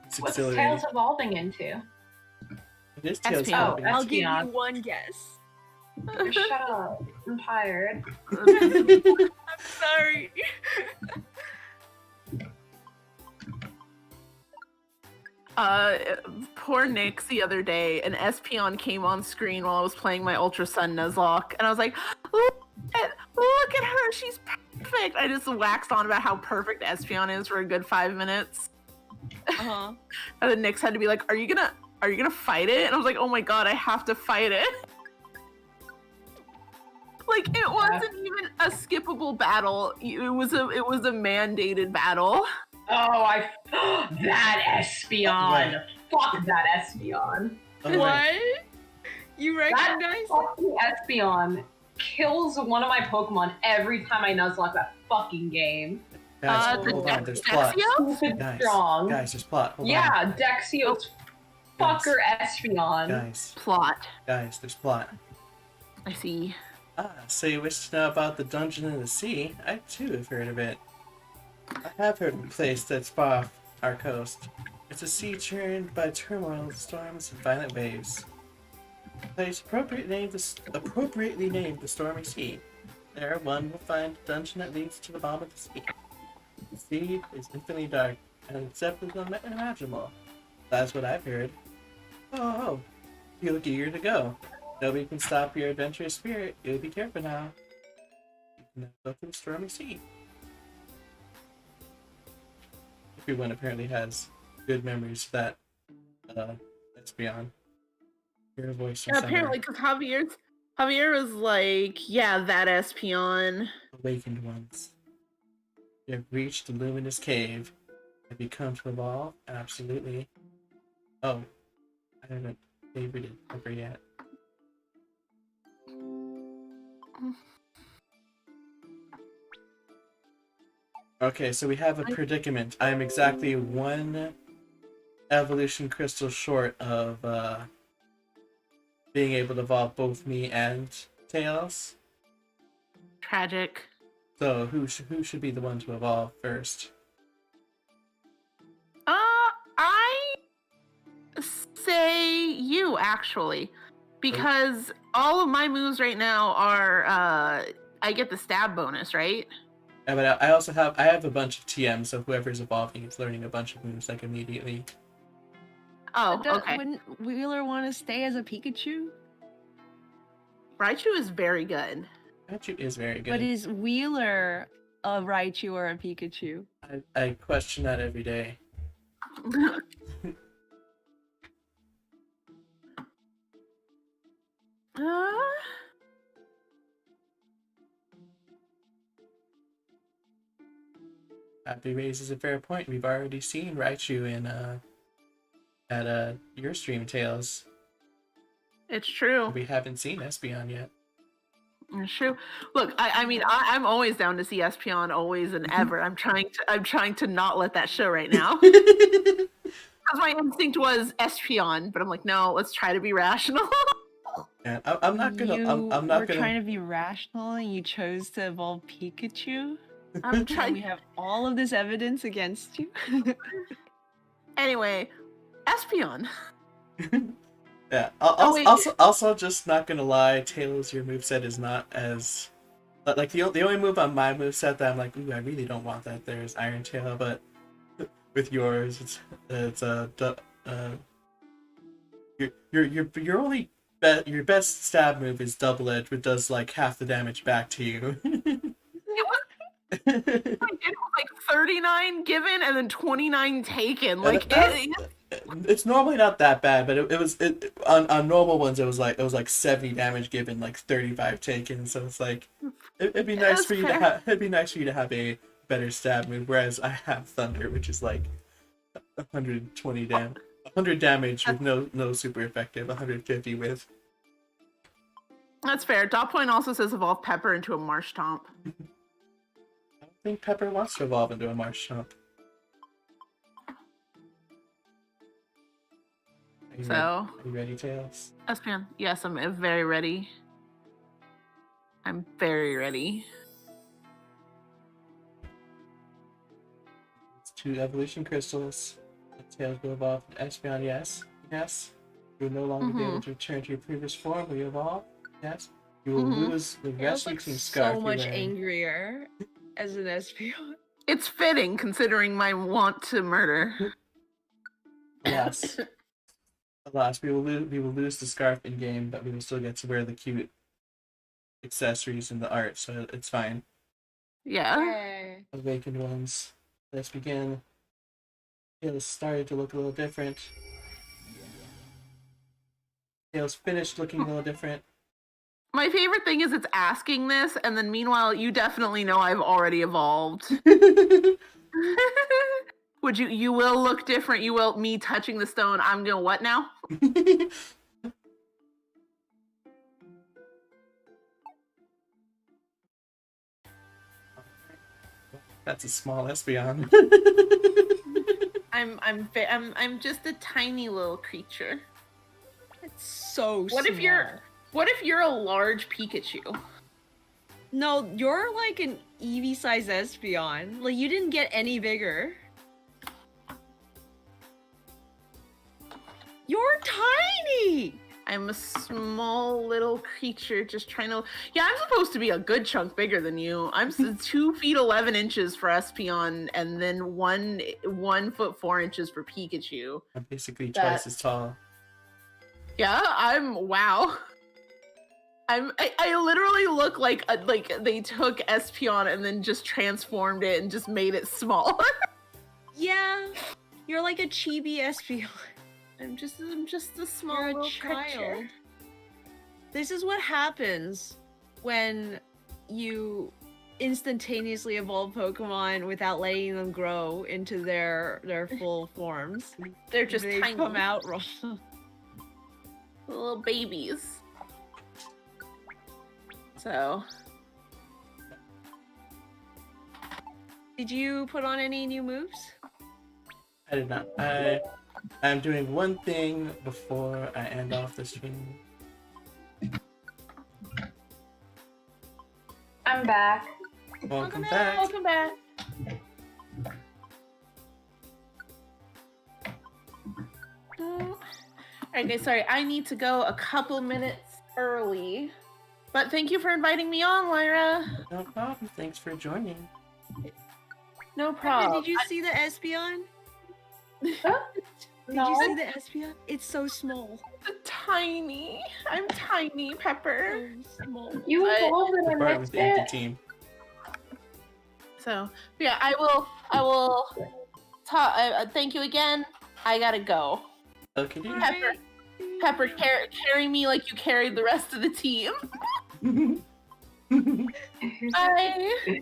It's What's exhilarating. Tails evolving into? It is Tails SP. Oh, evolving. I'll give you Espeon. one guess. Shut up. I'm tired. I'm sorry. Poor Nyx the other day, an Espeon came on screen while I was playing my Ultra Sun Nuzlocke, and I was like, look at her, she's perfect. I just waxed on about how perfect Espeon is for a good 5 minutes. Uh-huh. And then Nyx had to be like, are you gonna fight it? And I was like, oh my god, I have to fight it. Like, it wasn't even a skippable battle. It was a mandated battle. Oh, that Espeon. Fuck that Espeon. Oh, What? You recognize That fucking Espeon kills one of my Pokemon every time I Nuzlocke that fucking game. Guys, the hold on, there's plot. Dexio? Stupid Guys, strong. guys, there's plot. Hold on. Yeah, Dexio's fucker Espeon. Plot. Guys, there's plot. I see. So you wish to know about the Dungeon in the Sea? I too have heard of it. I have heard of a place that's far off our coast. It's a sea churned by turmoil, storms, and violent waves. A place appropriately named the Stormy Sea. There, one will find a dungeon that leads to the bottom of the sea. The sea is infinitely dark, and its depth is unimaginable. That's what I've heard. Oh, you look eager to go. Nobody can stop your adventurous spirit. You'll be careful now. You can now go to the Stormy Sea. Everyone apparently has good memories of that. Let's be on. Hear a voice from Yeah, apparently, because Javier was like, yeah, that Espeon. Awakened ones. You have reached the luminous cave. Have you come to evolve? Absolutely. Oh, I haven't favored it ever yet. Okay, so we have a predicament. I am exactly one evolution crystal short of being able to evolve both me and Tails. Tragic. So who should be the one to evolve first? I say you, actually. Because all of my moves right now are, I get the stab bonus, right? Yeah, but I have a bunch of TMs, so whoever's evolving is learning a bunch of moves like immediately. Oh, okay. Wouldn't Wheeler want to stay as a Pikachu? Raichu is very good. Raichu is very good. But is Wheeler a Raichu or a Pikachu? I question that every day. Happy raises a fair point. We've already seen Raichu in at your stream, Tails. It's true. We haven't seen Espeon yet. It's true. Look, I mean, I'm always down to see Espeon, always and ever. I'm trying to not let that show right now. Because my instinct was Espeon, but I'm like, no, let's try to be rational. Yeah, I'm not gonna. I'm not gonna. trying to be rational, and you chose to evolve Pikachu. I'm And trying. we have all of this evidence against you. Anyway, Espeon. Yeah. wait. Also, just not gonna lie. Tails, your moveset is not as like the only move on my moveset that I'm like, ooh, I really don't want that. There's Iron Tail, but with yours, your only your best stab move is Double Edge, which does like half the damage back to you. It was like 39 given and then 29 taken. Like it's normally not that bad, but it was on normal ones it was like 70 damage given, like 35 taken. So it's like it'd be nice for you to have a better stab move. Whereas I have Thunder, which is like 120 damage, 100 damage with no super effective, 150 with. That's fair. Dot Point also says evolve Pepper into a Marshtomp. I don't think Pepper wants to evolve into a Marshtomp. Are you ready, Tails? Espeon, yes, I'm very ready. I'm very ready. It's 2 evolution crystals. The Tails will evolve to Espeon, yes. Yes. You will no longer be able to return to your previous form when you evolve. Yes. You will lose the Tails rescue looks team scarf. so much you're wearing. angrier as an Espeon. It's fitting considering my want to murder. Alas. Alas, we will lose the scarf in game, but we will still get to wear the cute accessories and the art, so it's fine. Yeah. Yay. Awakened ones. Let's begin. Tails started to look a little different. Tails finished looking a little different. My favorite thing is it's asking this, and then meanwhile, you definitely know I've already evolved. Would you will look different. You will, me touching the stone. I'm gonna what now? That's a small Espeon. I'm just a tiny little creature. It's so What if you're a large Pikachu? No, you're like an Eevee-sized Espeon. Like, you didn't get any bigger. You're tiny! I'm a small little creature just trying to. Yeah, I'm supposed to be a good chunk bigger than you. I'm 2 feet 11 inches for Espeon, and then 1 foot 4 inches for Pikachu. I'm basically twice as tall. Yeah, wow. I literally look like they took Espeon and then just transformed it and just made it smaller. Yeah, you're like a chibi Espeon. I'm just a small You're a little child. creature. This is what happens when you instantaneously evolve Pokemon without letting them grow into their full forms. They're just They tiny come out wrong. little babies. So, Did you put on any new moves? I did not. I'm doing one thing before I end off the stream. I'm back. Welcome back. welcome back. Alright guys, sorry, I need to go a couple minutes early. But thank you for inviting me on, Lyra. No problem. Thanks for joining. No Pepper, problem. did you see the Espeon? Huh? Did No. you see the Espeon? It's so small. Tiny. I'm tiny, Pepper. So small. You But- evolved and I Part with missed the empty it. team. So, yeah, I will thank you again. I gotta go. Okay, dude. Pepper. Pepper, carry me like you carried the rest of the team. Bye.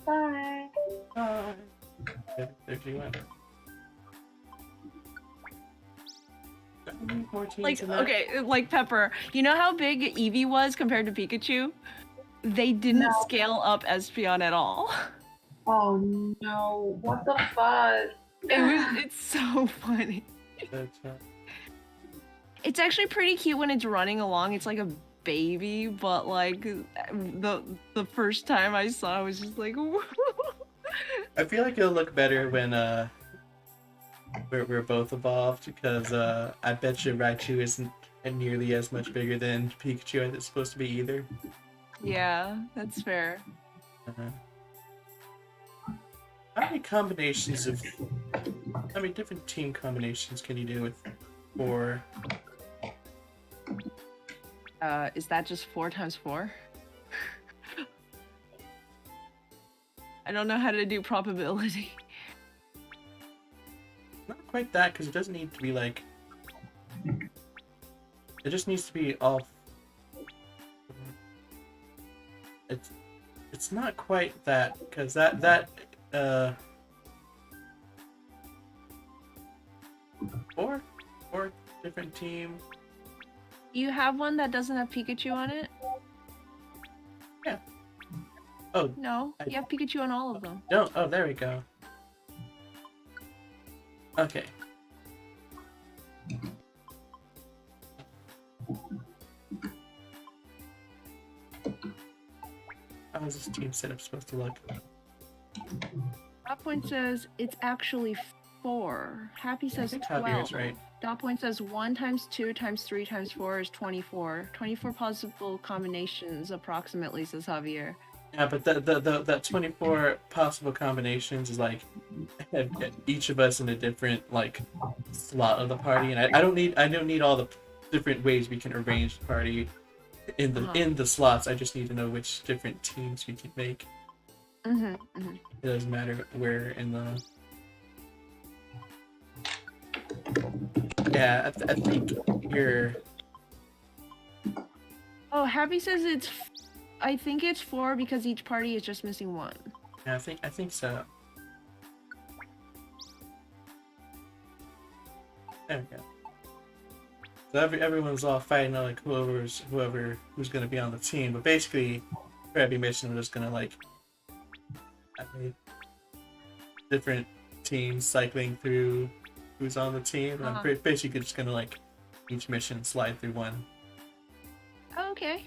Bye. Bye. There she went. More teams Like, in that? okay, like Pepper, you know how big Eevee was compared to Pikachu? They didn't No. scale up Espeon at all. Oh no! What the fuck? It's so funny. That's, It's actually pretty cute when it's running along. It's like a baby, but like the first time I saw it, I was just like, I feel like it'll look better when we're both evolved, because I bet you Raichu isn't nearly as much bigger than Pikachu as it's supposed to be either. yeah, that's fair. How many different team combinations can you do with 4? Is that just 4 times 4? I don't know how to do probability. Not quite that, because it doesn't need to be like... It just needs to be all... It's not quite that, because that 4 different team. You have one that doesn't have Pikachu on it? Yeah. Oh, No, you have Pikachu on all of them. no. Oh, there we go. Okay. How is this team setup supposed to look? Dot point says it's actually 4. Happy I says think 12. Javier is right. Dot point says 1 times 2 times 3 times 4 is 24. 24 possible combinations approximately, says Javier. Yeah, but that 24 possible combinations is like each of us in a different like slot of the party, and I don't need all the different ways we can arrange the party in the slots. I just need to know which different teams we can make. It doesn't matter where in the. Yeah, I think you're. Oh, Happy says I think it's 4 because each party is just missing 1. Yeah, I think so. There we go. So everyone's all fighting like who's gonna be on the team, but basically for every mission we're just gonna like have different teams cycling through who's on the team, and I'm basically just gonna like each mission slide through one. Okay.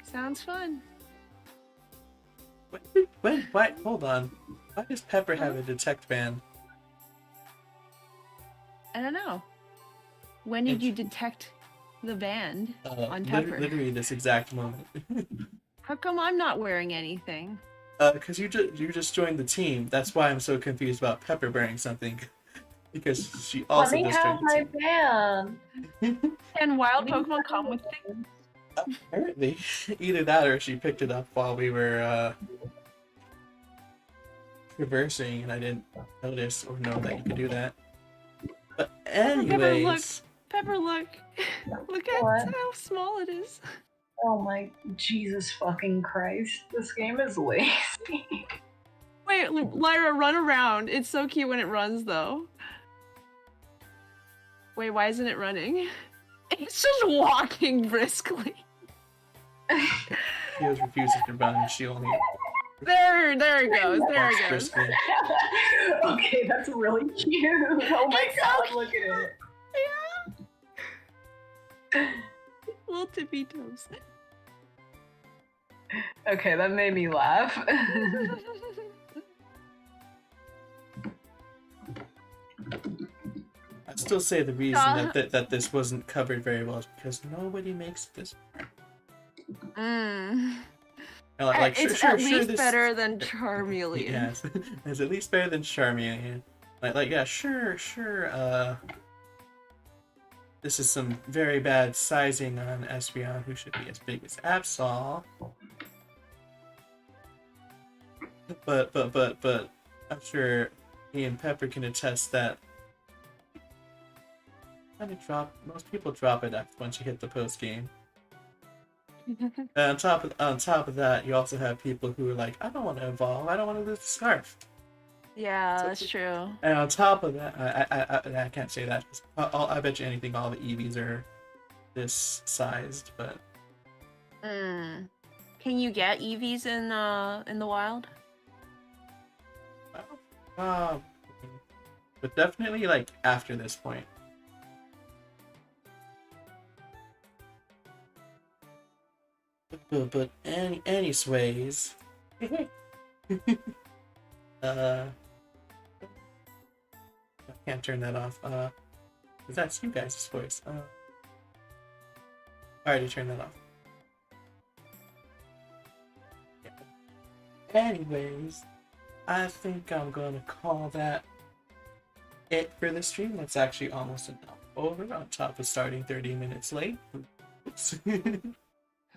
Sounds fun. Wait, hold on. Why does Pepper have a detect band? I don't know. When did you detect the band on Pepper? Literally this exact moment. How come I'm not wearing anything? Because you just joined the team. That's why I'm so confused about Pepper wearing something. Because she also Let me just have joined the my team. band. And wild Pokemon come with things? Apparently, either that or she picked it up while we were traversing, and I didn't notice or know that you could do that. But anyways, Pepper, look. Look at What? how small it is. Oh my Jesus fucking Christ. This game is lazy. Wait, Lyra, run around. It's so cute when it runs, though. Wait, why isn't it running? It's just walking briskly. she was refusing to run. She only There it goes. There walks it goes. briskly. Okay, that's really cute. Oh my It's so god, look at it. Yeah. Little tippy toes. Okay, that made me laugh. I'd still say the reason that this wasn't covered very well is because nobody makes this. It's at least better than Charmeleon. Yes, it's at least better than Charmeleon. Yeah, sure. This is some very bad sizing on Espeon, who should be as big as Absol. But I'm sure he and Pepper can attest that most people drop it once you hit the post game. And on top of that, you also have people who are like, I don't want to evolve, I don't want to lose the scarf. Yeah, that's true. And on top of that, I can't say that. I bet you anything all the Eevees are this sized, but Can you get Eevees in the wild? but definitely like after this point. But any sways. I can't turn that off. 'Cause that's you guys' voice. I already turned that off. Yeah. Anyways, I think I'm gonna call that it for the stream. That's actually almost an hour over, on top of starting 30 minutes late. Oops.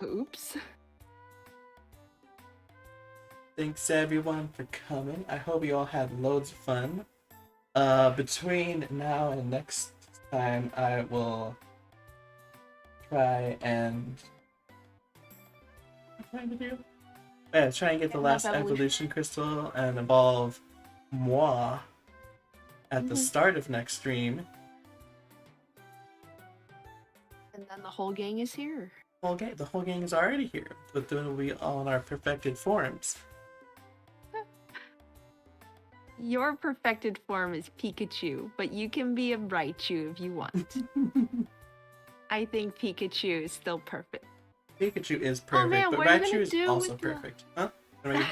Oops. Thanks everyone for coming. I hope you all had loads of fun. Between now and next time, I will try and try and get the last evolution crystal and evolve moi at the start of next stream. And then the whole gang is here. The whole gang is already here, but then we'll be all in our perfected forms. Your perfected form is Pikachu, but you can be a Raichu if you want. I think Pikachu is still perfect. Pikachu is perfect, man, but what are you Raichu gonna is do also with the- perfect. Huh? What about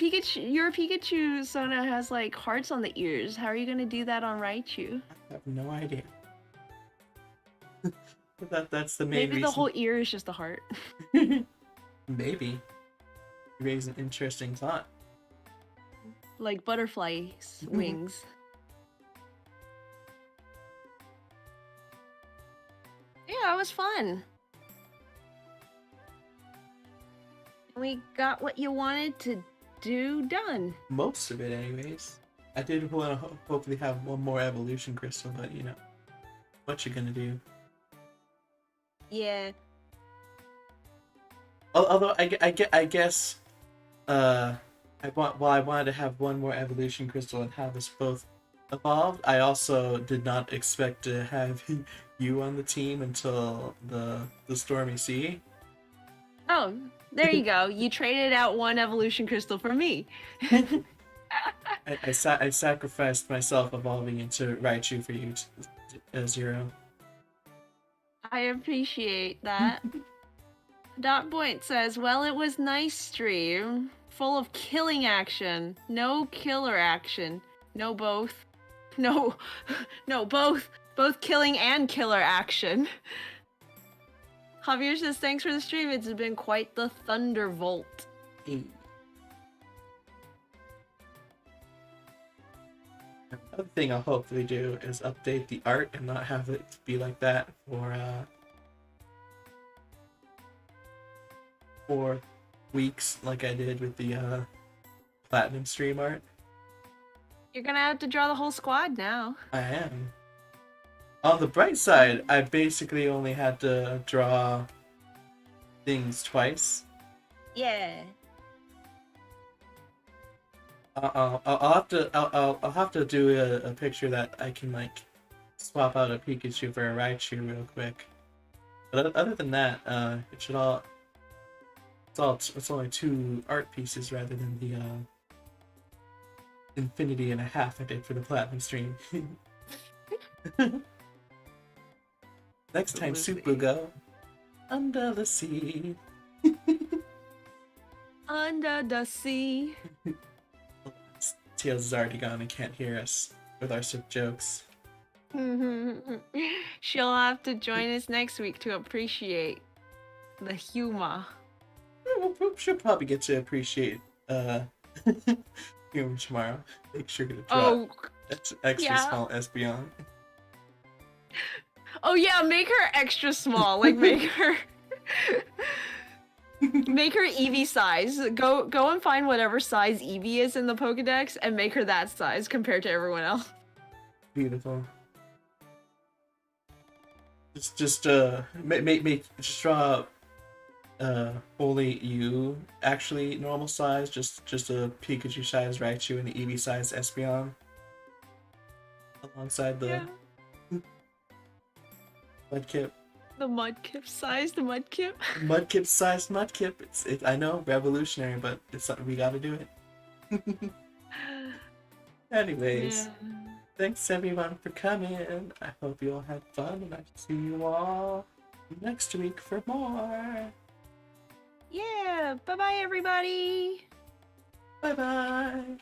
you? Your Pikachu, Sona, has like hearts on the ears. How are you gonna do that on Raichu? I have no idea. But that's the main Maybe reason. the whole ear is just a heart. Maybe. You raise an interesting thought. Like butterflies' wings. Yeah, it was fun. We got what you wanted to do done. Most of it, anyways. I did want to hopefully have one more evolution crystal, but you know, what you gonna do? Yeah. Although I guess, I wanted to have one more evolution crystal and have us both evolved. I also did not expect to have you on the team until the stormy sea. Oh, there you go. You traded out one evolution crystal for me. I sacrificed myself evolving into Raichu for you, Zero. I appreciate that. Dot Point says, well, it was nice stream. Full of killing action. No killer action. No both. No, no, both. Both killing and killer action. Javier says, thanks for the stream. It's been quite the thunderbolt. Hey. Another thing I'll hopefully do is update the art and not have it be like that for weeks like I did with the platinum stream art. You're gonna have to draw the whole squad now. I am. On the bright side, I basically only had to draw things twice. Yeah. I'll have to do a picture that I can like swap out a Pikachu for a Raichu real quick. But other than that, it should all it's only 2 art pieces rather than the infinity and a half I did for the platinum stream. Next time, Soup will go under the sea. Under the sea. Tails is already gone and can't hear us with our sick jokes. She'll have to join us next week to appreciate the humor. She'll probably get to appreciate humor tomorrow. Make sure to drop that's extra small Espeon. Oh yeah, make her extra small. Like make her make her Eevee size. Go and find whatever size Eevee is in the Pokedex and make her that size compared to everyone else. Beautiful. Just draw only you actually normal size, just a Pikachu size Raichu and an Eevee size Espeon alongside the Mudkip. The Mudkip size, the Mudkip. Mudkip sized Mudkip. It's I know, revolutionary, but it's something we gotta do it. Anyways, thanks everyone for coming. I hope you all had fun, and I see you all next week for more. Yeah, bye bye everybody. Bye bye.